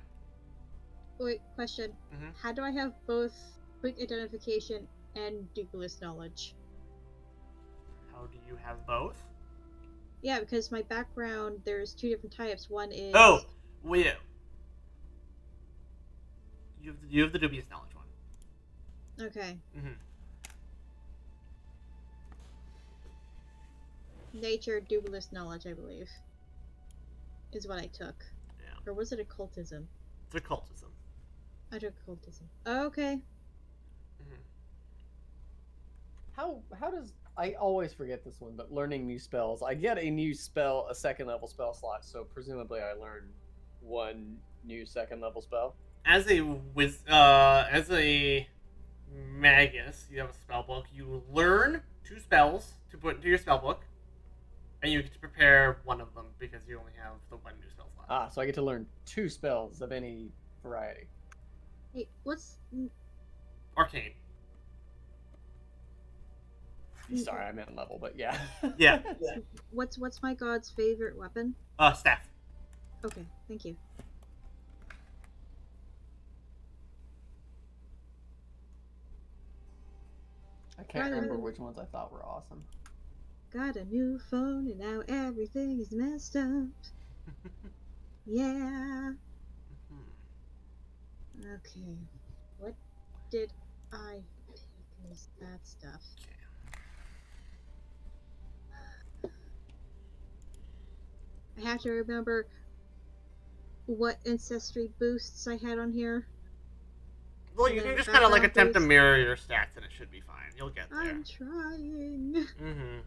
Wait, question. Mhm. How do I have both quick identification and duelist knowledge? How do you have both? Yeah, because my background, there's 2 different types. One is... Oh, well, yeah. You have the dubious knowledge one. Okay. Mm-hmm. Nature, duelist knowledge, I believe, is what I took. Yeah. Or was it occultism? It's occultism. I took occultism. Oh, okay. Mm-hmm. How does I always forget this one, but learning new spells. I get a new spell, a second level spell slot, so presumably I learn one new second level spell. As a magus, you have a spell book. You learn 2 spells to put into your spell book, and you get to prepare one of them because you only have the 1 new spell slot. Ah, so I get to learn 2 spells of any variety. Hey, what's... Arcane. Sorry, I meant level, but yeah. Yeah. What's my god's favorite weapon? Staff. Okay, thank you. I can't remember which ones I thought were awesome. Got a new phone and now everything is messed up. Yeah. Okay. What did I pick as that stuff? I have to remember what ancestry boosts I had on here. Well, And you then can just kind of like background attempt to boost. mirror your stats, and it should be fine. You'll get there. I'm trying. Mm-hmm.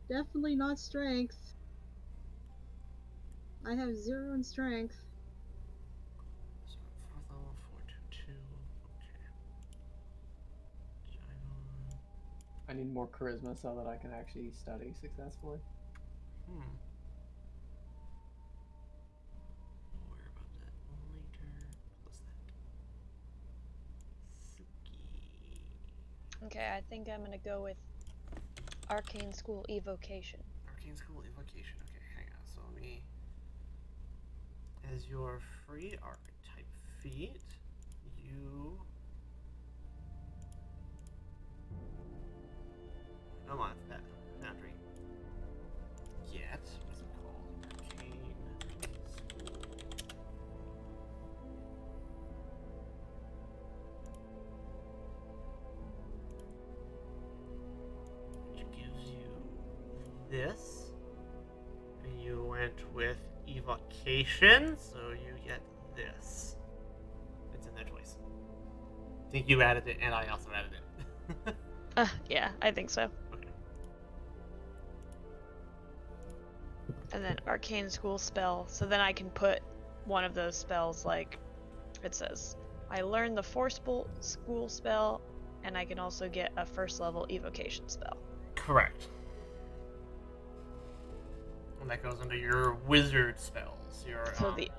Definitely not strength. I have 0 in strength. So 4th level, 422. Okay. Gynon. I need more charisma so that I can actually study successfully. We'll worry about that later. What's that? Suki. Okay, I think I'm gonna go with Arcane School Evocation. Arcane School Evocation. Okay, hang on. So let me. As your free archetype feat, you. Come on, that Foundry. Get. What's it called? Arcane School. Which gives you this. And you went with evocation, so you get this. It's in there twice. I think you added it, and I also added it. Yeah, I think so. Okay. And then Arcane School spell, so then I can put one of those spells, like it says, I learned the Forceful School spell, and I can also get a first level evocation spell. Correct. And that goes under your wizard spells. Your So the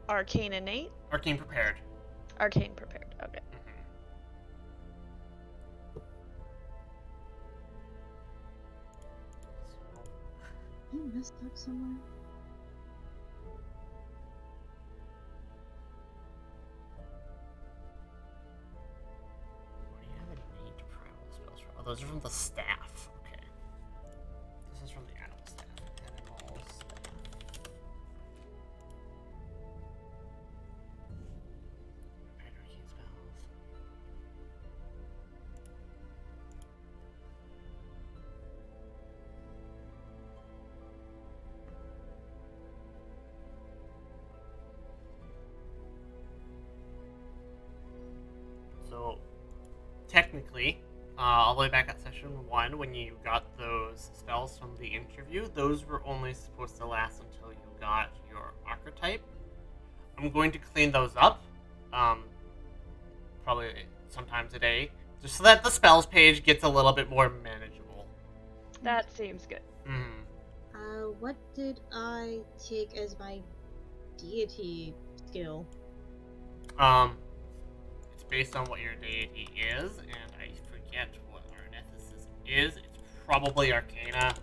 Arcane Innate? arcane prepared. Arcane Prepared, okay. I messed up somewhere. What do you have innate primal spells from? Oh, those are from the staff. Okay. This is from the animal staff. Animal staff. Prepared arcane spells. So, technically, all the way back at session 1, when you got those spells from the interview, those were only supposed to last until you got your archetype. I'm going to clean those up, probably sometime today, just so that the spells page gets a little bit more manageable. That seems good. What did I take as my deity skill? It's based on what your deity is, and I forget what Arnethys is. It's probably Arcana.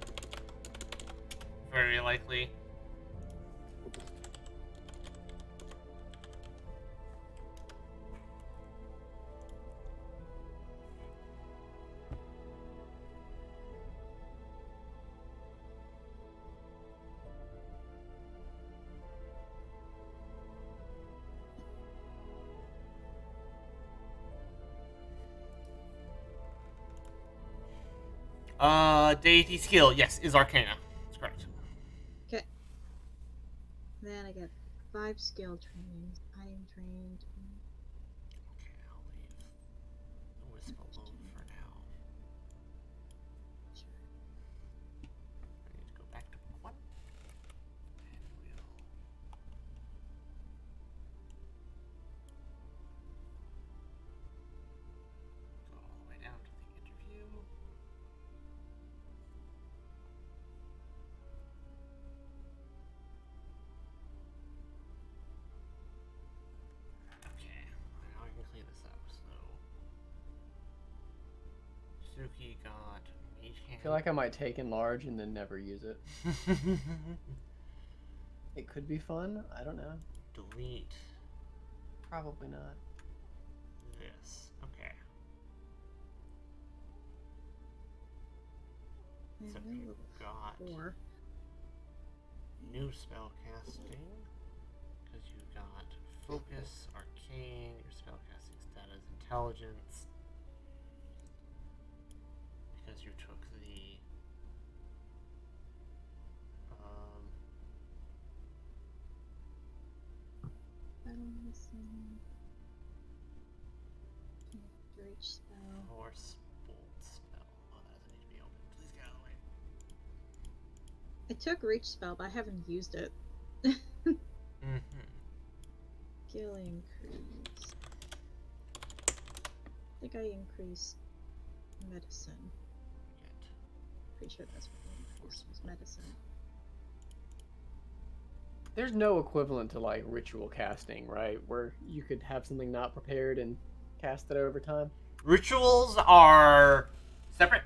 Very likely. Deity skill, yes, is Arcana. That's correct. Okay. Then I get 5 skill trainings. I am trained. Okay, I'll leave the Wisp alone for now. Sure. I need to go back to book 1. And we'll go all the way down to the interview. Okay, now I can clean this up. So, Suki got Mage Hand. I feel like I might take enlarge and then never use it. It could be fun. I don't know. Delete Probably not. this. Okay. And So then you level got 4. new spell casting because you got focus, arcane. Your spell casting stat is intelligence because you took the Battle missing. Reach spell. force bolt spell. Oh, that doesn't need to be open. Please get out of the way. I took Reach Spell, but I haven't used it. Mm-hmm. Skill increase. I think I increased medicine. Pretty sure that's what I increased was medicine. There's no equivalent to like ritual casting, right? Where you could have something not prepared and cast it over time. Rituals are separate.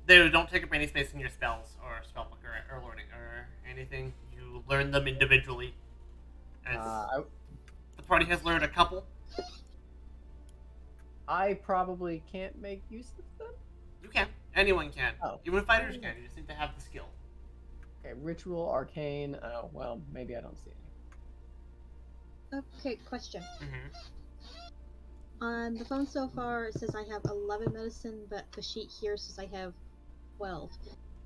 They don't take up any space in your spells or spellbook or learning or anything. You learn them individually. As the party has learned a couple. I probably can't make use of them. You can. Anyone can. Oh. Even fighters can. You just need to have the skill. Okay, ritual, arcane. Oh well, maybe I don't see any. Okay, question. Mm-hmm. On the phone so far, it says I have 11 medicine, but the sheet here says I have 12.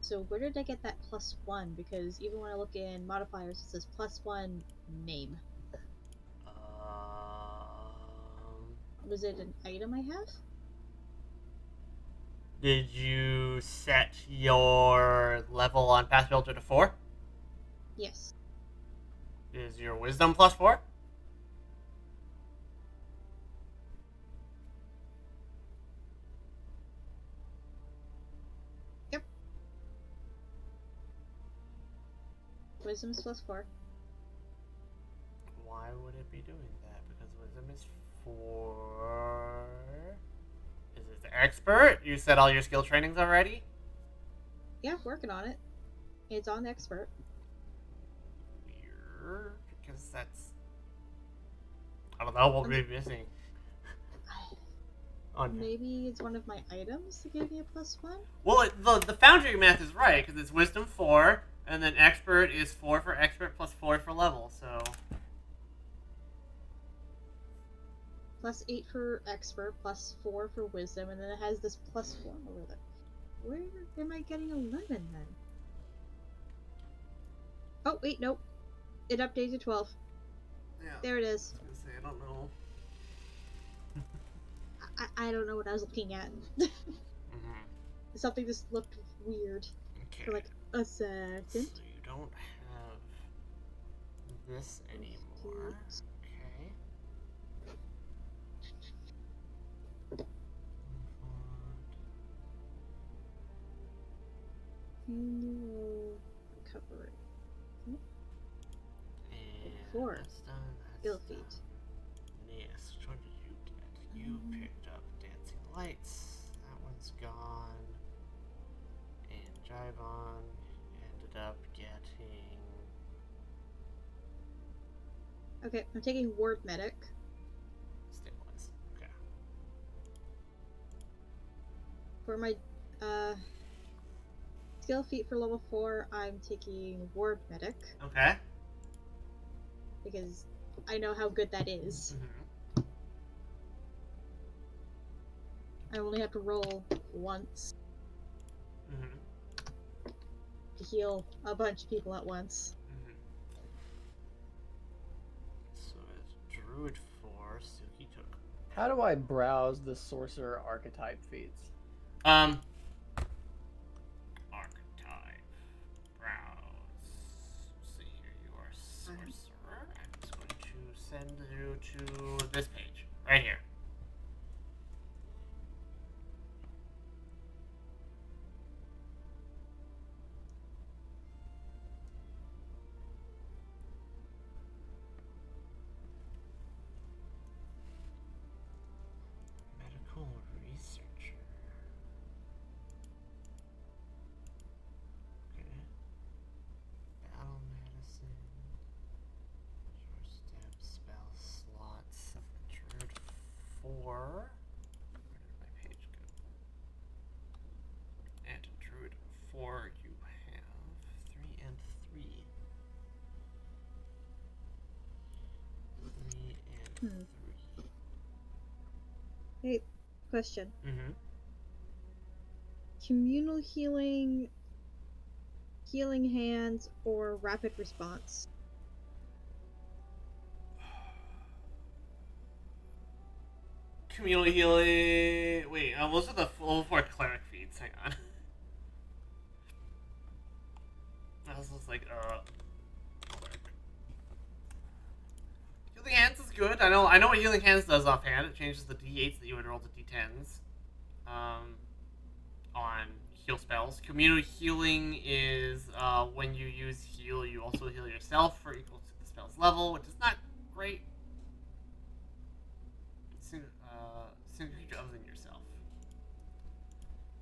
So where did I get that +1? Because even when I look in modifiers, it says +1 name. Was it an item I have? Did you set your level on Path Builder to 4? Yes. Is your Wisdom +4? Yep. Wisdom's +4. Why would it be doing that? Because Wisdom is 4. Is it the Expert? You set all your skill trainings already? Yeah, working on it. It's on expert. Weird. Because that's... I don't know what we're missing. Maybe it's one of my items that gave me a +1? Well, the Foundry math is right, because it's Wisdom 4, and then Expert is 4 for Expert plus 4 for level, so... +8 for expert, +4 for wisdom, and then it has this +1 over there. Where am I getting 11 then? Oh, wait, nope. It updated to 12. Yeah. There it is. I was gonna say, I don't know. I don't know what I was looking at. Something just looked weird for like a second. So you don't have this anymore. Okay. Annual recovery. And 4. that's done. Ill feet. Yes, which one did you get? You picked up Dancing Lights. That one's gone. And Jivon ended up getting... Okay, I'm taking Ward Medic. Stabilize. Okay. For my skill feat for level 4, I'm taking Ward Medic. Okay. Because I know how good that is. I only have to roll once to heal a bunch of people at once. So it's Druid 4, Suki took. How do I browse the sorcerer archetype feats? Archetype. Browse. See here, you are sorcerer. I'm just going to send you to this page. Right here. Medical researcher. Okay. Battle medicine. Short step spell slots. Druid 4. Where did my page go? And Druid 4 you have 3 and 3. 3 and 3. Hey, question. Mm-hmm. Communal healing, healing hands, or rapid response? Communal healing. Wait, those are the level 4 cleric feats. Hang on. it's like, Healing Hands is good. I know what Healing Hands does offhand. It changes the d8s that you would roll to d10s. On heal spells. Community healing is when you use heal, you also heal yourself for equal to the spell's level, which is not great. Single creature other than yourself.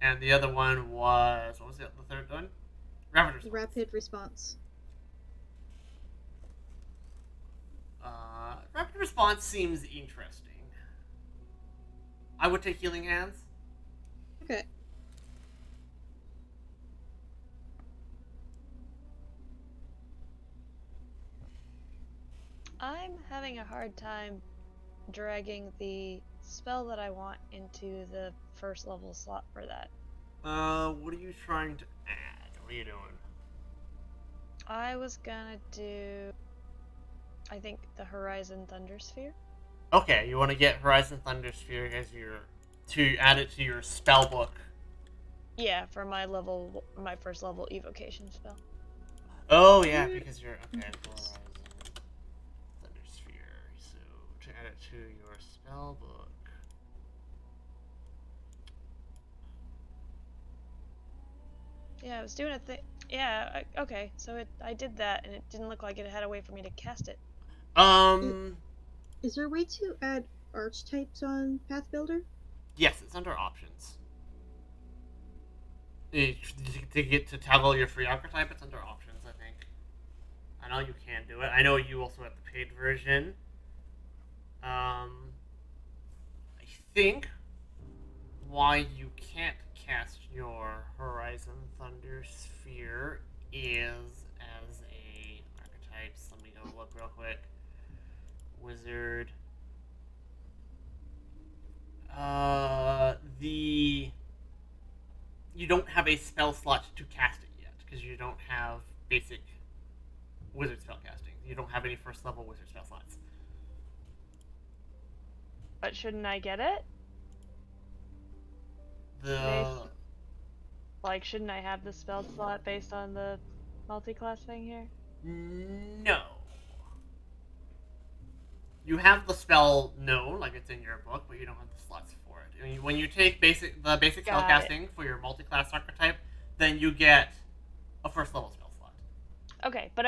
And the other one was, what was it? The third one? Rapid response. Rapid response. Rapid response seems interesting. I would take Healing Hands. Okay. I'm having a hard time dragging the spell that I want into the first level slot for that. What are you trying to add? What are you doing? I was gonna do, I think, the Horizon Thunder Sphere. Okay, you want to get Horizon Thunder Sphere as to add it to your spell book. Yeah, for my first level evocation spell. Oh yeah, because you're okay. Horizon Thunder Sphere. So to add it to your spell book. Yeah, I was doing a thing. Yeah, okay. So I did that, and it didn't look like it had a way for me to cast it. Is there a way to add archetypes on Path Builder? Yes, it's under options. To get to toggle your free archetype, it's under options, I think. I know you can do it. I know you also have the paid version. I think why you can't cast your Horizon Thunder Sphere is as a archetypes. Let me go look real quick. Wizard. You don't have a spell slot to cast it yet because you don't have basic wizard spell casting. You don't have any first level wizard spell slots. But shouldn't I get it? Shouldn't I have the spell slot based on the multi-class thing here? No. You have the spell known, like it's in your book, but you don't have the slots for it. I mean, when you take the basic spell casting for your multi-class archetype, then you get a first level spell slot. Okay, but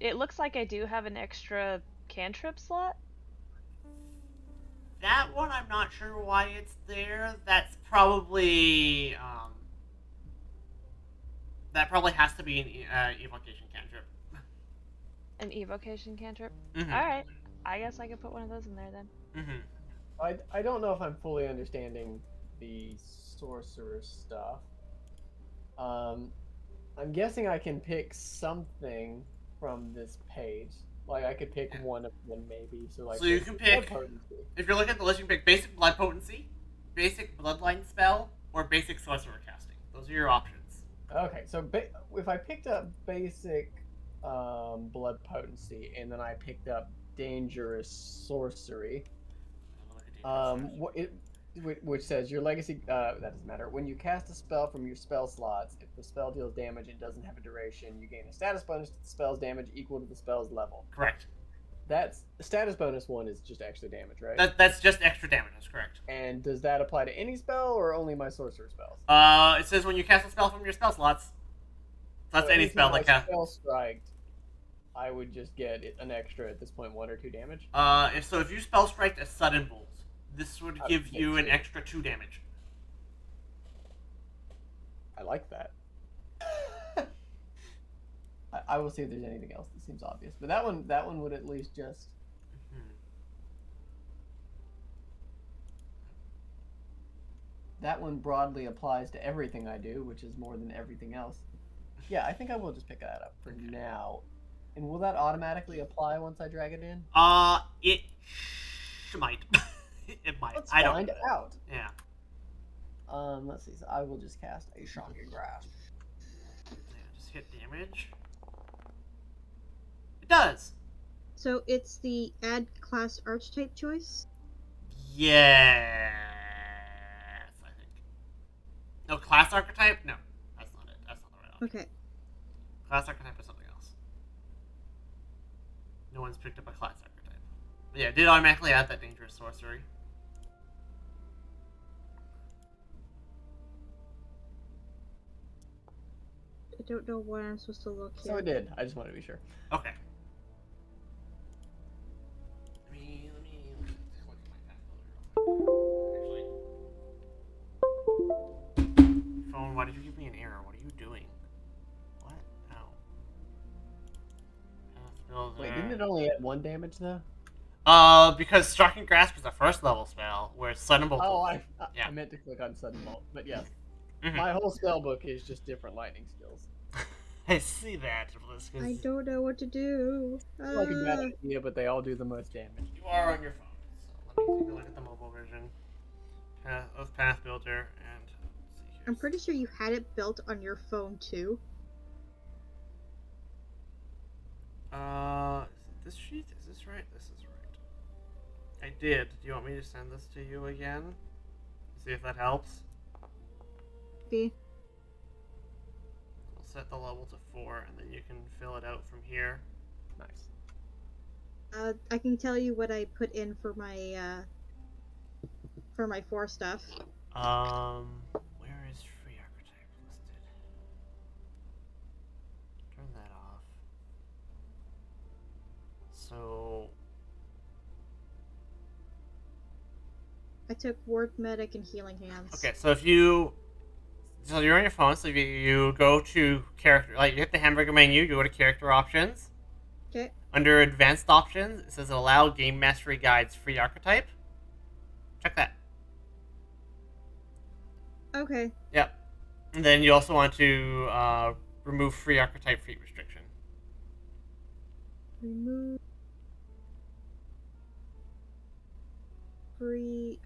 it looks like I do have an extra cantrip slot. That one, I'm not sure why it's there. That's probably that probably has to be an evocation cantrip. An evocation cantrip. Mm-hmm. All right, I guess I could put one of those in there then. Mm-hmm. I don't know if I'm fully understanding the sorcerer stuff. I'm guessing I can pick something from this page. Like I could pick one of them maybe. So you can pick, if you're looking at the list, you can pick basic blood potency, basic bloodline spell, or basic sorcerer casting. Those are your options. Okay, so if I picked up basic blood potency and then I picked up dangerous sorcery, which says your legacy, that doesn't matter. When you cast a spell from your spell slots, if the spell deals damage and doesn't have a duration, you gain a status bonus to the spell's damage equal to the spell's level. Correct. The status bonus one is just extra damage, right? That's just extra damage, that's correct. And does that apply to any spell or only my sorcerer spells? It says when you cast a spell from your spell slots. So that's any spell that casts. Spell striked, I would just get an extra at this point 1 or 2 damage. If you spell strike a sudden bolt, this would give you an extra 2 damage. I like that. I will see if there's anything else that seems obvious, but that one would at least just. That one broadly applies to everything I do, which is more than everything else. Yeah, I think I will just pick that up for now. And will that automatically apply once I drag it in? It might. It might. Let's I don't find out. Yeah. Let's see. So I will just cast a Shocking Grasp. Yeah, just hit damage. It does. So it's the add class archetype choice? Yes, I think. No, class archetype? No, that's not it. That's not the right option. Okay. Class archetype is something else. No one's picked up a class archetype. But yeah, it did automatically add that dangerous sorcery. I don't know where I'm supposed to look here. So it did. I just wanted to be sure. Okay. Let me take a look at my path builder real quick. Actually. Phone, why did you give me an error? What are you doing? What? Ow. Path builder. Wait, didn't it only add 1 damage though? Because Striking Grasp is a first level spell, where Sudden Bolt. Oh, Yeah. I meant to click on Sudden Bolt, but yes. Mhm. My whole spell book is just different lightning skills. I see that, Bliss, I don't know what to do. Like a bad idea, but they all do the most damage. you are on your phone. So let me take a look at the mobile version of Path Builder and let's see here. I'm pretty sure you had it built on your phone too. Is it this sheet? Is this right? This is right. I did. Do you want me to send this to you again? See if that helps. Be. I'll set the level to 4, and then you can fill it out from here. Nice. I can tell you what I put in for my 4 stuff. Where is free archetype listed? Turn that off. So I took Ward Medic and Healing Hands. okay, so so you're on your phone, so you go to character, like you hit the hamburger menu, you go to character options. Okay. Under advanced options, it says allow game mastery guides free archetype. Check that. Okay. Yep. And then you also want to remove free archetype feat restriction. Remove free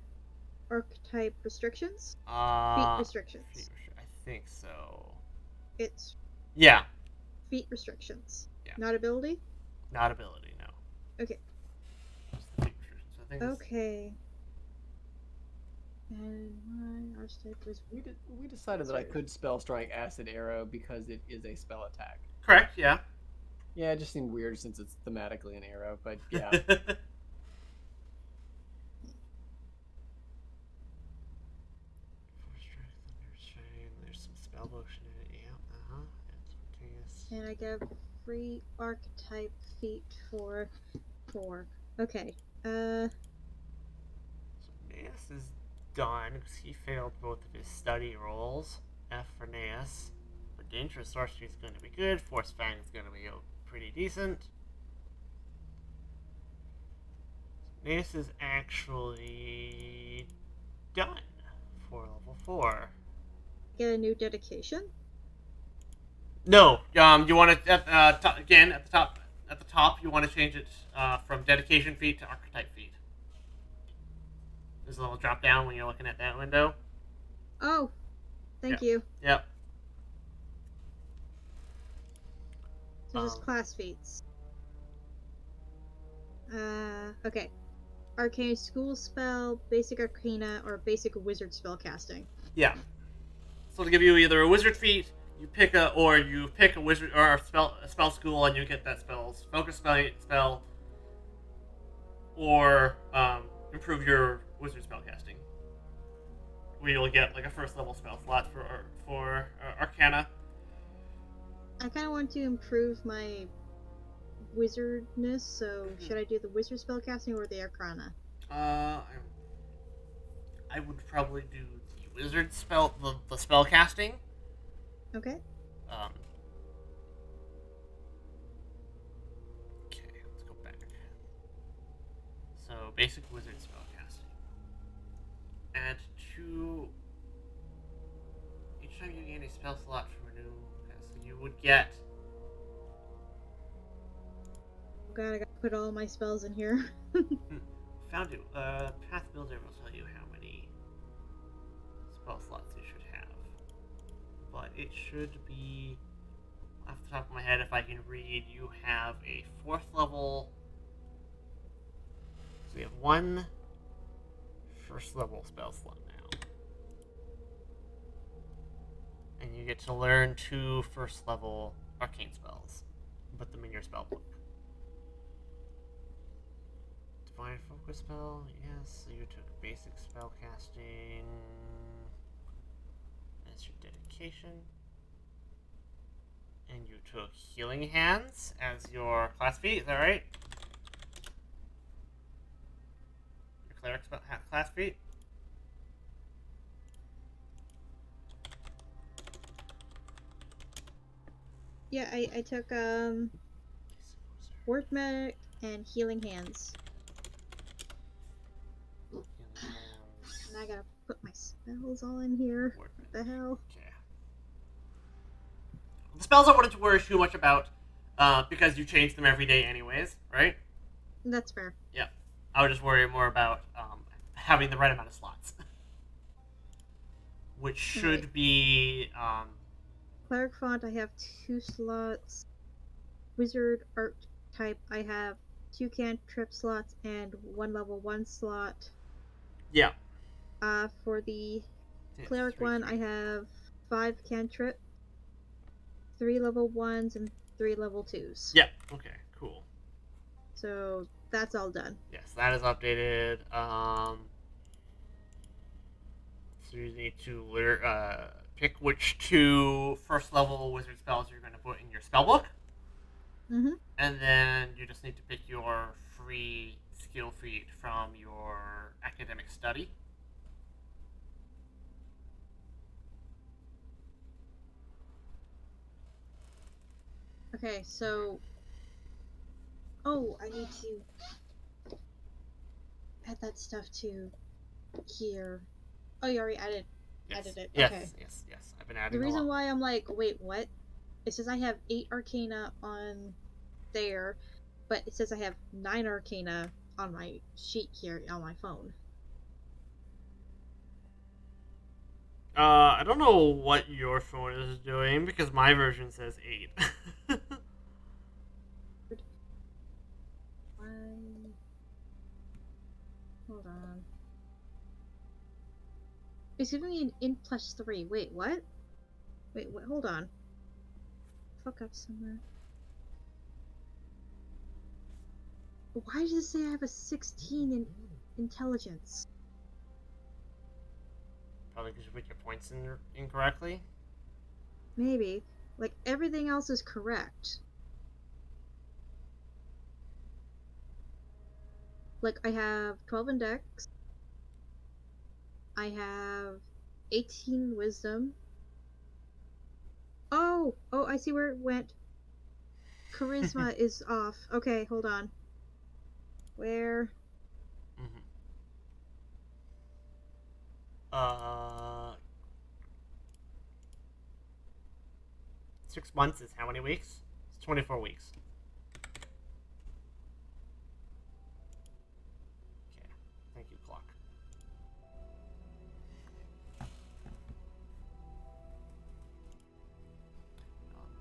archetype restrictions? Feat restrictions. I think so. It's Yeah. feat restrictions. Yeah. Not ability? Not ability, no. Okay. Just the feat restrictions. I think Okay. And my archetype was We decided that I could spell strike Acid Arrow because it is a spell attack. correct, yeah. Yeah, it just seemed weird since it's thematically an arrow, but yeah. There's some spell motion in it, yeah. Instantaneous. and I get free archetype feat for 4. Okay. So Naeus is done because he failed both of his study rolls. F for Naeus. But Dangerous Sorcery is going to be good. Force Fang is going to be pretty decent. Naeus is actually done for level 4. Get a new dedication? No, you want to again at the top you want to change it from dedication feat to archetype feat. There's a little drop down when you're looking at that window. Oh, thank you. Yep. So just class feats. Okay. Arcane School Spell, Basic Arcana, or Basic Wizard Spell Casting. Yeah. So to give you either a wizard feat, you pick a wizard or a spell school, and you get that spell's focus spell, or improve your wizard spell casting. Where you'll get like a first level spell slot for Arcana. I kind of want to improve my wizardness, so should I do the wizard spell casting or the Arcana? I would probably do the wizard spell, the spell casting. Okay. Okay, let's go back. So basic wizard spell casting. Add 2. Each time you gain a spell slot from a new so you would get. Oh god, I gotta put all my spells in here. Found it. Path Builder will tell you how many spell slots you should have. But it should be, off the top of my head, if I can read, you have a 4th level. So you have 1 first level spell slot now. And you get to learn 2 first level arcane spells. Put them in your spell book. Divine Focus spell, yes. So you took basic spell casting. That's your dedication. And you took Healing Hands as your class feat, is that right? Your cleric class feat? Yeah, I took Word Medic and Healing Hands. Healing Hands. And I gotta put my spells all in here. Word What the hell? Okay. The spells I wanted to worry too much about, because you change them every day anyways, right? That's fair. Yeah. I would just worry more about having the right amount of slots. Which should Right. be Cleric Font, I have 2 slots. Wizard Archetype, I have 2 cantrip slots and 1 level 1 slot. yeah. For the Yeah, Cleric three, one, three. I have 5 cantrip, 3 level 1s, and 3 level 2s. Yeah. Okay. Cool. So that's all done. Yes, that is updated. So you need to pick which 2 first level wizard spells you're going to put in your spellbook, Mm-hmm. and then you just need to pick your free skill feat from your academic study. Okay, so... Oh, I need to add that stuff to here. Oh, you already added Yes. it. Yes. Okay. Yes. Yes. I've been The adding a reason lot. why I'm like, wait, what? It says I have 8 Arcana on there, but it says I have 9 Arcana on my sheet here on my phone. I don't know what your phone is doing because my version says 8. Why? Hold on. It's giving me an int +3. Wait, what? Wait, what? Hold on. Fuck up somewhere. Why does it say I have a 16 in intelligence? Probably because you put your points in incorrectly. Maybe. Like, everything else is correct. Like, I have 12 in Dex. I have 18 Wisdom. Oh! Oh, I see where it went. Charisma is off. Okay, hold on. Where? Mm-hmm. Uh, 6 months is how many weeks? It's 24 weeks. Okay. Thank you, clock.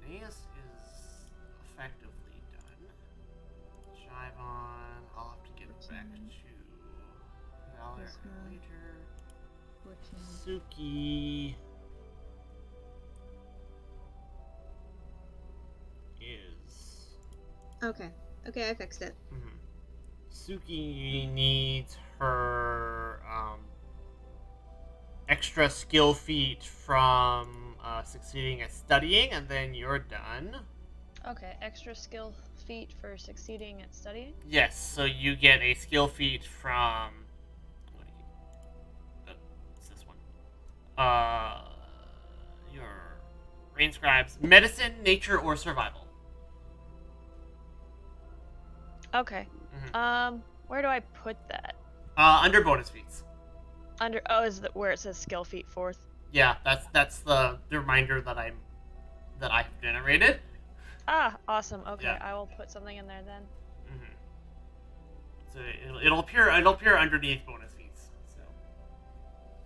Naeus is effectively done. Jivon, I'll have to get back to Valor Charisma. later. 14. Suki is. Okay. Okay, I fixed it. Mhm. Suki needs her extra skill feat from succeeding at studying, and then you're done. Okay, extra skill feat for succeeding at studying. Yes, so you get a skill feat from. What do you? It's this one. Your Rain Scribes, medicine, nature, or survival. Okay. Mhm. Where do I put that? Under bonus feats. Under is that where it says skill feat fourth? Yeah, that's the reminder that I've generated. Ah, awesome. Okay, Yeah. I will put something in there then. Mm-hmm. So it'll appear underneath bonus feats. So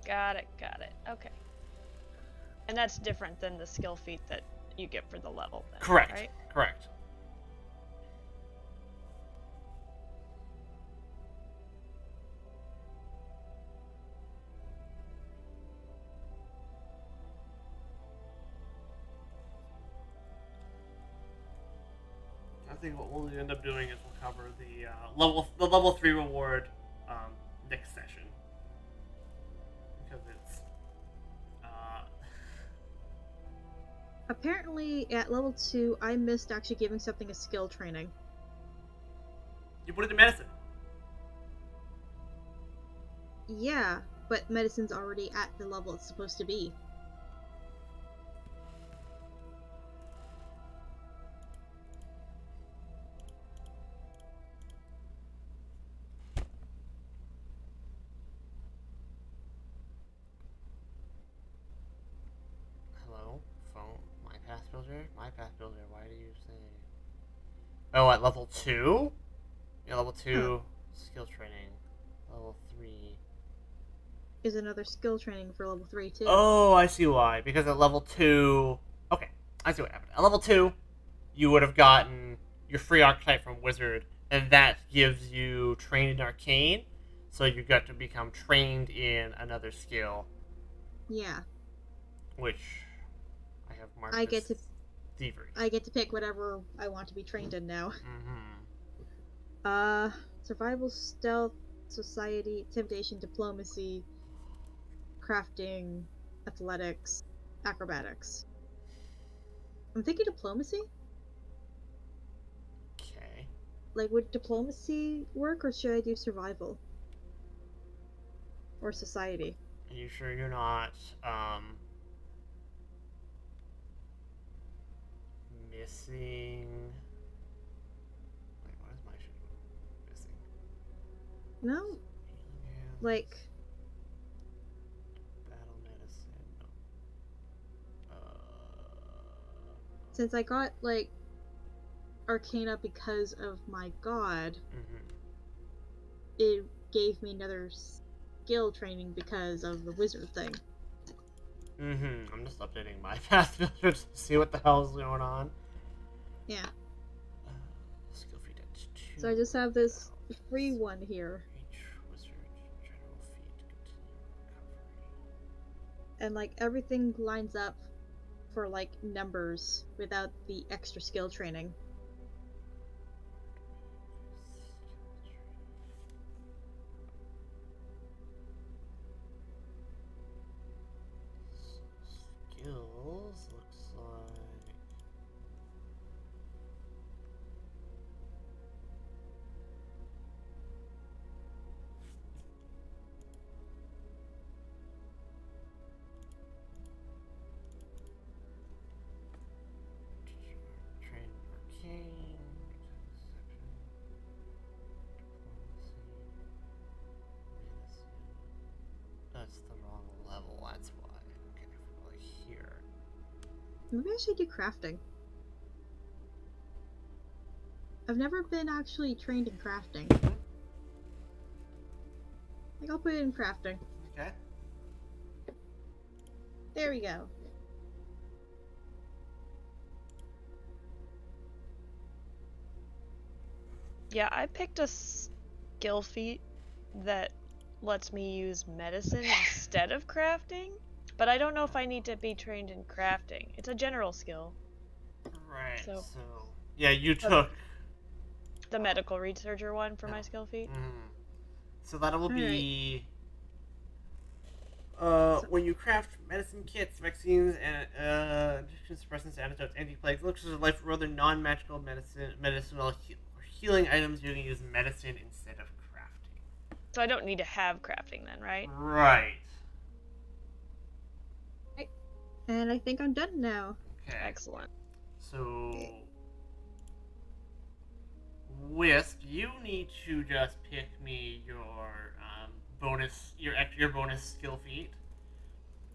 Got it. Okay. And that's different than the skill feat that you get for the level, then, correct, right? correct. think what we'll end up doing is we'll cover the level 3 reward next session because it's Apparently, at level 2, I missed actually giving something a skill training. you put it in medicine. Yeah, but medicine's already at the level it's supposed to be. Hello, phone. My path builder. My path builder. Why do you say? Oh, at level 2. Yeah, level 2 skill training. Level 3. Is another skill training for level 3, too. Oh, I see why. Because at level 2. Okay, I see what happened. At level 2, you would have gotten your free archetype from Wizard, and that gives you trained in Arcane, so you got to become trained in another skill, Yeah. which I have marked I as get to thievery. I get to pick whatever I want to be trained in now. Mm-hmm. Survival, stealth, society, intimidation, diplomacy, crafting, athletics, acrobatics. I'm thinking diplomacy? Okay. Like, would diplomacy work, or should I do survival? Or society? Are you sure you're not missing? Wait, what is my shit missing? No? Like, Battle medicine. No. since I got, like, Arcana because of my god, it gave me another skill training because of the wizard thing. I'm just updating my path filter to see what the hell is going on. Yeah. Skill feat at 2. So I just have this free one here. Each wizard general feat continue recovery. And, like, everything lines up for, like, numbers without the extra skill training. Skills looks like train arcane, deception, diplomacy, medicine. That's the wrong level. That's why. Okay, like here. Maybe I should do crafting. I've never been actually trained in crafting. Like, I'll put it in crafting. Okay. There we go. Yeah, I picked a skill feat that lets me use medicine instead of crafting, but I don't know if I need to be trained in crafting. It's a general skill. Right. So yeah, you took the medical researcher one for my skill feat. So that will be when you craft medicine kits, vaccines, and addiction suppressants, antidotes, anti-plagues, elixirs of life, or other non-magical medicinal healing items, you can use medicine instead of crafting. So I don't need to have crafting then, right? Right. And I think I'm done now. Okay. Excellent. So, Wisp, you need to just pick me your your bonus skill feat.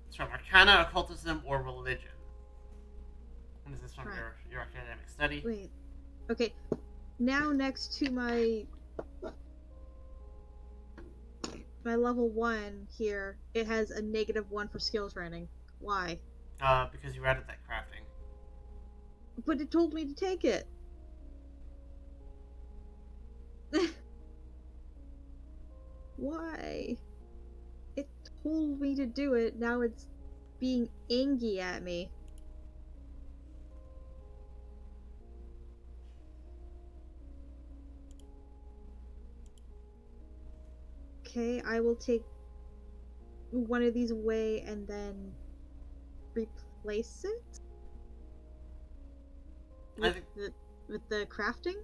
It's from Arcana, Occultism, or Religion. And this is from your academic study. Wait. Okay. Now next to my level 1 here, it has a -1 for skill training. Why? Because you added that crafting. But it told me to take it. Why? It told me to do it, now it's being angry at me. Okay, I will take one of these away and then replace it I with think the crafting.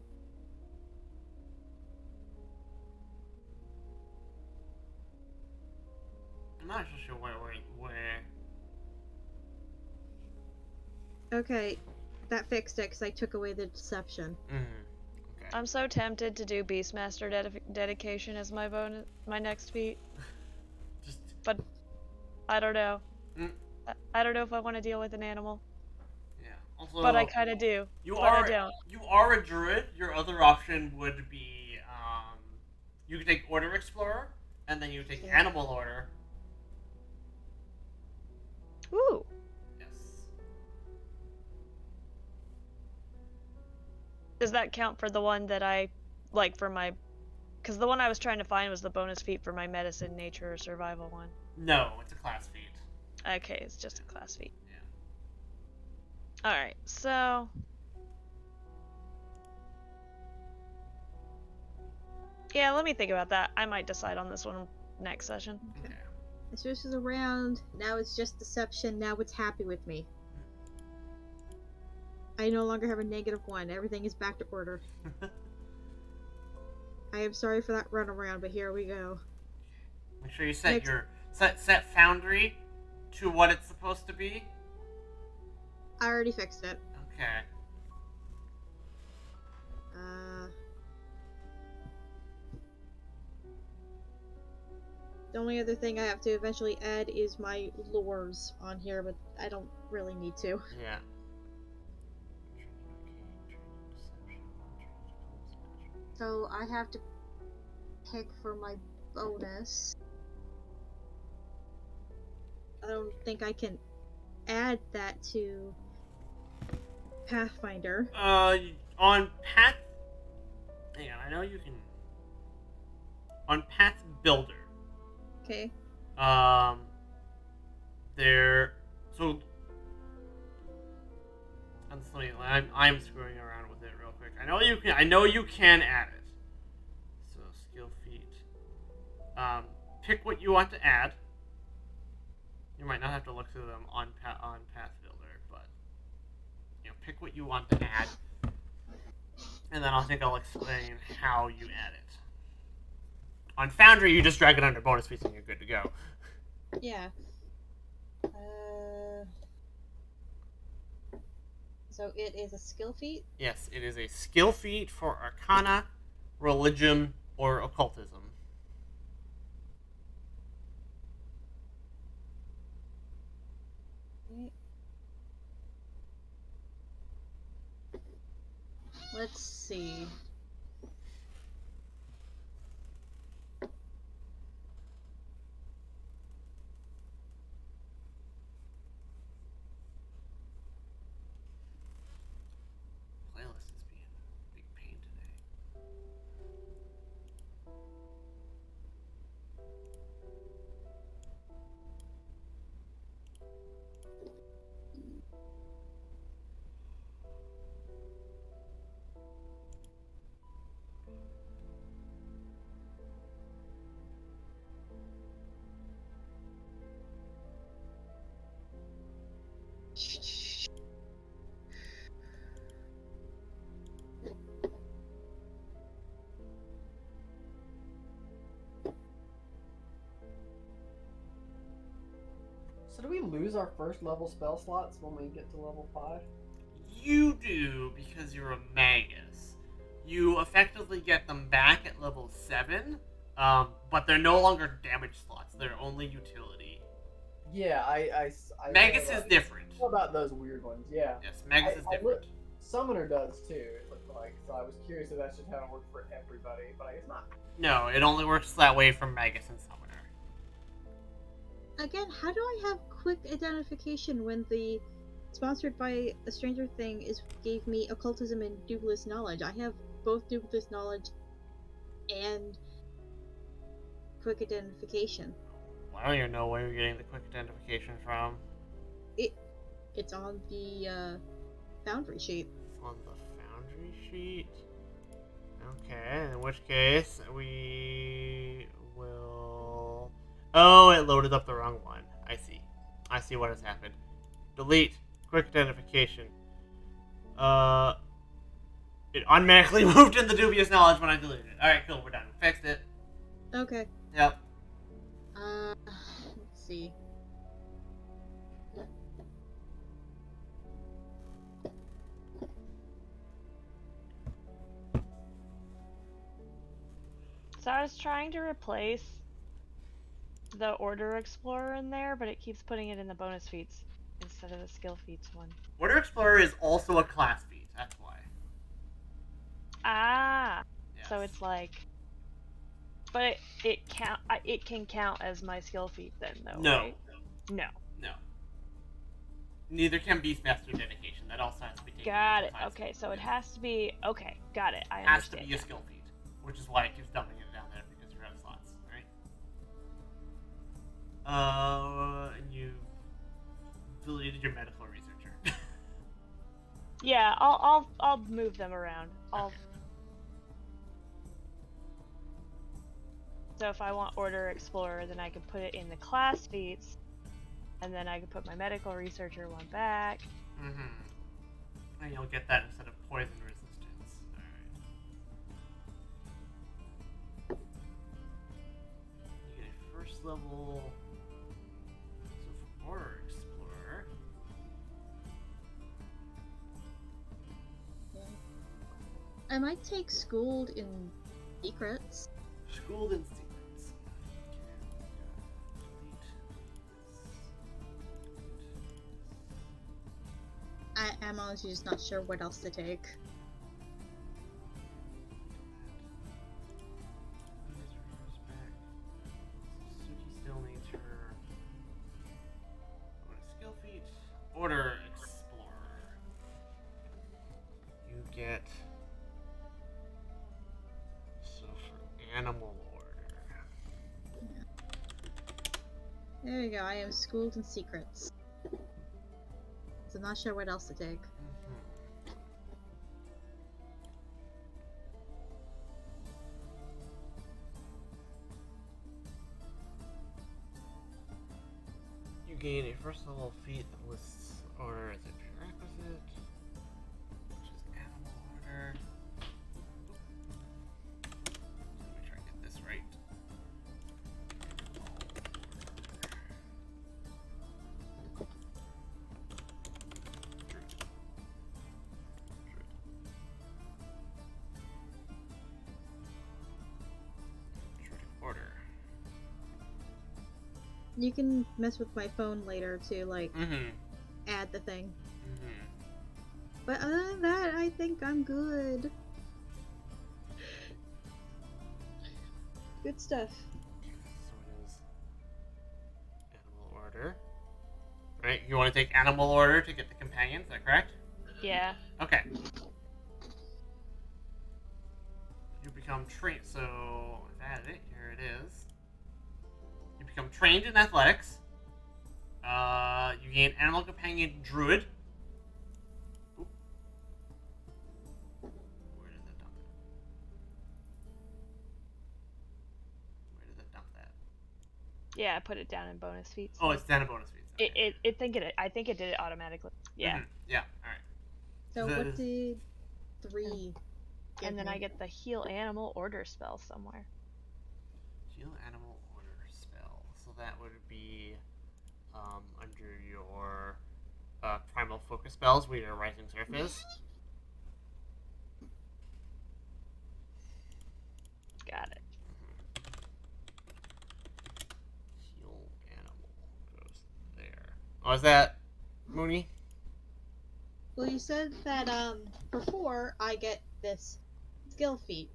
I'm not actually sure where. Okay, that fixed it because I took away the deception. Okay. I'm so tempted to do Beastmaster dedication as my my next feat, Just. but I don't know. Mm, I don't know if I want to deal with an animal, yeah. Also, but I kind of do. you But I are don't. you are a druid. Your other option would be you could take Order Explorer, and then you take Okay. Animal Order. Ooh. Yes. Does that count for the one that I like for my? Because the one I was trying to find was the bonus feat for my medicine, nature, or survival one. No, it's a class feat. Okay, it's just a class feat. Yeah. Alright, so... Yeah, let me think about that. I might decide on this one next session. Okay. The Swish is around. Now it's just deception. Now it's happy with me. I no longer have a -1. Everything is back to order. I am sorry for that runaround, but here we go. Make sure you set Next- your set Foundry to what it's supposed to be. I already fixed it. Okay. The only other thing I have to eventually add is my lures on here, but I don't really need to. Yeah. So I have to pick for my bonus. I don't think I can add that to Pathfinder. On Path. Hang on, I know you can. On Path Builder. Okay. There. So. I'm screwing around with it real quick. I know you can. I know you can add it. So skill feat. Pick what you want to add. You might not have to look through them on Path Builder, but pick what you want to add, and then I'll explain how you add it. On Foundry, you just drag it under bonus feats and you're good to go. Yeah. So it is a skill feat? Yes, it is a skill feat for Arcana, Religion, or Occultism. Let's see. Playlist is being a big pain today. So do we lose our first level spell slots when we get to level 5? You do because you're a magus. You effectively get them back at level 7, but they're no longer damage slots. They're only utility. Yeah, I Magus know is about, different. I know about those weird ones, yeah. Yes, Magus is different. Summoner does too, it looked like. So I was curious if that's just how it worked for everybody, but I guess not. No, it only works that way for Magus and Summoner. Again, how do I have quick identification when the sponsored by a Stranger Thing gave me occultism and dubious knowledge? I have both dubious knowledge and quick identification. I don't even know where you're getting the quick identification from. It's on the Foundry sheet. It's on the Foundry sheet. Okay, in which case we will Oh, it loaded up the wrong one. I see. I see what has happened. Delete. Quick identification. It automatically moved in the dubious knowledge when I deleted it. Alright, cool. We're done. Fixed it. Okay. Yep. Let's see. So I was trying to replace the Order Explorer in there, but it keeps putting it in the bonus feats instead of the skill feats one. Order Explorer is also a class feat. That's why. Ah, Yes. so it's like, but it can count as my skill feat then, though, No. right? No. No. Neither can Beastmaster Dedication. That also has to be taken. Got as a it. class Okay, feat. so it has to be. Okay, got it. I It has to understand. be a skill feat, which is why it keeps dumping it down there because you're out of slots, right? And you deleted your medical researcher. Yeah, I'll move them around. So if I want Order Explorer, then I can put it in the class feats, and then I can put my medical researcher one back. Mm-hmm. And you'll get that instead of poison resistance. Alright. You get a first level. So for Order Explorer. I might take Schooled in Secrets. Schooled in Secrets. I'm honestly just not sure what else to take. Suki still needs her skill feat. Order Explorer. You get so for Animal Order. There you go, I am Schooled in Secrets. So I'm not sure what else to take. You gain a first level feat that lists order as a prerequisite, which is Animal Order. Let me try and get this right. Order. You can mess with my phone later to, like, Mm-hmm. add the thing. Mm-hmm. But other than that, I think I'm good. Good stuff. So it is Animal Order. Right? You want to take Animal Order to get the companion, is that correct? Yeah. Okay. You become trained. So, I've added it. Here it is. You become trained in athletics. You gain Animal Companion Druid. Oop. Where did that dump it? Where did that dump that? Yeah, I put it down in bonus feats. Oh, it's down in bonus feats. Okay. I think it did it automatically. Yeah. Mhm. Yeah. All right. So The- what did 3 give And then me? I get the heal animal order spell somewhere. Heal Animal Order spell. So that would be under your Primal Focus spells, where your Rising Surf is. Got it. Heal Animal goes there. Oh, is that Mooney? Well, you said that for 4 I get this skill feat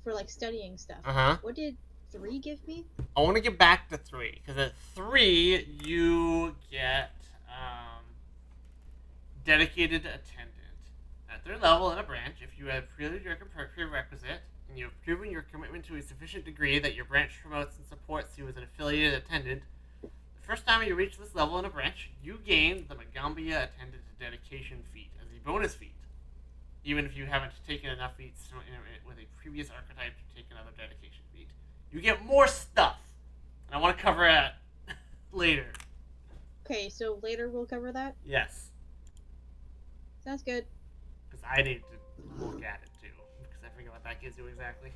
for like studying stuff. Uh-huh. What did 3 give me? I want to get back to 3, because at 3 you get Dedicated Attendant. At 3rd level in a branch, if you have cleared your prerequisite, and you have proven your commitment to a sufficient degree that your branch promotes and supports you as an affiliated attendant, the first time you reach this level in a branch, you gain the Magambia Attendant Dedication feat as a bonus feat, even if you haven't taken enough feats with a previous archetype to take another dedication feat. You get more stuff, and I want to cover so later we'll cover that. Yes, Sounds good. because I need to look at it too, because I forget what that gives you exactly.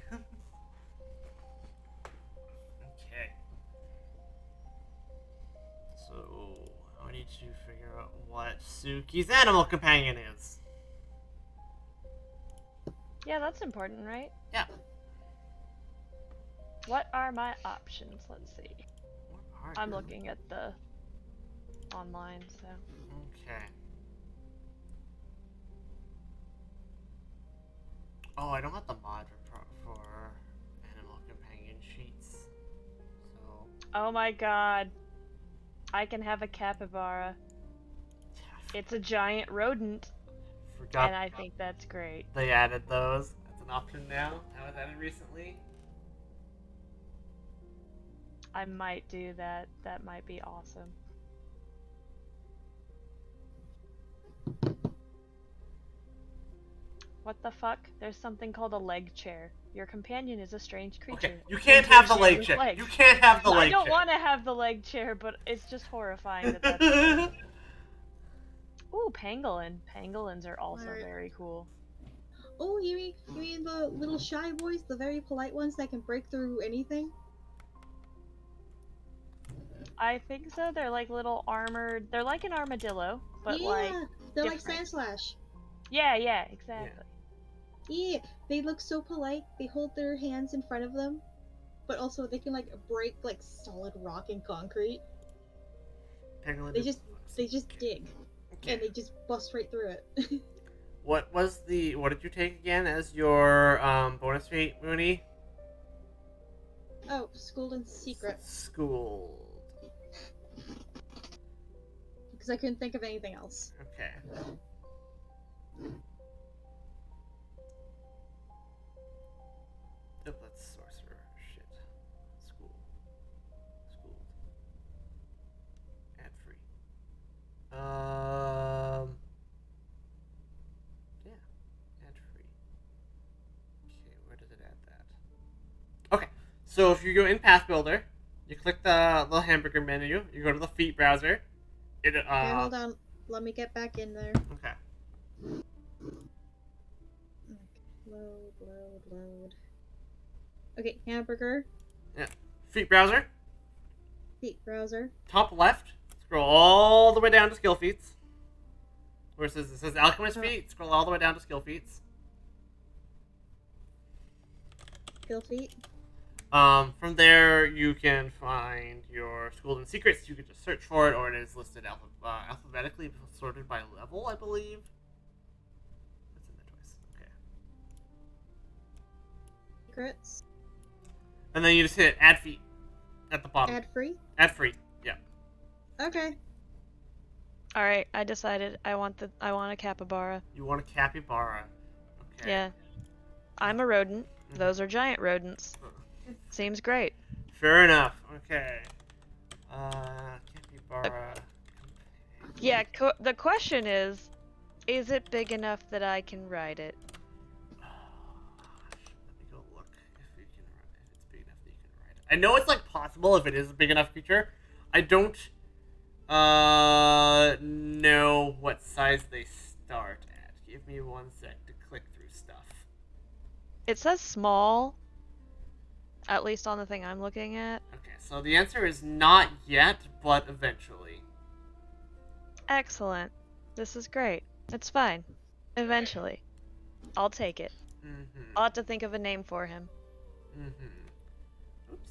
Okay. So I need to figure out what Suki's animal companion is. Yeah, that's important, right? Yeah. What are my options? Let's see. What are I'm you? looking at the online, so. Okay. Oh, I don't have the mod for animal companion sheets. So. Oh my god. I can have a capybara. It's a giant rodent, Forgot and I think that's great. they added those. That's an option now. That was added recently. I might do that. That might be awesome. What the fuck? There's something called a leg chair. Your companion is a strange creature. Okay, you can't have the Sentient leg with chair. legs. You can't have the leg I don't chair. want to have the leg chair, but it's just horrifying that that's a thing. Ooh, pangolin. Pangolins are also Alright. very cool. Oh, you mean the little shy boys, the very polite ones that can break through anything? I think so. They're like little armored. They're like an armadillo, but yeah, like they're like different. Sandslash. Yeah, exactly. Yeah, they look so polite. They hold their hands in front of them, but also they can like break like solid rock and concrete. Pangolin They is just awesome. dig, Okay. and they just bust right through it. What did you take again as your bonus feat, Mooney? Oh, Schooled in Secret, Schooled. because I couldn't think of anything else. Okay. Oh, that's sorcerer. Shit. Schooled. Ad free. Yeah. Ad free. Okay, where does it add that? Okay. So if you go in Path Builder, you click the little hamburger menu. You go to the feet browser. Okay, hold on. Let me get back in there. Okay. Load. Okay, hamburger. Yeah. Feet browser. Feet browser. Top left. Scroll all the way down to skill feats. Where it says alchemist Oh. feet. Scroll all the way down to skill feats. Skill feet. From there, you can find your Schooled in Secrets. You can just search for it, or it is listed alphabetically, sorted by level, I believe. That's in there twice. Okay. Secrets. And then you just hit Add Feet at the bottom. Ad free. Add free. Yeah. Okay. All right, I decided I want a capybara. You want a capybara. Okay. Yeah. I'm a rodent. Mhm. Those are giant rodents. Seems great. Fair enough. Okay. Capybara. Yeah, the question is it big enough that I can ride it? Let me go look if it's big enough that you can ride it. I know it's like possible if it is a big enough creature. I don't know what size they start at. Give me 1 sec to click through stuff. It says small, at least on the thing I'm looking at. Okay, so the answer is not yet, but eventually. Excellent. This is great. It's fine. Eventually. I'll take it. Mm-hmm. I'll have to think of a name for him. Mm-hmm. Oops.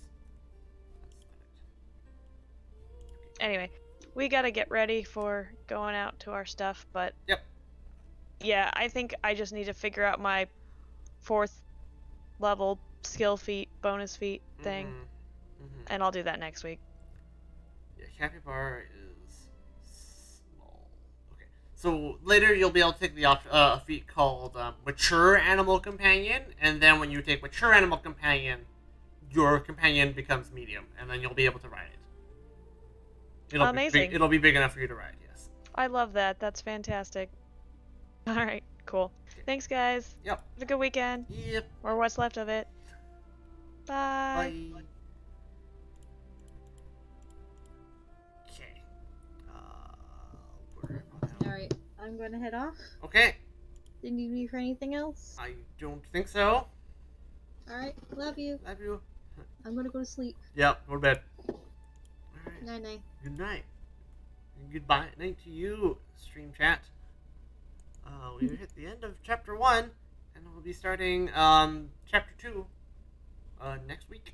Anyway, we gotta get ready for going out to our stuff, but Yep. yeah, I think I just need to figure out my 4th level skill feat, bonus feat thing, and I'll do that next week. Yeah, capybara is small. Okay, so later you'll be able to take the a feat called mature animal companion, and then when you take mature animal companion, your companion becomes medium, and then you'll be able to ride it. Amazing. It'll be big enough for you to ride. Yes. I love that. That's fantastic. All right, cool. Thanks, guys. Yep. Have a good weekend, Yep. or what's left of it. Bye. Bye. Okay. I'm gonna head off. Okay. Do you need me for anything else? I don't think so. Alright, love you. Love you. I'm gonna go to sleep. Yep, go to bed. Alright. Night night. Good night. And goodbye night to you, stream chat. We hit the end of chapter 1, and we'll be starting chapter 2 next week.